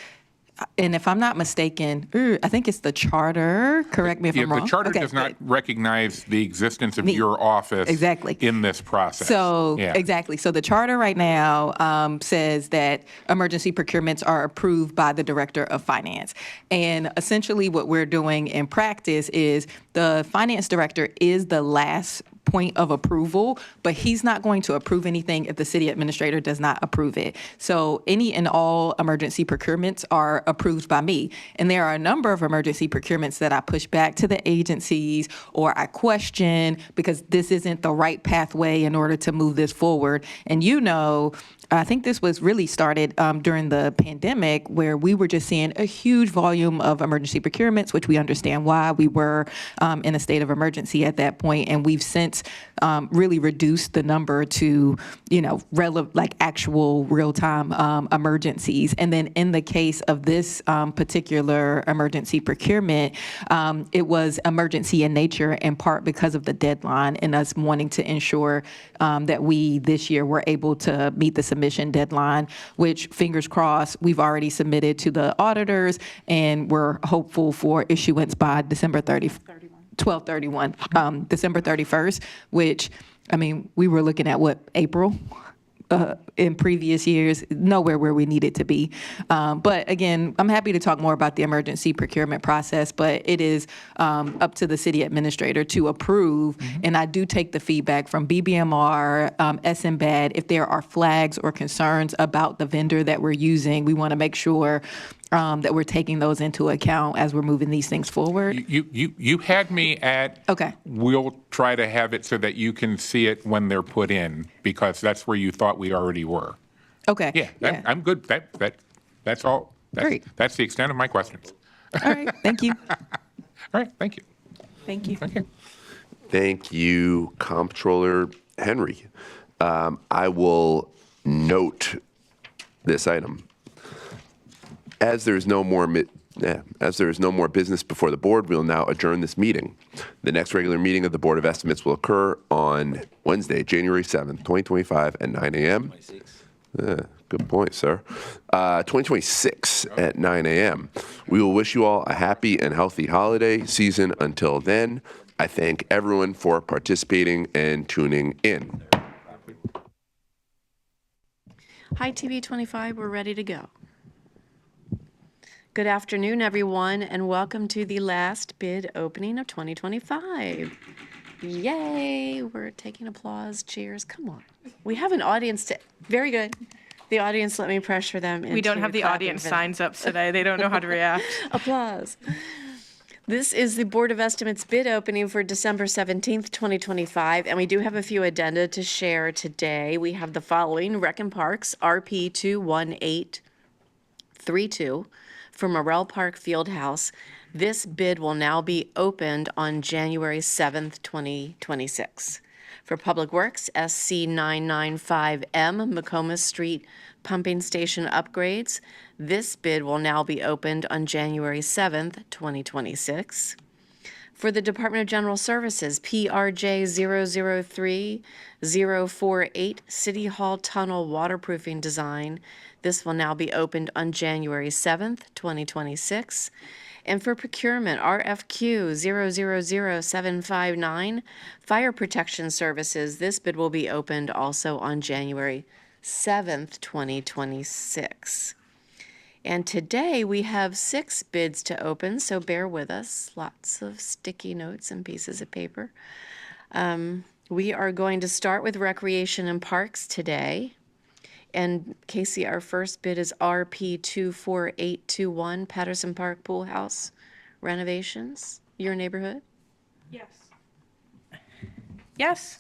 And if I'm not mistaken, I think it's the charter. Correct me if I'm wrong. The charter does not recognize the existence of your office in this process. So exactly. So the charter right now says that emergency procurements are approved by the director of finance. And essentially what we're doing in practice is the finance director is the last point of approval, but he's not going to approve anything if the city administrator does not approve it. So any and all emergency procurements are approved by me. And there are a number of emergency procurements that I push back to the agencies or I question because this isn't the right pathway in order to move this forward. And I think this was really started during the pandemic where we were just seeing a huge volume of emergency procurements, which we understand why we were in a state of emergency at that point. And we've since really reduced the number to, actual real-time emergencies. And then in the case of this particular emergency procurement, it was emergency in nature in part because of the deadline and us wanting to ensure that we this year were able to meet the submission deadline, which, fingers crossed, we've already submitted to the auditors, and we're hopeful for issuance by December 31st, which, we were looking at April? In previous years, nowhere where we needed to be. But again, I'm happy to talk more about the emergency procurement process, but it is up to the city administrator to approve. And I do take the feedback from BBMR, SMBAD. If there are flags or concerns about the vendor that we're using, we want to make sure that we're taking those into account as we're moving these things forward. You had me at, we'll try to have it so that you can see it when they're put in, because that's where you thought we already were. Okay. Yeah. I'm good. That's all. Great. That's the extent of my questions. All right. Thank you. All right. Thank you. Thank you. Thank you. Thank you, Comptroller Henry. I will note this item. As there is no more business before the board, we will now adjourn this meeting. The next regular meeting of the Board of Estimates will occur on Wednesday, January 7th, 2025 at 9 a.m. Good point, sir. 2026 at 9 a.m. We will wish you all a happy and healthy holiday season. Until then, I thank everyone for participating and tuning in. Hi, TV 25, we're ready to go. Good afternoon, everyone, and welcome to the last bid opening of 2025. Yay! We're taking applause, cheers. Come on. We have an audience to. Very good. The audience, let me pressure them. We don't into have the clapping audience for them. signs up today. They don't know how to react. Applause. This is the Board of Estimates bid opening for December 17th, 2025, and we do have a few addenda to share today. We have the following: Rec and Parks, RP 21832 for Morel Park Fieldhouse. This bid will now be opened on January 7th, 2026. For Public Works, SC 995M, Macomb Street Pumping Station Upgrades. This bid will now be opened on January 7th, 2026. For the Department of General Services, PRJ 003048, City Hall Tunnel Waterproofing Design. This will now be opened on January 7th, 2026. And for procurement, RFQ 000759, Fire Protection Services. This bid will be opened also on January 7th, 2026. And today we have 6 bids to open, so bear with us. Lots of sticky notes and pieces of paper. We are going to start with Recreation and Parks today. And Casey, our first bid is RP 24821, Patterson Park Pool House renovations. Your neighborhood? Yes. Yes.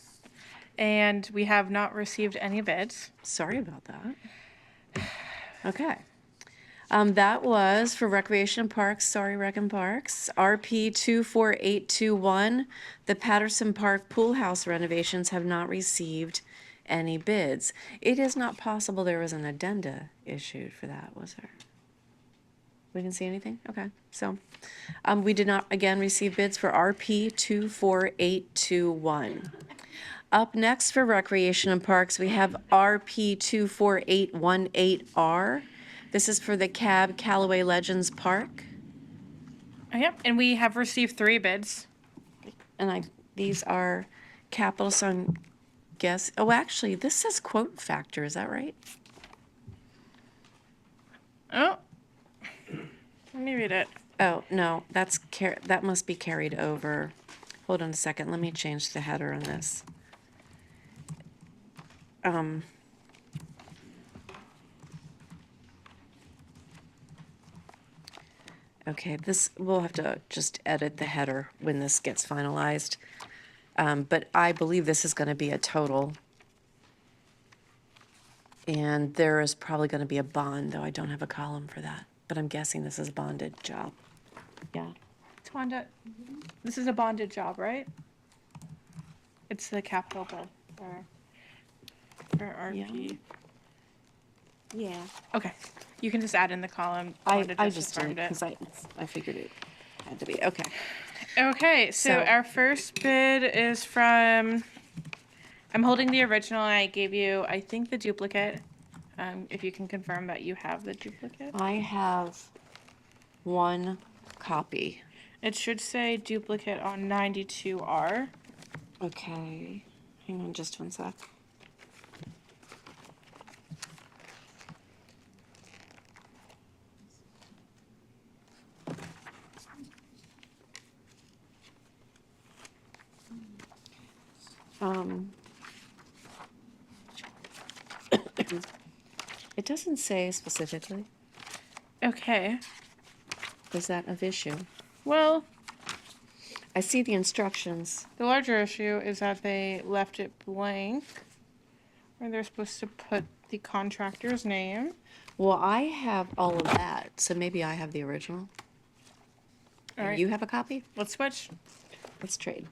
And we have not received any bids. Sorry about that. Okay. That was for Recreation and Parks, sorry, Rec and Parks. RP 24821, the Patterson Park Pool House renovations have not received any bids. It is not possible there was an addenda issued for that, was there? We didn't see anything? Okay, so we did not, again, receive bids for RP 24821. Up next for Recreation and Parks, we have RP 24818R. This is for the Cab Callaway Legends Park. Yep, and we have received 3 bids. And these are capital, so I'm guess. Oh, actually, this says quote factor. Is that right? Oh, let me read it. Oh, no, that must be carried over. Hold on a second. Let me change the header on this. Okay, we'll have to just edit the header when this gets finalized. But I believe this is going to be a total. And there is probably going to be a bond, though I don't have a column for that. But I'm guessing this is a bonded job. Yeah. Tawanda, this is a bonded job, right? It's the capital bill for RP. Yeah. Okay. You can just add in the column. I Tawanda just did confirmed because I figured it had to be. Okay. Okay, so our first bid is from, I'm holding the original, and I gave you, I think, the duplicate. If you can confirm that you have the duplicate. I have one copy. It should say duplicate on 92R. Okay. Hang on just one sec. It doesn't say specifically. Okay. Is that of issue? Well, I see the instructions. the larger issue is that they left it blank, where they're supposed to put the contractor's name. Well, I have all of that, so maybe I have the original. All right. You have a copy? Let's switch. Let's trade.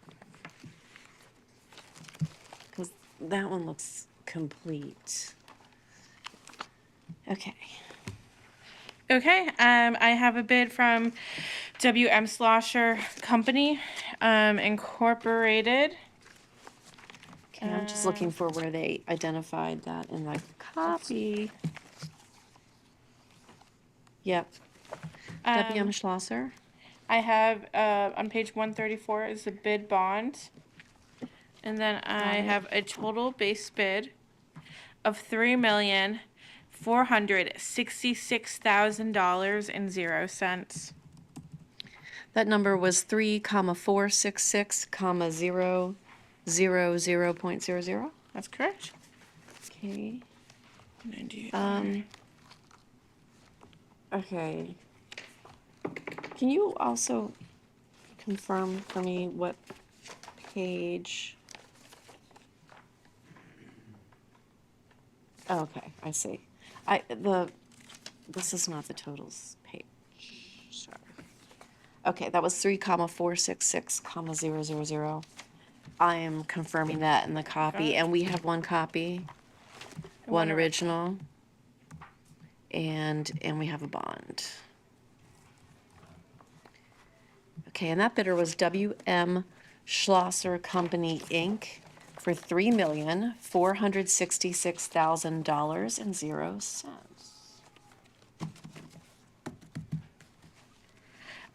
Because that one looks complete. Okay. Okay, I have a bid from W.M. Slosher Company, Incorporated. Okay, I'm just looking for where they identified that in my copy. Yep. W.M. Schlosser. I have on page 134 is the bid bond. And then I have a total base bid of $3,466,000.00. That number was 3,466,000.00. That's correct. Okay. 98. Okay. Can you also confirm for me what page? Oh, okay, I see. This is not the totals page. Sorry. Okay, that was 3,466,000. I am confirming that in the copy, and we have one copy, one original, and we have a bond. Okay, and that bidder was W.M. Schlosser Company, Inc. for $3,466,000.00.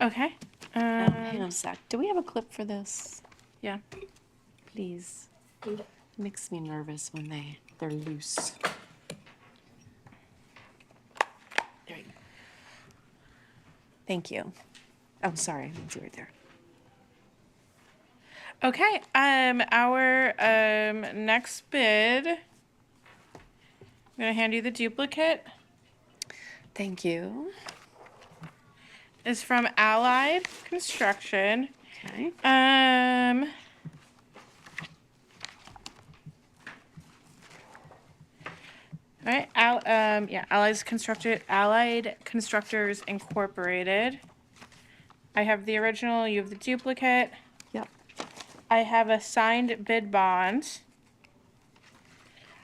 Okay. Hang on a sec. Do we have a clip for this? Yeah. Please. It makes me nervous when they're loose. There you go. Thank you. Oh, sorry. It's right there. Okay. Our next bid. I'm gonna hand you the duplicate. Thank you. Is from Allied Construction. Okay. All right. Allied Constructors Incorporated. I have the original. You have the duplicate. Yep. I have a signed bid bond.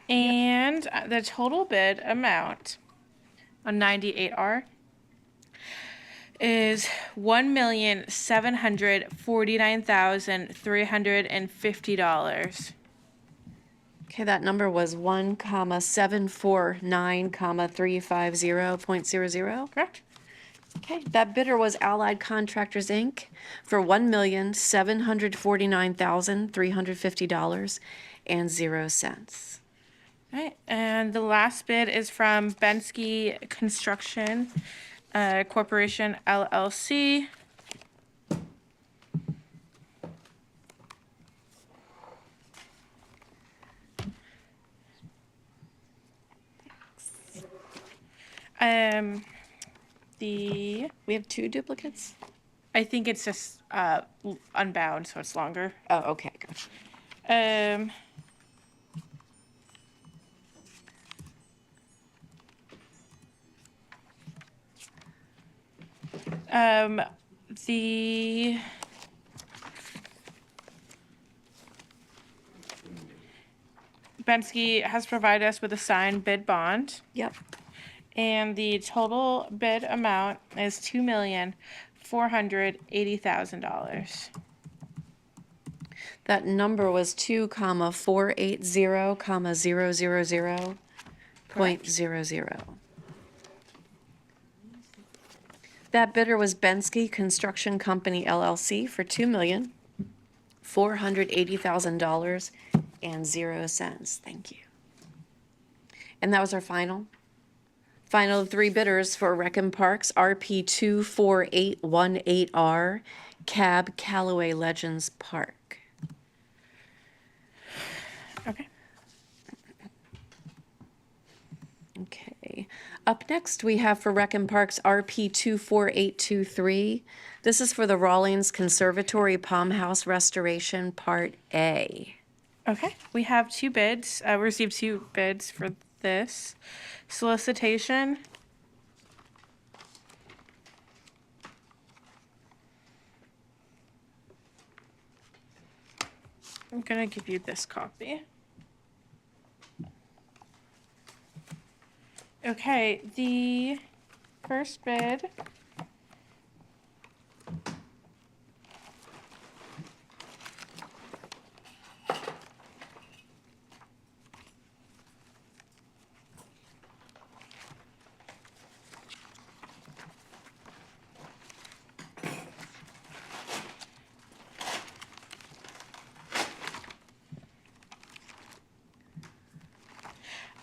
And the total bid amount on 98R is $1,749,350. Okay, that number was 1,749,350.00. Correct. Okay, that bidder was Allied Contractors, Inc. for $1,749,350.00. All right, and the last bid is from Bensky Construction Corporation, LLC. We have two duplicates? I think it's just unbound, so it's longer. Oh, okay, gotcha. The Bensky has provided us with a signed bid bond. Yep. And the total bid amount is $2,480,000. That number was 2,480,000.00. That bidder was Bensky Construction Company, LLC for $2,480,000.00. Thank you. And that was our final three bidders for Rec and Parks, RP 24818R, Cab Callaway Legends Park. Okay. Okay. Up next, we have for Rec and Parks RP 24823. This is for the Rawlings Conservatory Palm House Restoration Part A. Okay, we have two bids. We received two bids for this solicitation. I'm gonna give you this copy. Okay, the first bid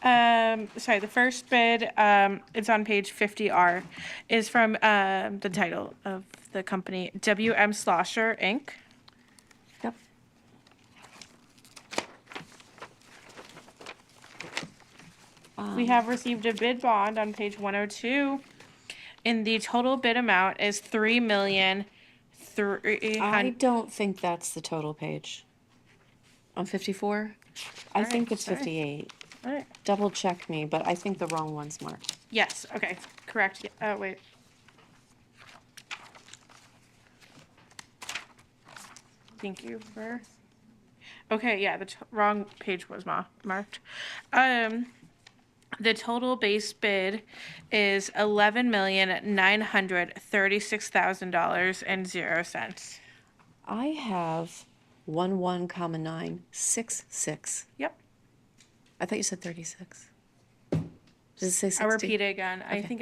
Sorry, the first bid, it's on page 50R, is from the title of the company, WM Schlosser, Inc. Yep. We have received a bid bond on page 102, and the total bid amount is I $3,300,000. don't think that's the total page. On 54? I Alright, think it's sorry. 58. All right. Double check me, but I think the wrong one's marked. Yes, okay, correct. Oh, wait. Thank you for. Okay, yeah, the wrong page was marked. The total base bid is $11,936,000.00. I have 11,966. Yep. I thought you said 36. Does it say 60? I'll repeat it again. I Okay. think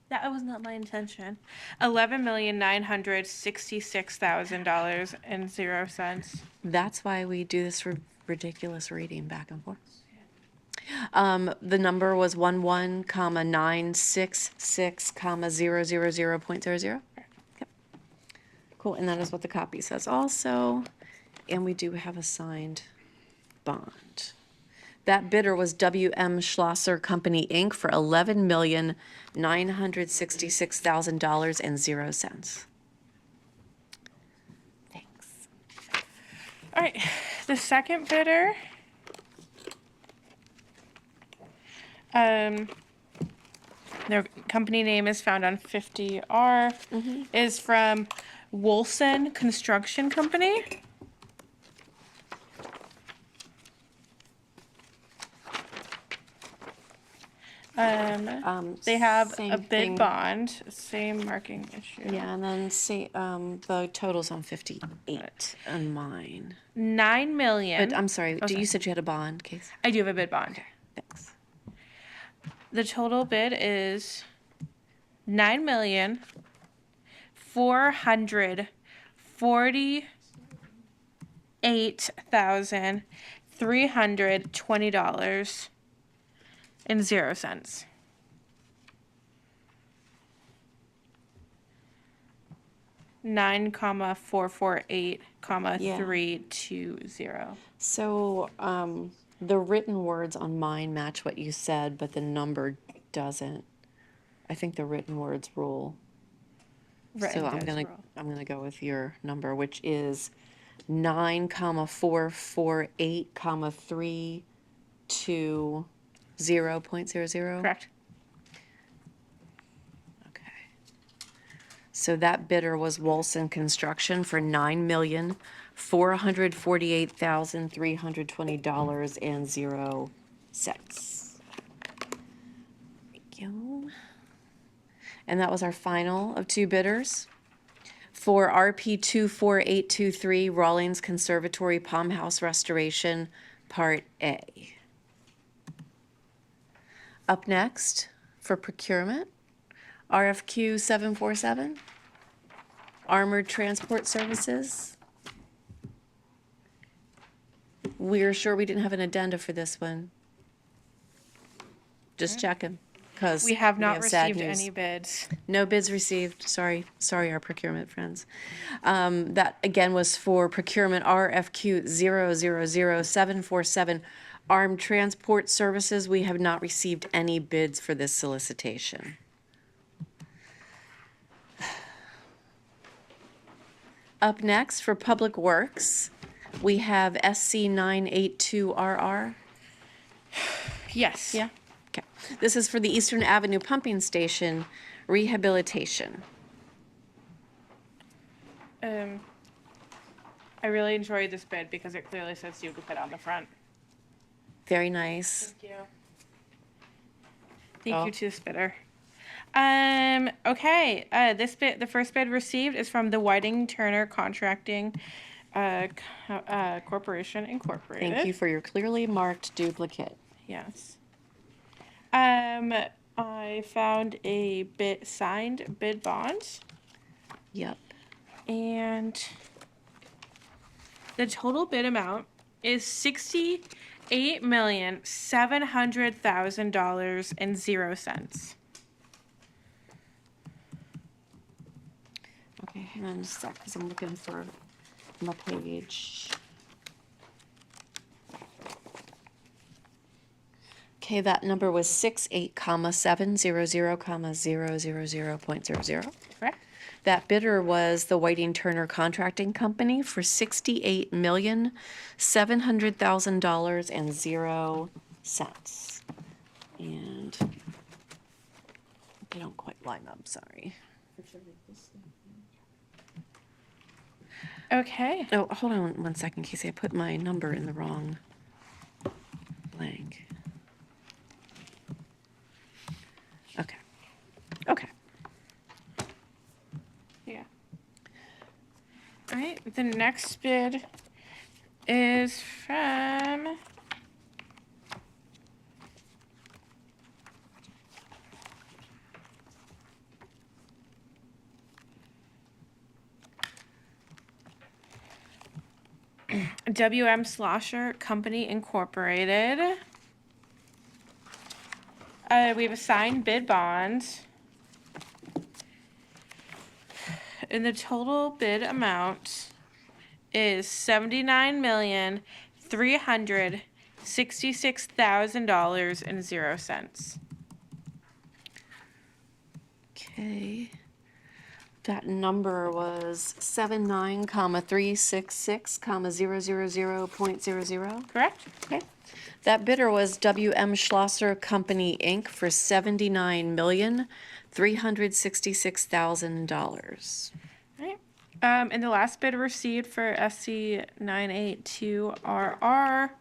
that was not my intention. $11,966,000.00. That's why we do this ridiculous reading back and forth. The number was 11,966,000.00. Yep. Cool, and that is what the copy says also. And we do have a signed bond. That bidder was WM Schlosser Company, Inc. for $11,966,000.00. Thanks. All right, the second bidder. Their company name is found on 50R. Is from Wolson Construction Company. They have same a bid thing. bond, same marking issue. Yeah, and then see, the total's on 58 on mine. $9 million. But I'm sorry, you said you had a bond case? I do have a bid bond. Okay, thanks. The total bid is $9,448,320.00. $9,448,320. So, the written words on mine match what you said, but the number doesn't. I think the written words rule. Written So I'm does gonna rule. I'm gonna go with your number, which is 9,448,320.00. Correct. Okay. So that bidder was Wolson Construction for $9,448,320.00. Thank you. And that was our final of two bidders. For RP 24823 Rawlings Conservatory Palm House Restoration, Part A. Up next, for procurement, RFQ 747, Armored Transport Services. We're sure we didn't have an addenda for this one. Just checking, because We have not sad received news. any bids. No bids received. Sorry, our procurement friends. That again was for procurement RFQ 000747 Armed Transport Services. We have not received any bids for this solicitation. Up next for Public Works, we have SC 982RR. Yes. Yeah. Okay. This is for the Eastern Avenue Pumping Station rehabilitation. I really enjoyed this bid because it clearly says duplicate on the front. Very nice. Thank you. Thank Oh. you to this bidder. Okay, this bid, the first bid received is from the Whiting Turner Contracting Corporation Incorporated. Thank you for your clearly marked duplicate. Yes. I found a signed bid bond. Yep. And the total bid amount is $8,700,000.00. Okay, hang on a sec, because I'm looking for my page. Okay, that number was 68,700,000.00. Correct. That bidder was the Whiting Turner Contracting Company for $68,700,000.00. And they don't quite line up, sorry. Okay. Oh, hold on one second, Casey. I put my number in the wrong blank. Okay. Okay. Yeah. All right. The next bid is from WM Slosher Company Incorporated. We have a signed bid bond. And the total bid amount is $79,366,000.00. Okay. That number was 79,366,000.00. Correct? Okay. That bidder was WM Schlosser Company, Inc. for $79,366,000. All right. And the last bid received for SC 982RR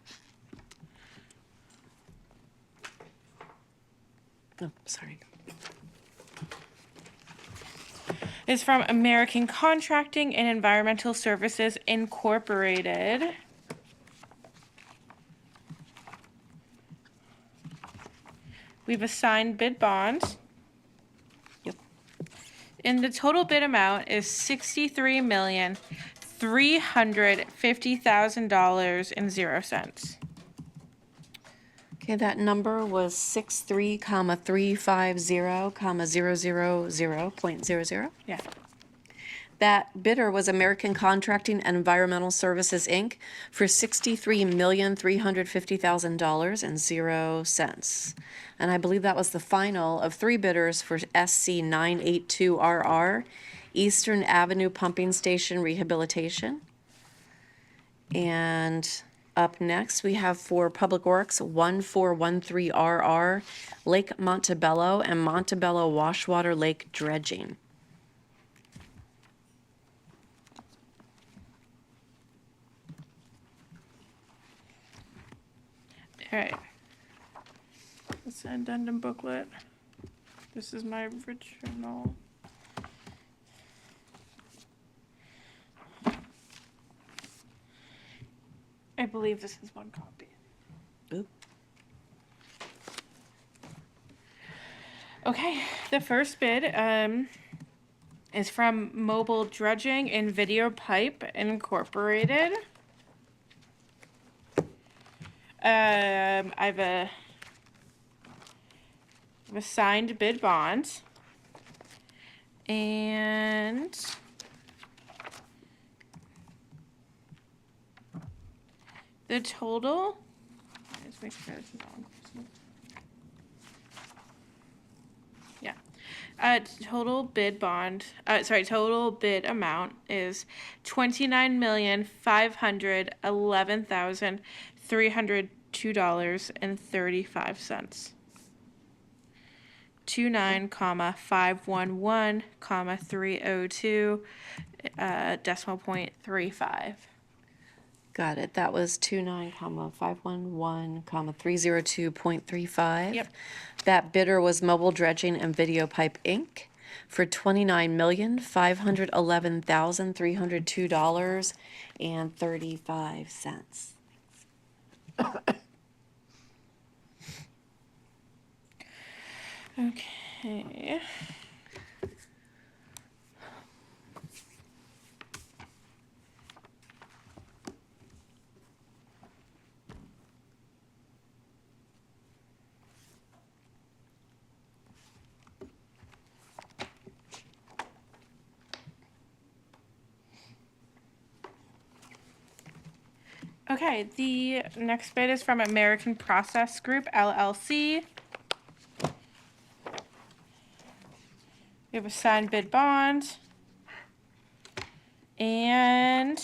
Oh, sorry. is from American Contracting and Environmental Services Incorporated. We have a signed bid bond. Yep. And the total bid amount is $63,350,000.00. Okay, that number was 63,350,000.00. Yeah. That bidder was American Contracting and Environmental Services, Inc. for $63,350,000.00. And I believe that was the final of three bidders for SC 982RR, Eastern Avenue Pumping Station Rehabilitation. And up next, we have for Public Works 1413RR, Lake Montebello and Montebello Washwater Lake Dredging. All right. It's an addendum booklet. This is my original. I believe this is one copy. Oop. Okay, the first bid is from Mobile Dredging and Video Pipe Incorporated. I have a signed bid bond. And the total, let's make sure this is on. Yeah. Total bid bond, total bid amount is $29,511,302.35. 29,511,302, decimal point 35. Got it. That was 29,511,302.35. Yep. That bidder was Mobile Dredging and Video Pipe, Inc. for $29,511,302.35. Okay. Okay, the next bid is from American Process Group, LLC. We have a signed bid bond. And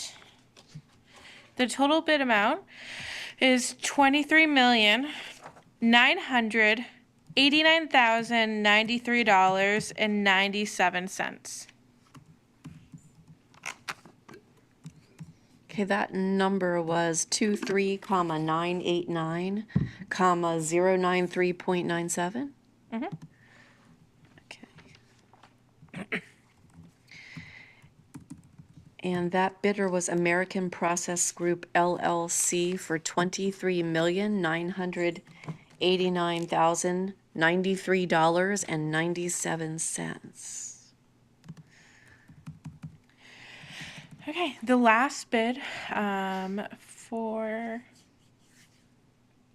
the total bid amount is $23,989,093.97. Okay, that number was 23,989, 093.97. Mm-hmm. And that bidder was American Process Group LLC for $23,989,093.97. Okay, the last bid for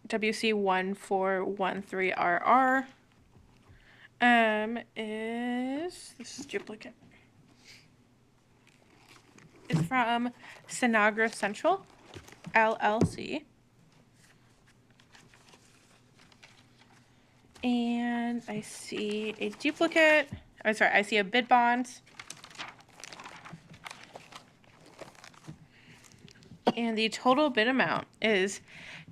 WC 1413RR is, this is duplicate. It's from Sinagro Central, LLC. And I see a duplicate, I'm sorry, I see a bid bond. And the total bid amount is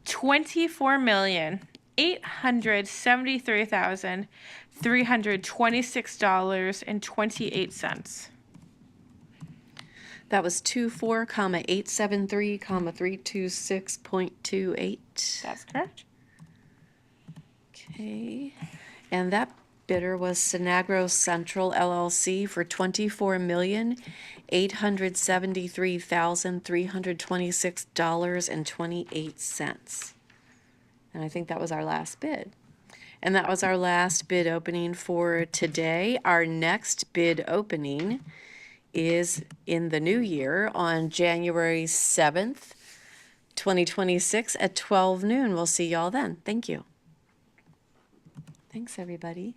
$24,873,326.28. That was 24,873,326.28. That's correct. Okay. And that bidder was Sinagro Central LLC for $24,873,326.28. And I think that was our last bid. And that was our last bid opening for today. Our next bid opening is in the new year on January 7th, 2026 at 12 noon. We'll see y'all then. Thank you. Thanks, everybody.